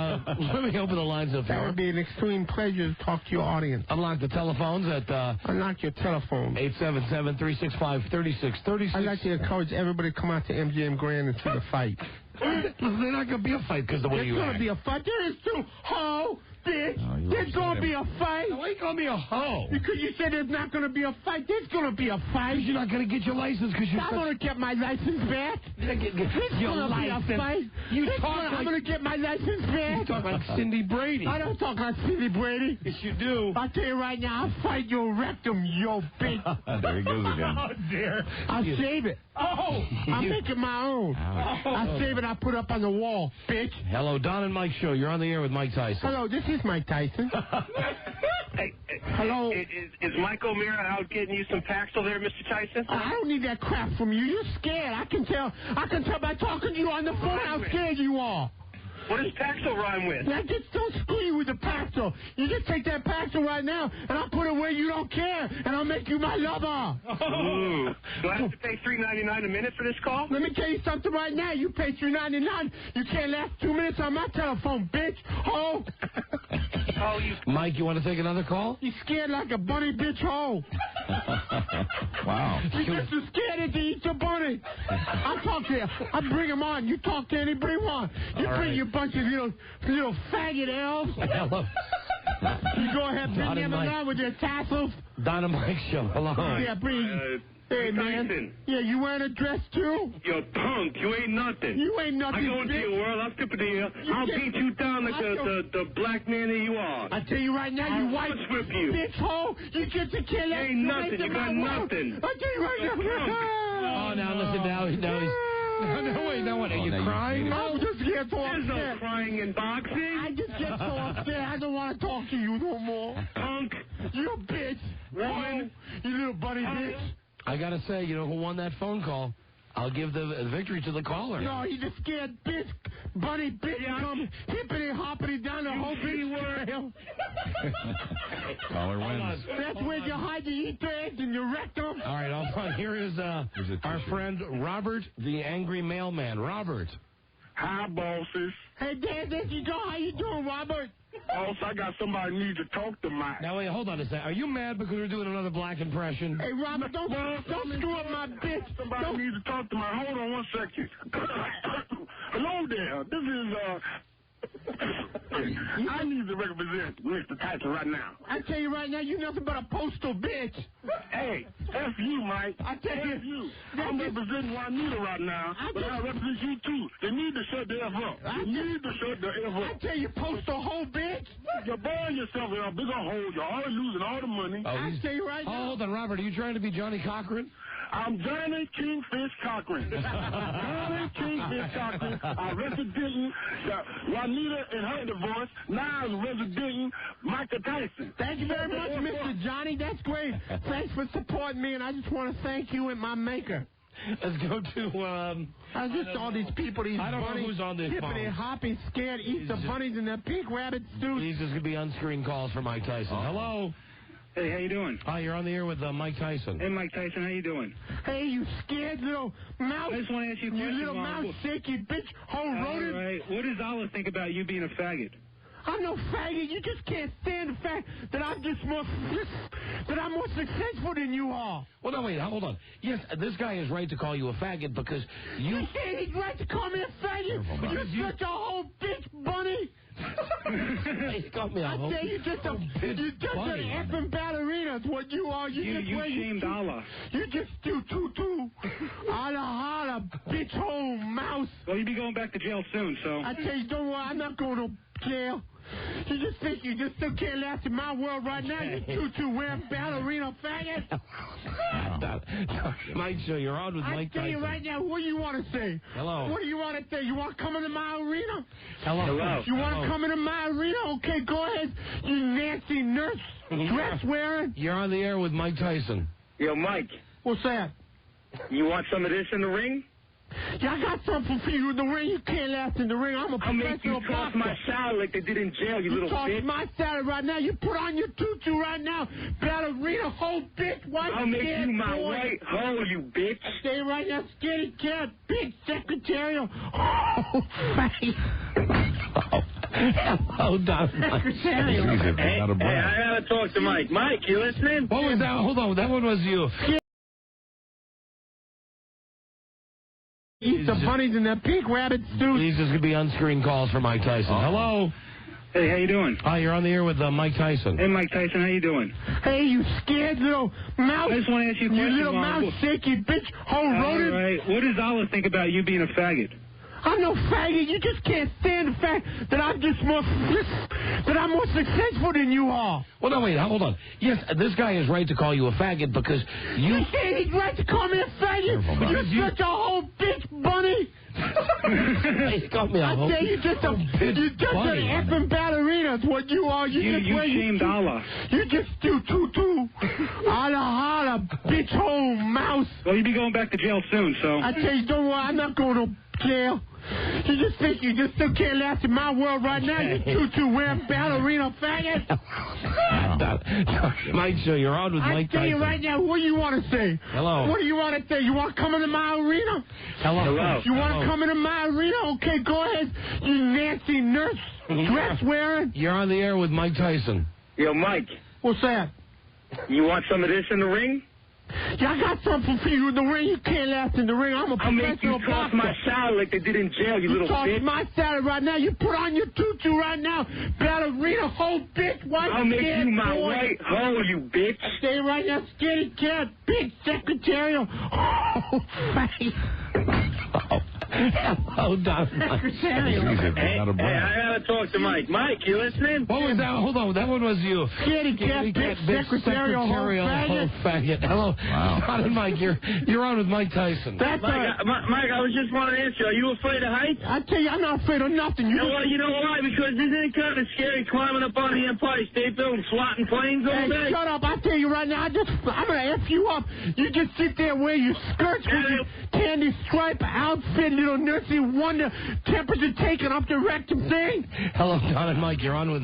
open the lines up That here. would be an extreme pleasure to talk to your audience. Unlock the telephones at Unlock your telephone. 877-365-3636. I'd like to encourage everybody to come out to MGM Grand and see the fight. There's not going to be a fight because the way you There's act. going to be a fight. There is too. Ho, bitch. There's going to be a fight. Why are you calling me a hoe? Because you said there's not going to be a fight. There's going to be a fight. You're not going to get your license because you're... I'm going to get my license back. There's going to be a fight. I'm going to get my license back. You talk like Cindy Brady. I don't talk like Cindy Brady. Yes, you do. I'll tell you right now, I'll fight your rectum, yo bitch. There he goes again. Oh, dear. I'll save it. Oh. I'll make it my own. I'll save it. I'll put it up on the wall, bitch. Hello, Don and Mike Show. You're on the air with Mike Tyson. Hello, this is Mike Tyson. Hello. Is Mike O'Meara out getting you some Paxil there, Mr. Tyson? I don't need that crap from you. You're scared. I can tell by talking to you on the phone how scared you are. What does Paxil rhyme with? Now, just don't screw with the Paxil. You just take that Paxil right now, and I'll put it where you don't care, and I'll make you my lover. Ooh. Do I have to pay $3.99 a minute for this call? Let me tell you something right now. You pay $3.99. You can't last 2 minutes on my telephone, bitch. Oh. Mike, you want to take another call? You scared like a bunny, bitch. Oh. Wow. You just as scared to eat your bunny. I'll talk to you. I'll bring him on. You talk to anybody you want. You All bring right. your bunch of little faggot elves. Hello. You go ahead, bring Don them and Mike. along with your tassels. Don and Mike Show. Hello. Yeah, bring. Hey, man. Tyson. Yeah, you wearing a dress, too? Yo, punk, you ain't nothing. You ain't nothing, I go into bitch. your world, I'll skip it here. I'll beat you down like the black man that you are. I tell you right now, you white whip you. bitch hole. You get to kill that. You ain't nothing. You got nothing. I tell you right now. Oh, now listen, now he's... No, wait, now what? Are you crying? I'm just get so There's no upset. crying in boxing. I just get so upset. I don't want to talk to you no more. Punk, You bitch. Woman. You little bunny bitch. I got to say, you know who won that phone call? I'll give the victory to the caller. No, you just scared bitch, bunny bitch, come hippity hoppity down the whole big trail. Caller wins. That's where you hide your Easter eggs and your rectum. All right, hold on. Here is our friend Robert, the angry mailman. Robert. Hi, bosses. Hey, Dad, there you go. How you doing, Robert? Boss, I got somebody need to talk to Mike. Now, wait, hold on a second. Are you mad because we're doing another black impression? Hey, Robert, don't screw up my bitch. Somebody needs to talk to Mike. Hold on 1 second. Hello there. This is, I need to represent Mr. Tyson right now. I tell you right now, you nothing but a postal bitch. Hey, F you, Mike. I tell you. I'm representing Juanita right now, but I represent you too. They need to shut the F up. They need to shut the F up. I tell you, postal hoe bitch. You're boring yourself in a bigger hole. You're already losing all the money. I tell you right now. Hold on, Robert. Are you trying to be Johnny Cochran? I'm Johnny Kingfish Cochran. Johnny Kingfish Cochran. I representing Juanita in her divorce. Now I'm representing Michael Tyson. Thank you very much, Mr. Johnny. That's great. Thanks for supporting me, and I just want to thank you and my maker. Let's go to, I just all these people, these I don't bunnies, know who's on this phone. hippity hoppy, scared Easter bunnies and their pink rabbit stews. These is going to be unscreened calls for Mike Tyson. Hello? Hey, how you doing? Hi, you're on the air with Mike Tyson. Hey, Mike Tyson, how you doing? Hey, you scared little mouse. I just want to ask you a question. You little mouse, shaky bitch, whole rodent. All right. What does Allah think about you being a faggot? I'm no faggot. You just can't stand the fact that I'm more successful than you are. Well, no, wait, hold on. Yes, this guy is right to call you a faggot because you... You say he's right to call me a faggot? You're such a whole bitch, bunny. He called me a whole I say you just an effing ballerina. It's what you are. You shamed Allah. You just do too. Holla, bitch, hole mouse. Well, you'll be going back to jail soon, so... I tell you, don't worry, I'm not going to jail. You just think you just still can't last in my world right now, you tutu wearing ballerina faggot. Mike, so you're on with Mike Tyson. I tell you right now, what do you want to say? Hello. What do you want to say? You want to come into my arena? Hello. You want to come into my arena? Okay, go ahead, you Nancy nurse dress wearing. You're on the air with Mike Tyson. Yo, Mike. What's that? You want some of this in the ring? Yeah, I got something for you in the ring. You can't last in the ring. I'm a professional boxer. I'll make you toss my salad like they did in jail, you little bitch. You toss my salad right now. You put on your tutu right now. Ballerina, whole bitch. I'll make you my white hoe, you bitch. I stay right now, skinny cat, big secretarial. Oh, face. Hello, Don. Secretarial. Hey, I gotta talk to Mike. Mike, you listening? What was that? Hold on, that one was you. Eat the bunnies and their pink rabbit stews. These is going to be unscreened calls for Mike Tyson. Hello? Hey, how you doing? Hi, you're on the air with Mike Tyson. Hey, Mike Tyson, how you doing? Hey, you scared little mouse. I just want to ask you a question. You little mouse, shaky bitch, whole rodent. All right. What does Allah think about you being a faggot? I'm no faggot. You just can't stand the fact that I'm more successful than you are. Well, no, wait, hold on. Yes, this guy is right to call you a faggot because you say he's right to call me a faggot? You're such a whole bitch, bunny. He called me a whole I say you just an effing ballerina. It's what you are. You shamed Allah. You just do too. Holla, bitch, hole mouse. Well, you'll be going back to jail soon, so... I tell you, don't worry, I'm not going to jail. You just think you just still can't last in my world right now, you tutu wearing ballerina faggot. Mike, so you're on with Mike Tyson. I tell you right now, what do you want to say? Hello. What do you want to say? You want to come into my arena? Hello. You want to come into my arena? Okay, go ahead, you Nancy nurse dress wearing. You're on the air with Mike Tyson. Yo, Mike. What's that? You want some of this in the ring? Yeah, I got something for you in the ring. You can't last in the ring. I'm a professional boxer. I'll make you toss my salad like they did in jail, you little bitch. You toss my salad right now. You put on your tutu right now. Ballerina, whole bitch, white I'll make you my white hoe, you bitch. I stay right now, skinny cat, big secretarial. Oh, face. Hello, Don. Hey, I gotta talk to Mike. Mike, you listening? What was that? Hold on, that one was you. Scaredy cat, bitch, secretarial whole faggot. Hello, Don and Mike. You're on with Mike Tyson. That's Mike, I was just wanting to ask you, are you afraid of heights? I tell you, I'm not afraid of nothing. You know why? Because isn't it kind of scary climbing up on the Empire State Building, swatting planes all day? Shut up. I tell you right now, I'm going to F you up. You just sit there wearing your skirts with your candy stripe outfit, little nursing wonder, temperature taking up the rectum thing. Hello, Don and Mike. You're on with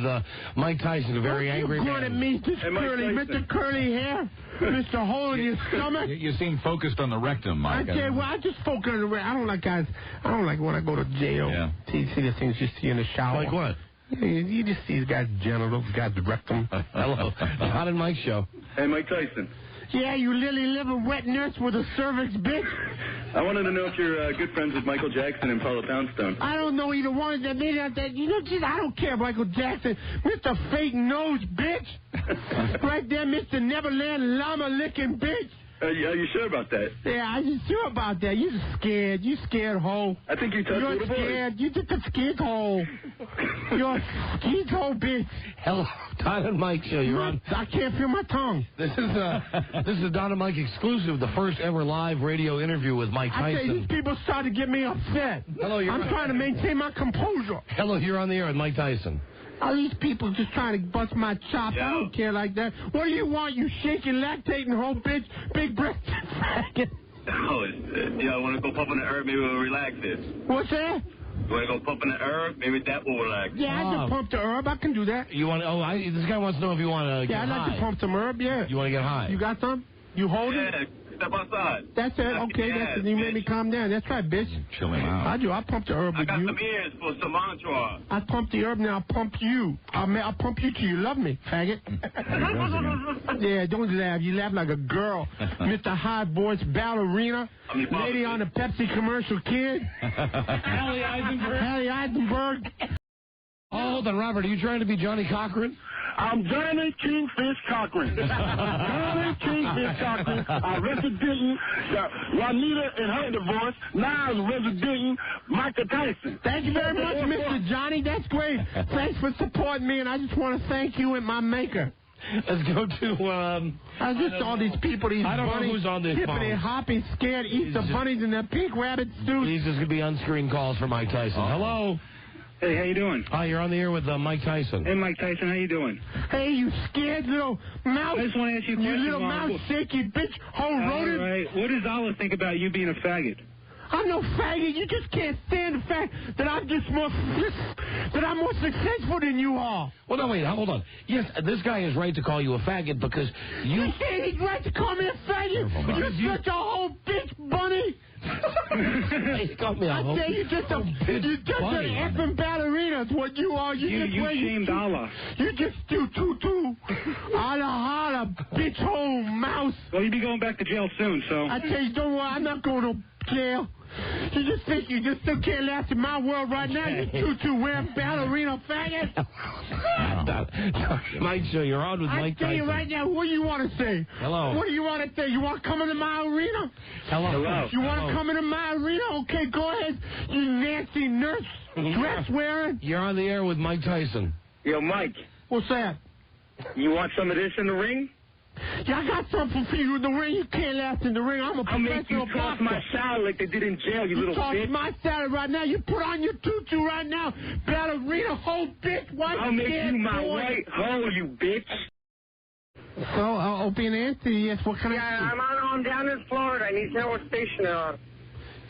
Mike Tyson, a very angry man. You're going at me, Mr. Curly Hair, Mr. Hole in your stomach. You seem focused on the rectum, Mike. I tell you what, I just focus on the rectum. I don't like guys. I don't like when I go to jail. Yeah. See the things you see in the shower. Like what? You just see these guys' genitals, guys' rectum. Hello, Don and Mike show. Hey, Mike Tyson. Yeah, you lily-livered wet nurse with a cervix, bitch. I wanted to know if you're good friends with Michael Jackson and Paula Poundstone. I don't know either one of them. I don't care, Michael Jackson. Mr. Fake Nose, bitch. Right there, Mr. Neverland llama-licking bitch. Are you sure about that? Yeah, I'm sure about that. You're scared. You scared hoe. I think you touched You're little scared. You just a scared hoe. You're a scared hoe, bitch. Hello, Don and Mike show. You're on. I can't feel my tongue. This is a Don and Mike exclusive, the first ever live radio interview with Mike Tyson. I tell you, these people start to get me upset. Hello, I'm trying to maintain my composure. Hello, you're on the air with Mike Tyson. All these people just trying to bust my chops. I don't care like that. What do you want, you shaking, lactating whole bitch? Big breast faggot. Oh, I want to go pump in the herb. Maybe we'll relax this. What's that? You want to go pump in the herb? Maybe that will relax. Yeah, I can pump the herb. I can do that. You want? This guy wants to know if you want to get high. Yeah, I'd like to pump some herb, yeah. You want to get high? You got some? You hold it? Yeah, step outside. That's it. Okay, you made me calm down. That's right, bitch. Chill him out. I do. I pump the herb with you. I got some ears for some entourage. I pump the herb, now I'll pump you. I'll pump you till you love me, faggot. Yeah, don't laugh. You laugh like a girl. Mr. High Voice Ballerina. Lady on the Pepsi commercial, kid. Hallie Eisenberg. Hallie Eisenberg. Oh, hold on, Robert. Are you trying to be Johnny Cochran? I'm Johnny Kingfish Cochran. Johnny Kingfish Cochran. I representing Juanita and her divorce. Now I'm representing Michael Tyson. Thank you very much, Mr. Johnny. That's great. Thanks for supporting me, and I just want to thank you and my maker. Let's go to, I just all these people, these I don't bunnies, know who's on this phone. Hippity, hoppy, scared, Easter bunnies and their pink rabbit suits. These is going to be unscreened calls for Mike Tyson. Hello. Hey, how you doing? Hi, you're on the air with Mike Tyson. Hey, Mike Tyson, how you doing? Hey, you scared little mouse. I just want to ask you a question. You little mouse shaky bitch, whole rodent. All right. What does Allah think about you being a faggot? I'm no faggot. You just can't stand the fact that I'm more successful than you are. Well, no, wait, hold on. Yes, this guy is right to call you a faggot because you... You say he's right to call me a faggot? You're such a whole bitch, bunny. He called me a whole I say you're just an effing ballerina. It's what you are. You shamed Allah. You just do too. Holla, bitch, hole mouse. Well, you'll be going back to jail soon, so... I tell you, don't worry, I'm not going to jail. You just think you just still can't last in my world right now, you tutu wearing ballerina faggot. Mike, so you're on with Mike Tyson. I tell you right now, what do you want to say? Hello. What do you want to say? You want to come into my arena? Hello. You want to come into my arena? Okay, go ahead. You Nancy nurse dress wearing. You're on the air with Mike Tyson. Yo, Mike. What's that? You want some of this in the ring? Yeah, I got something for you in the ring. You can't last in the ring. I'm a professional boxer. I'll make you toss my salad like they did in jail, you little bitch. You toss my salad right now. You put on your tutu right now. Ballerina, whole bitch. I'll make you my white hoe, you bitch. So, Opie and Anthony, yes, what kind of... Yeah, I'm down in Florida. I need to know what station they're on.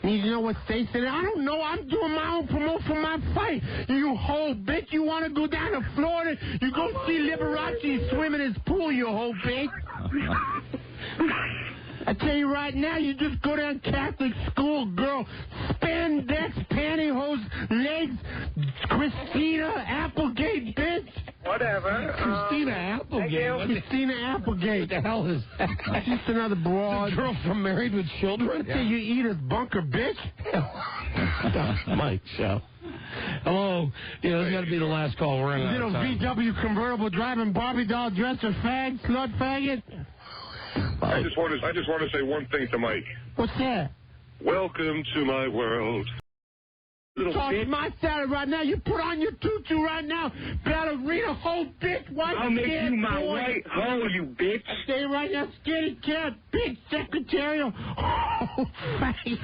Need to know what station? I don't know. I'm doing my own promote for my fight. You whole bitch. You want to go down to Florida? You go see Liberace swim in his pool, you whole bitch. I tell you right now, you just go down Catholic school, girl. Spandex, pantyhose, legs, Christina Applegate, bitch. Whatever. Christina Applegate. Christina Applegate. What the hell is that? Just another broad. The girl from Married with Children? Yeah. You eat his bunker, bitch. Mike, show. Hello. Yeah, this got to be the last call. We're in. Little VW convertible driving Barbie doll dresser fag, slut faggot. I just want to say one thing to Mike. What's that? Welcome to my world. Talk my salad right now. You put on your tutu right now. Ballerina hoe, bitch. White I'll make you my boy. white hoe, you bitch. Stay right now, skinny cat, big secretarial. Oh, face.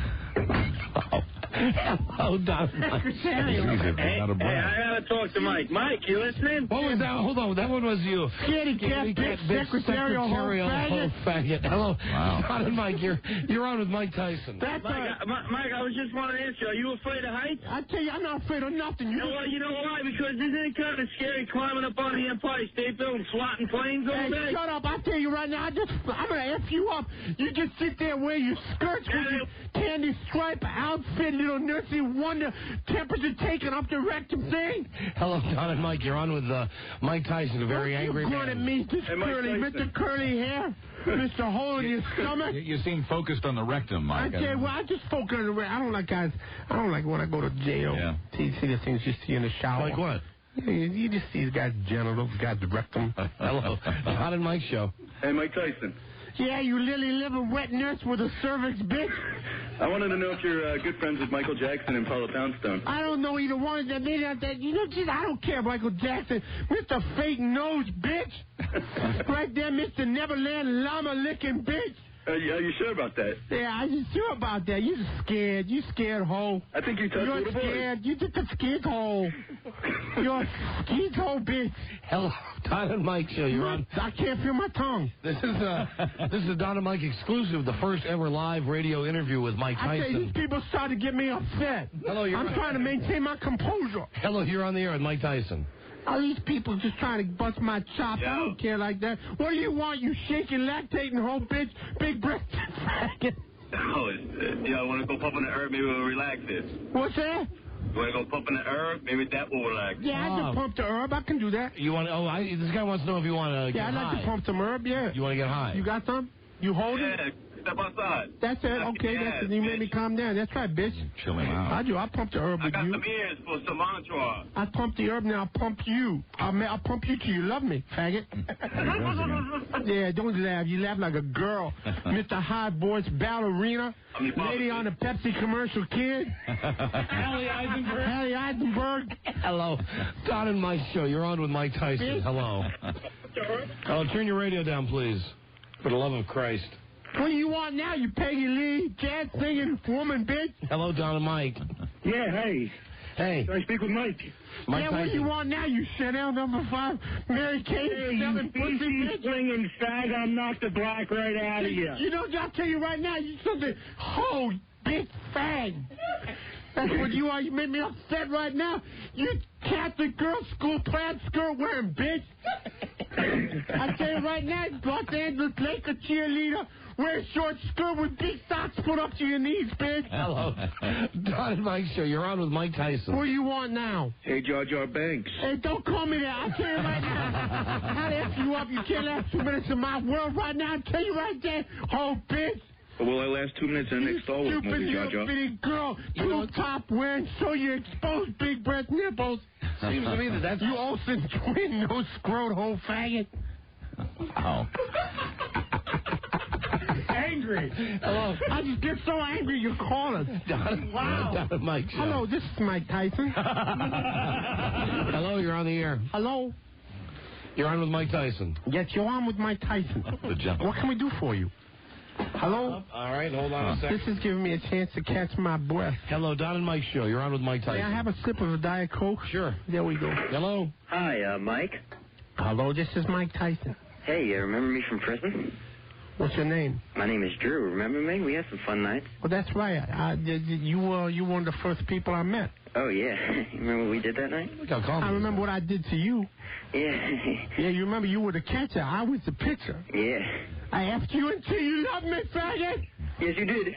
Hello, Don Mike. Secretarial. Hey, I gotta talk to Mike. Mike, you listening? What was that? Hold on, that one was you. Skinny cat, big secretarial, whole faggot. Hello, Wow. Don and Mike. You're on with Mike Tyson. That's Mike, right. Mike, I was just wanting to ask you, are you afraid of heights? I tell you, I'm not afraid of nothing. You know why? Because isn't it kind of scary climbing up on the Empire State Building, swatting planes all day? Hey, shut up. I tell you right now, I'm going to F you up. You just sit there wearing your skirts with your candy stripe outfit, little nursing wonder, temperature taking up the rectum thing. Hello, Don and Mike. You're on with Mike Tyson, a very angry man. You're at me, this curly, Mr. Curly Hair, Mr. Hole in your stomach. You seem focused on the rectum, Mike. I tell you what, I just focus on the rectum. I don't like guys. I don't like when I go to jail. Yeah. See the things you see in the shower. Like what? You just see these guys' genitals, guys' rectum. Hello, Don and Mike show. Hey, Mike Tyson. Yeah, you lily-livered wet nurse with a cervix, bitch. I wanted to know if you're good friends with Michael Jackson and Paula Poundstone. I don't know either one of them. I don't care, Michael Jackson. Mr. Fake Nose, bitch. Right there, Mr. Neverland llama-licking bitch. Are you sure about that? Yeah, are you sure about that? You scared. You scared hoe. I think you touched You're little boys. scared. You just a scared hoe. You're a scared hoe, bitch. Hello, Don and Mike show. You're on. I can't feel my tongue. This is a Don and Mike exclusive, the first ever live radio interview with Mike I tell you, Tyson. these people started to get me upset. Hello, I'm trying to maintain my composure. Hello, you're on the air with Mike Tyson. All these people just trying to bust my chops. I don't care like that. What do you want, you shaking, lactating hoe, bitch? Big breast faggot. Oh, I want to go pump in the herb. Maybe we'll relax this. What's that? You want to go pump in the herb? Maybe that will relax. Yeah, I can pump the herb. I can do that. You want? This guy wants to know if you want to get I'd high. like to pump some herb, yeah. You want to get high? You got some? You hold it? Step outside. That's it. Okay, you made me calm down. That's right, bitch. Chill him out. I do. I pump the herb with you. I got some ears for cilantro. I pump the herb, now I'll pump you. I'll pump you till you love me, faggot. Yeah, don't laugh. You laugh like a girl. Mr. High Voice Ballerina. Lady on the Pepsi commercial, kid. Hallie Eisenberg. Hallie Eisenberg. Hello. Don and Mike show. You're on with Mike Tyson. Bitch. Hello. Oh, turn your radio down, please. For the love of Christ. What do you want now, you Peggy Lee, jazz singing woman, bitch? Hello, Don and Mike. Yeah, hey. Hey. Can I speak with Mike? Mike yeah, Tyson. what do you want now, you Chanel number 5, Mary Kate, Hey, 7 you pussy beefy bitch? slinging fag, I'll knock the black right out of you. You know, I'll tell you right now, you something, oh, big fag. That's what you are. You made me upset right now. You Catholic girls school plaid skirt wearing bitch. I tell you right now, Los Angeles Laker cheerleader, wear a short skirt with big socks put up to your knees, bitch. Hello. Don and Mike show. You're on with Mike Tyson. What do you want now? Hey, Jar Jar Banks. Hey, don't call me that. I'll tell you right now. I'll F you up. You can't last 2 minutes in my world right now. I'll tell you right there. Oh, bitch. Will I last 2 minutes in the next Star Wars Stupid movie, Jar little Jar? bitty girl, top wearing, so you exposed big breast nipples. Seems to me that's... You Olsen twin, no scrot hole faggot. Oh. Angry. Hello. I just get so angry you call us. Wow. Don and Mike show. Hello, this is Mike Tyson. Hello, you're on the air. Hello. You're on with Mike Tyson. Yes, you're on with Mike Tyson. The gentleman. What can we do for you? Hello? All right, hold on a second. This is giving me a chance to catch my breath. Hello, Don and Mike show. You're on with Mike Tyson. May I have a sip of a Diet Coke? Sure. There we go. Hello. Hi, Mike. Hello, this is Mike Tyson. Hey, you remember me from prison? What's your name? My name is Drew. Remember me? We had some fun nights. Well, that's right. You were one of the first people I met. Oh, yeah. You remember what we did that night? I remember what I did to you. Yeah. Yeah, you remember you were the catcher. I was the pitcher. Yeah. I asked you until you loved me, faggot. Yes, you did.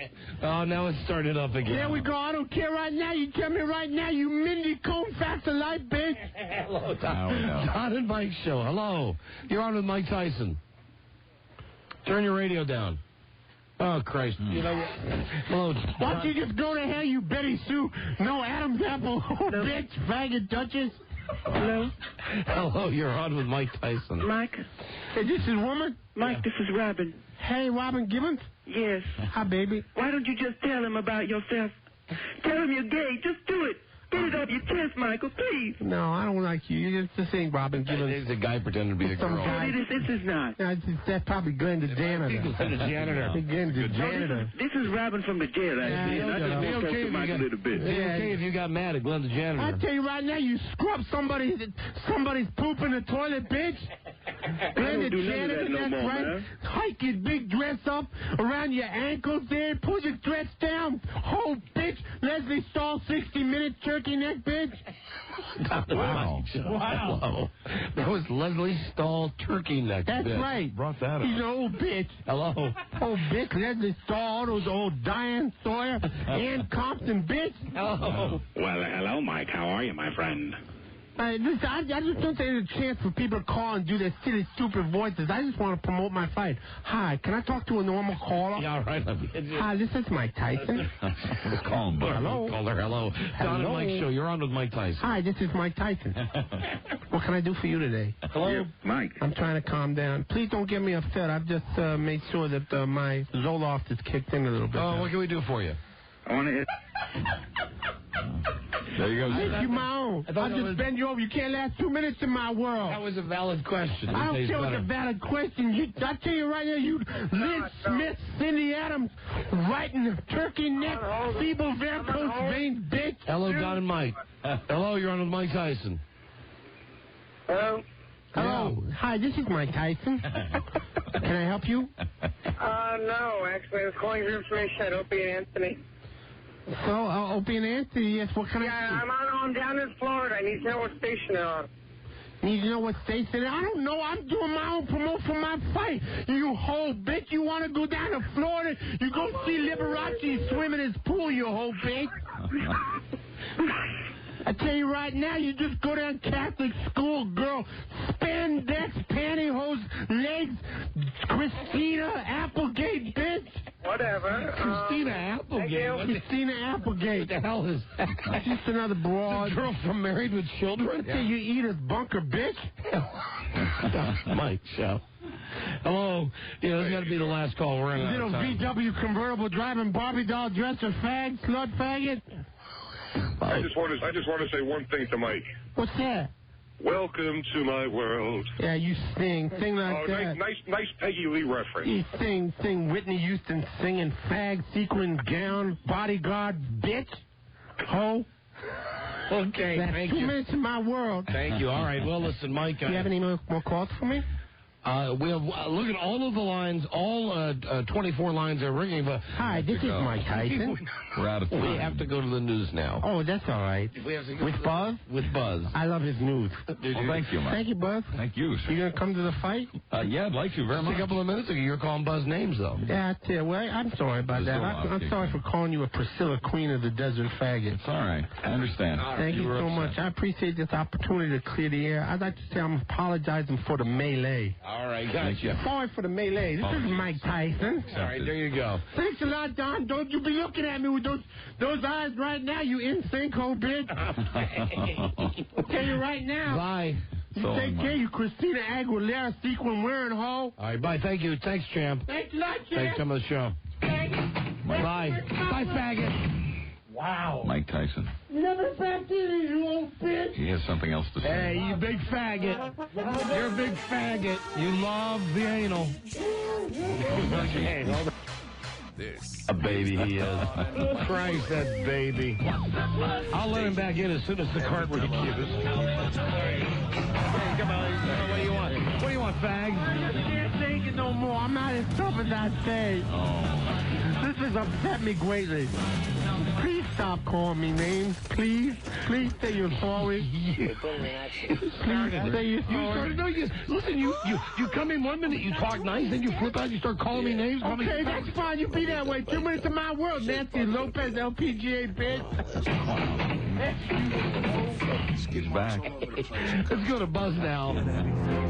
Oh, now it's started up again. There we go. I don't care right now. You tell me right now, you Mindy Cone facts of life, bitch. Hello, Don and Mike show. Hello. You're on with Mike Tyson. Turn your radio down. Oh, Christ. You know what? Hello. Why don't you just go to hell, you Betty Sue? No Adam's apple. Oh, bitch, faggot, Duchess. Hello? Hello, you're on with Mike Tyson. Mike? Hey, this is woman? Mike, this is Robin. Hey, Robin Gibbons? Yes. Hi, baby. Why don't you just tell him about yourself? Tell him you're gay. Just do it. Get it off your chest, Michael, please. No, I don't like you. You just saying, Robin. There's a guy pretending to be a girl. Guy. This is not. That's probably Glenn the janitor. The janitor. Glenn the janitor. This is Robin from the jail, actually. And I just want to talk to Mike a little bit. It's okay if you got mad at Glenn the janitor. I tell you right now, you scrub somebody's poop in the toilet, bitch. Glenn the janitor, that's right. Man. Hike your big dress up around your ankles there. Pull your dress down. Oh, bitch. Leslie Stahl, 60-minute turkey neck, bitch. Wow. That was Leslie Stahl turkey neck. That's right. Brought that up. He's an old bitch. Hello. Old bitch, Leslie Stahl, those old Diane Sawyer, Ann Compton, bitch. Hello. Well, hello, Mike. How are you, my friend? Listen, I just don't think there's a chance for people to call and do their silly, stupid voices. I just want to promote my fight. Hi, can I talk to a normal caller? Yeah, all right. Hi, this is Mike Tyson. Call him, buddy. Hello. Call her. Hello. Don and Mike Show. You're on with Mike Tyson. Hi, this is Mike Tyson. What can I do for you today? Hello? Yeah, Mike. I'm trying to calm down. Please don't get me upset. I've just made sure that my Zoloft is kicked in a little bit. Oh, what can we do for you? I want to hit... There you go. Make you my own. I'll just bend you over. You can't last 2 minutes in my world. That was a valid question. I don't care what's a valid question. I tell you right now, you Liz Smith, Cindy Adams, writing turkey neck, feeble varicose vein bitch. Hello, Don and Mike. Hello, you're on with Mike Tyson. Hello? Hello. Hi, this is Mike Tyson. Can I help you? No, actually, I was calling for information on Opie and Anthony. So, Opie and Anthony, yes, what can I do? I'm down in Florida. I need to know what station they're on. Need to know what station they're on? I don't know. I'm doing my own promote for my fight. You whole bitch. You want to go down to Florida? You go see Liberace swim in his pool, you whole bitch. I tell you right now, you just go down Catholic school, girl. Spandex, pantyhose, legs, Christina Applegate, bitch. Whatever. Christina Applegate. Christina Applegate. What the hell is that? Just another broad. The girl from Married with Children? I tell you, eat his bunker, bitch. Mike Show. Hello. Yeah, this got to be the last call. We're in. Little VW convertible driving Barbie doll dresser fag, slut faggot. I just want to say one thing to Mike. What's that? Welcome to my world. Yeah, you sing like that. Nice Peggy Lee reference. You sing Whitney Houston singing fag, sequin gown, bodyguard, bitch, ho. Okay, That's thank 2 you. minutes in my world. Thank you. All right. Well, listen, Mike. Do you have any more calls for me? We have look at all of the lines. All 24 lines are ringing. But hi, this is Mike Tyson. We're out of time. We have to go to the news now. Oh, that's all right. With Buzz? With Buzz. I love his news. Well, thank you, Mike. Thank you, Buzz. Thank you, sir. You gonna come to the fight? Yeah, I'd like to very much. A couple of minutes ago, you were calling Buzz names, though. Yeah, I tell you, well, I'm sorry about that. I'm sorry for calling you a Priscilla, Queen of the Desert Faggot. It's all right. I understand. Thank you so much. I appreciate this opportunity to clear the air. I'd like to say I'm apologizing for the melee. All right, gotcha. Sorry for the melee. This is Mike Tyson. All right, there you go. Thanks a lot, Don. Don't you be looking at me with those eyes right now, you in-sync-ho bitch. I'll tell you right now. Bye. You take care, you Christina Aguilera sequin wearing hoe. All right, bye. Thanks, champ. Thanks a lot, champ. Thanks for coming to the show. Bye. Bye, faggot. Wow. Mike Tyson. Never back in, you old bitch. He has something else to say. Hey, you big faggot. You're a big faggot. You love the anal. This. A baby he is. Christ, that baby. I'll let him back in as soon as the cart receives. Hey, come on. What do you want? What do you want, fag? I can't take it no more. I'm not as tough as I say. Oh. This has upset me greatly. Please stop calling me names. Please say you're sorry. Please say you're sorry. No, listen, you come in 1 minute, you talk nice, then you flip out, you start calling me names. Okay, that's fine. You be that way. 2 minutes in my world. Nancy Lopez, LPGA, bitch. He's back. Let's go to Buzz now.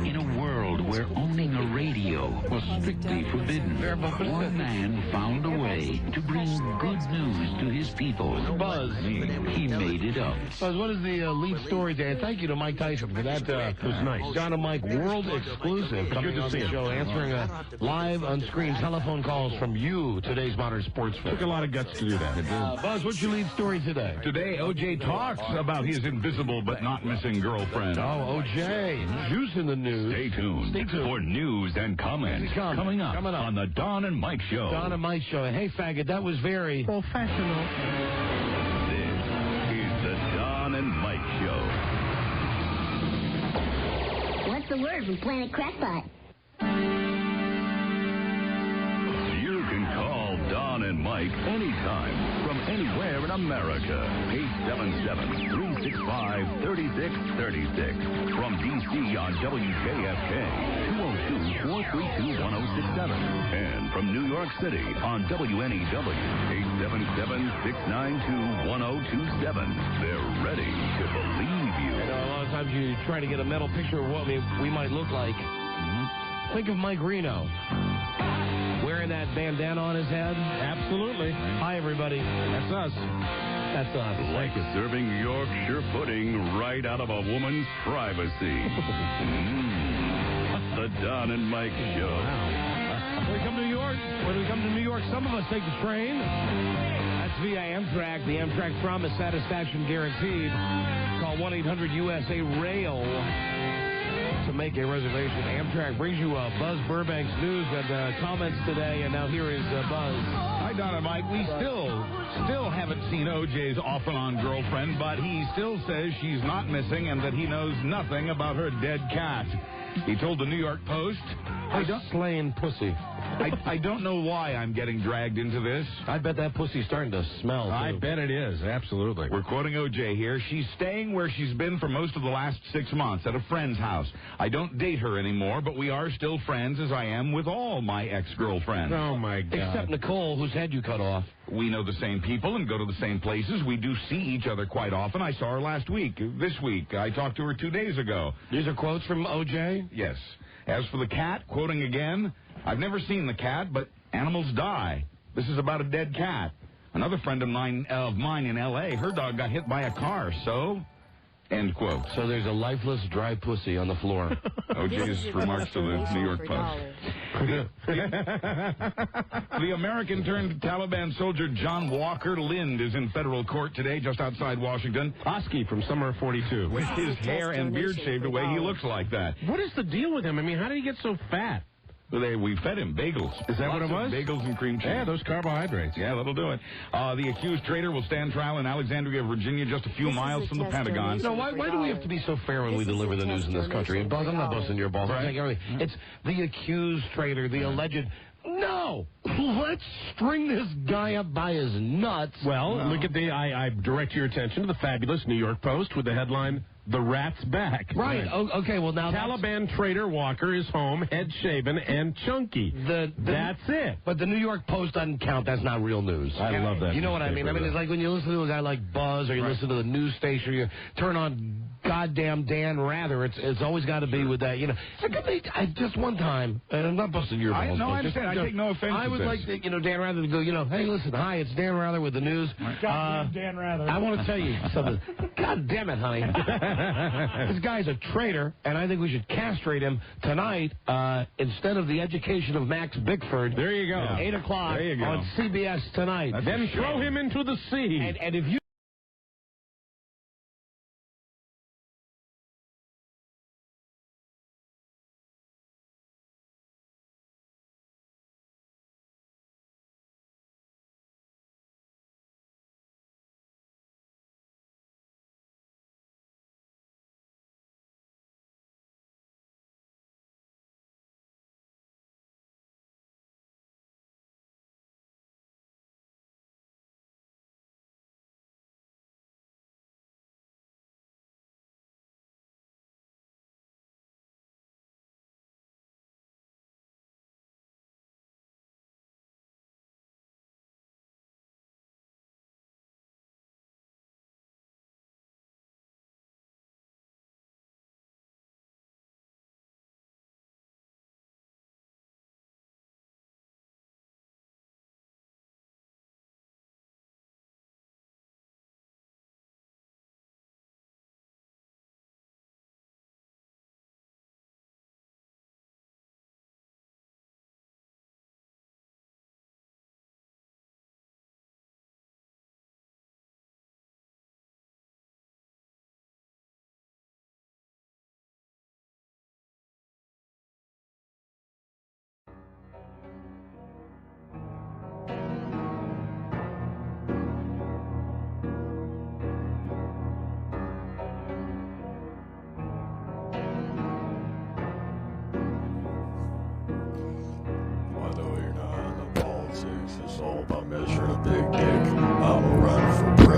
In a world where owning a radio was strictly forbidden, one man found a way to bring good news to his people. Buzz. He made it up. Buzz, what is the lead story there? Thank you to Mike Tyson for that. It was nice. John and Mike, world exclusive, coming on the show, answering live on-screen telephone calls from you, today's modern sports fan. Took a lot of guts to do that. Buzz, what's your lead story today? Today, O.J. talks about his invisible but not missing girlfriend. Oh, O.J. Juice in the news. Stay tuned for news and comments coming up on the Don and Mike Show. Don and Mike Show. And hey, faggot, that was very professional. This is the Don and Mike Show. What's the word from Planet Crackpot? You can call Don and Mike anytime from anywhere in America. 877-365-3636. From D.C. on WJFK, 202-432-1067. And from New York City on WNEW, 877-692-1027. They're ready to believe you. A lot of times you try to get a mental picture of what we might look like. Think of Mike Reno. Wearing that bandana on his head? Absolutely. Hi, everybody. That's us. That's us. Like serving Yorkshire pudding right out of a woman's privacy. The Don and Mike Show. When we come to New York, some of us take the train. That's via Amtrak. The Amtrak promise, satisfaction guaranteed. Call 1-800-USA-RAIL to make a reservation. Amtrak brings you Buzz Burbank's news and comments today, and now here is Buzz. Hi, Don and Mike. We still haven't seen O.J.'s off-and-on girlfriend, but he still says she's not missing and that he knows nothing about her dead cat. He told the New York Post, Slaying pussy. I don't know why I'm getting dragged into this. I bet that pussy's starting to smell, too. I bet it is, absolutely. We're quoting O.J. here. She's staying where she's been for most of the last 6 months, at a friend's house. I don't date her anymore, but we are still friends, as I am with all my ex-girlfriends. Oh, my God. Except Nicole, whose head you cut off. We know the same people and go to the same places. We do see each other quite often. I saw her last week. This week, I talked to her 2 days ago. These are quotes from O.J.? Yes. As for the cat, quoting again, I've never seen the cat, but animals die. This is about a dead cat. Another friend of mine in L.A., her dog got hit by a car, so... End quote. So there's a lifeless, dry pussy on the floor. O.J.'s remarks to the New York Post. The American-turned-Taliban soldier John Walker Lind is in federal court today, just outside Washington. Oski from Summer 42. With his hair and beard shaved away, he looks like that. What is the deal with him? I mean, how did he get so fat? We fed him bagels. Is that what it was? Bagels and cream cheese. Yeah, those carbohydrates. Yeah, that'll do it. The accused traitor will stand trial in Alexandria, Virginia, just a few miles from the Pentagon. No, why do we have to be so fair when we deliver the news in this country? And Buzz, I'm not busting your balls. Right. It's the accused traitor, the alleged... No! Let's string this guy up by his nuts. Well, look at I direct your attention to the fabulous New York Post with the headline, "The Rat's Back." Right. Okay, well, now... Taliban traitor Walker is home, head shaven, and chunky. That's it. But the New York Post doesn't count. That's not real news. I love that. You know what I mean? I mean, it's like when you listen to a guy like Buzz, or you listen to the news station, or you turn on goddamn Dan Rather. It's always got to be with that, you know. Just one time, and I'm not busting your balls. I understand. I take no offense I would like to, Dan Rather to go, hey, listen, hi, it's Dan Rather with the news. Dan Rather. I want to tell you something. God damn it, honey. This guy's a traitor, and I think we should castrate him tonight instead of the education of Max Bickford. There you go. 8 o'clock on CBS tonight. Then throw him into the sea. And if you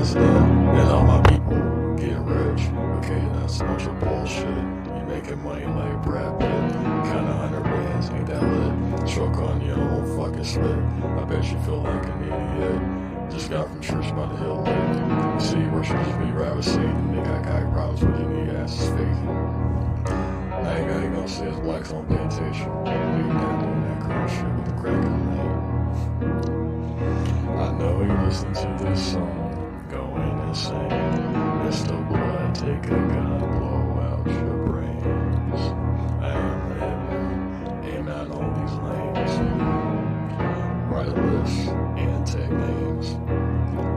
president and all my people get rich. Okay, that's a bunch of bullshit. You making money like Brad Pitt. Kinda 100 bands, ain't that lit? Choke on your own fucking spit. I bet you feel like an idiot. Just got from church by the hill lake. You see, you worship just be right with Satan. They got guy problems with your knee ass is faking. Now you gonna say it's blacks on plantation. We not doing that crazy shit with the crack of the night. I know you listen to this song, going insane. Mr. Blood, take a gun, blow out your brains. I am the hitman, aim at all these lanes. Write a list and take names.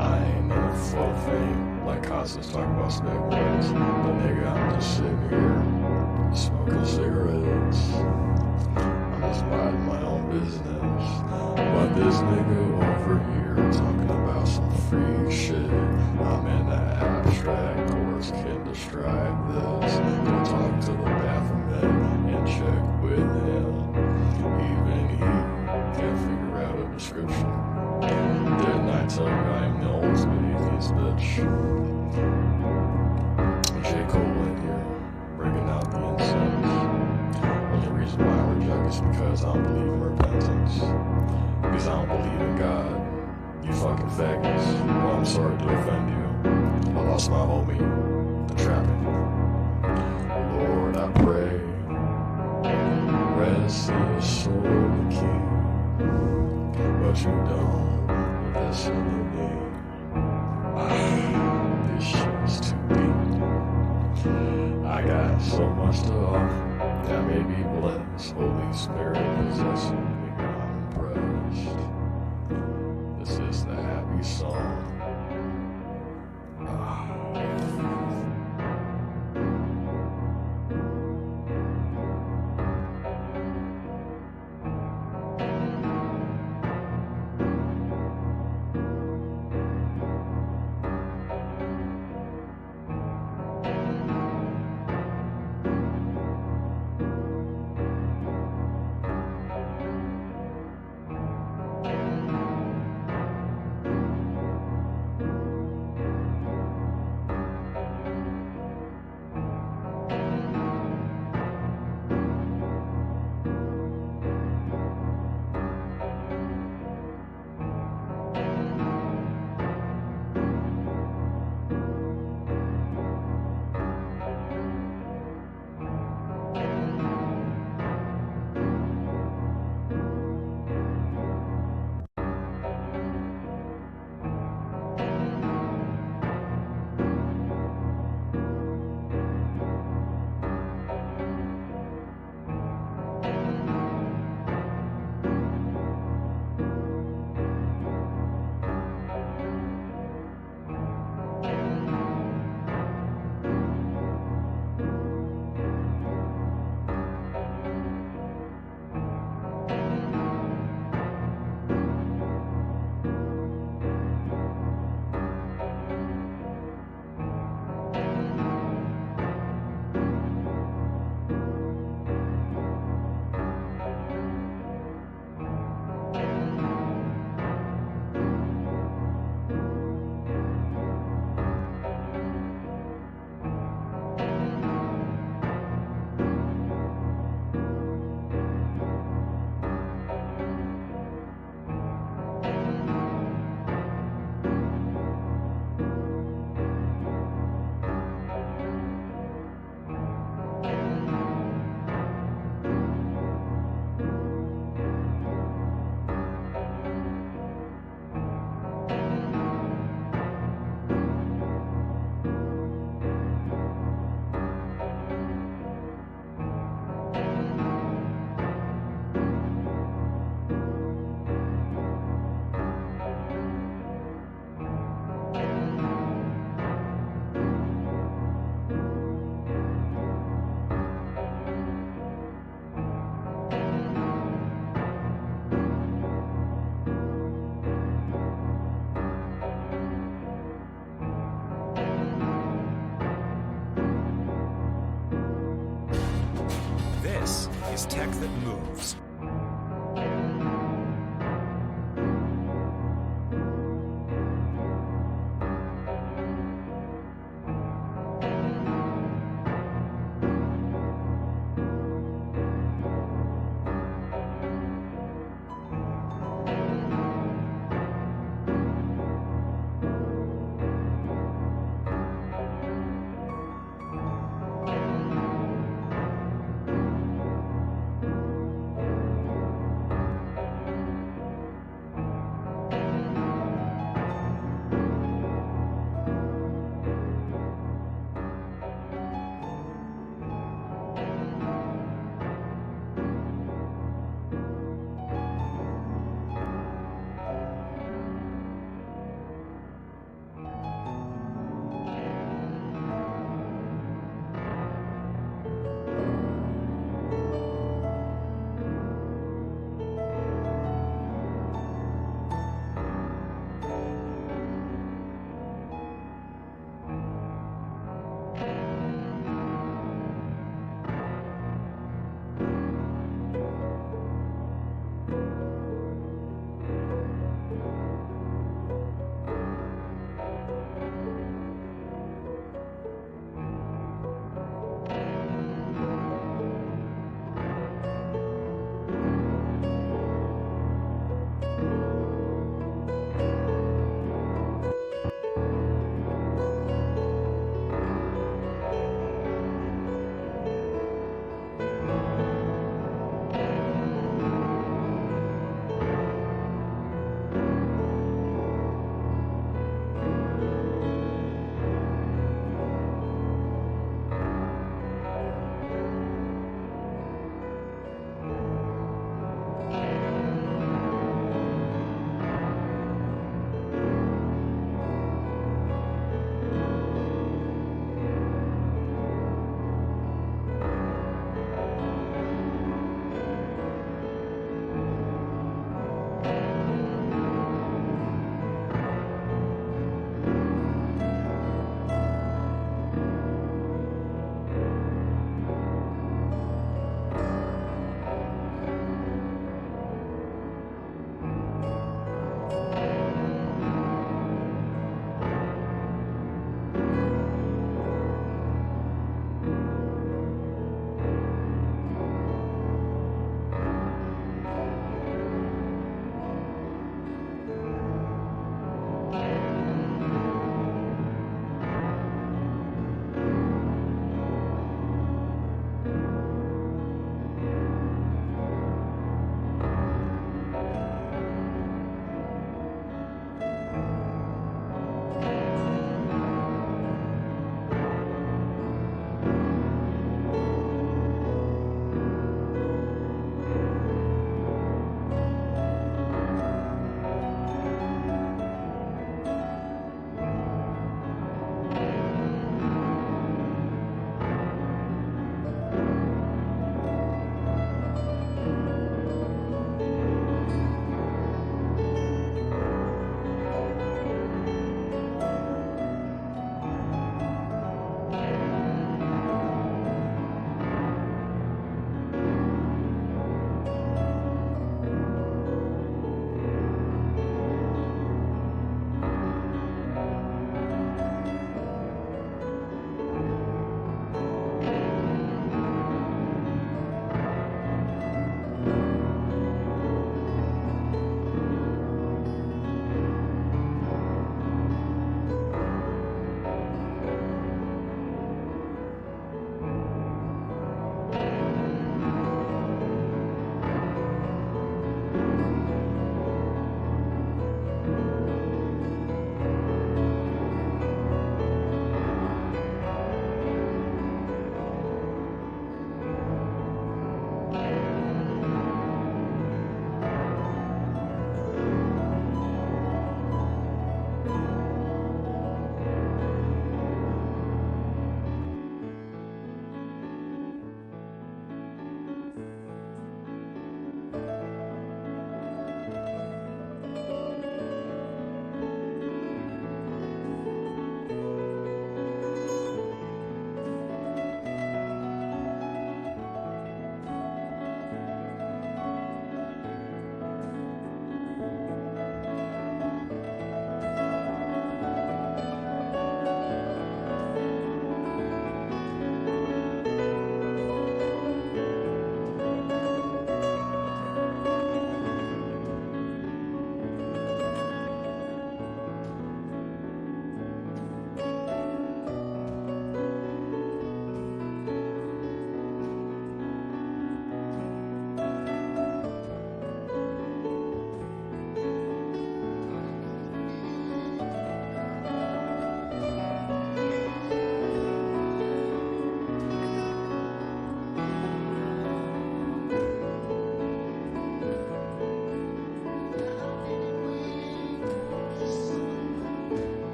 I ain't in it for fame, like Costas talking about speculate. But nigga, I'm just sitting here, smoking cigarettes. I'm just minding my own business. But this nigga over here talking about some freak shit. I'm in that abstract course, can describe this. Go talk to the Baphomet and check with him. Even he can't figure out a description. Didn't I tell you I am the ultimate atheist, bitch? J. Cole in here, bringing out the incense. Only reason why I reject is because I don't believe in repentance. Because I don't believe in God. You fucking faggots. Well, I'm sorry to offend you. I lost my homie, the trapping. Lord, I pray, rest his soul, the king. But you don't listen to me. This shit's too deep. I got so much to offer that may be blessed. Holy Spirit possessing me, I'm impressed. This is the happy song. is tech that moves.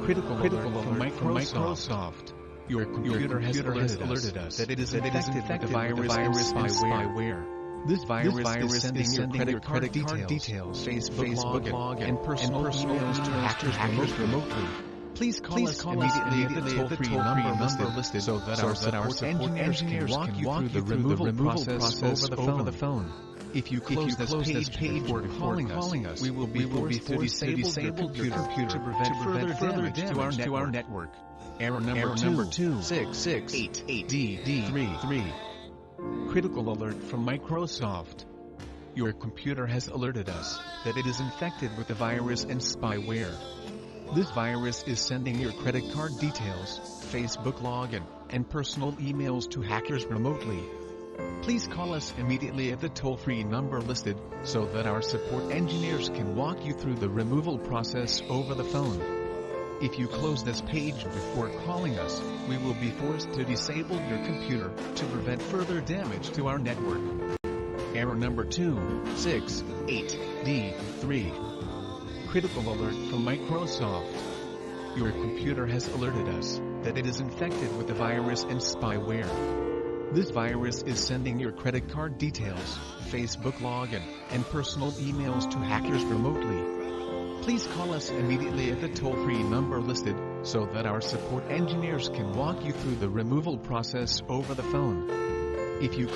Critical alert from Microsoft. Your computer has alerted us that it is infected with the virus spyware. This virus is sending your credit card details, Facebook login, and personal emails to hackers remotely. Please call us immediately at the toll-free number listed so that our support engineers can walk you through the removal process over the phone. If you close this page before calling us, we will be forced to disable your computer to prevent further damage to our network. Error number 26688D33. Critical alert from Microsoft. Your computer has alerted us that it is infected with the virus and spyware. This virus is sending your credit card details, Facebook login, and personal emails to hackers remotely. Please call us immediately at the toll-free number listed so that our support engineers can walk you through the removal process over the phone. If you close this page before calling us, we will be forced to disable your computer to prevent further damage to our network. Error number 268D3. Critical alert from Microsoft. Your computer has alerted us that it is infected with the virus and spyware. This virus is sending your credit card details, Facebook login, and personal emails to hackers remotely. Please call us immediately at the toll-free number listed so that our support engineers can walk you through the removal process over the phone. If you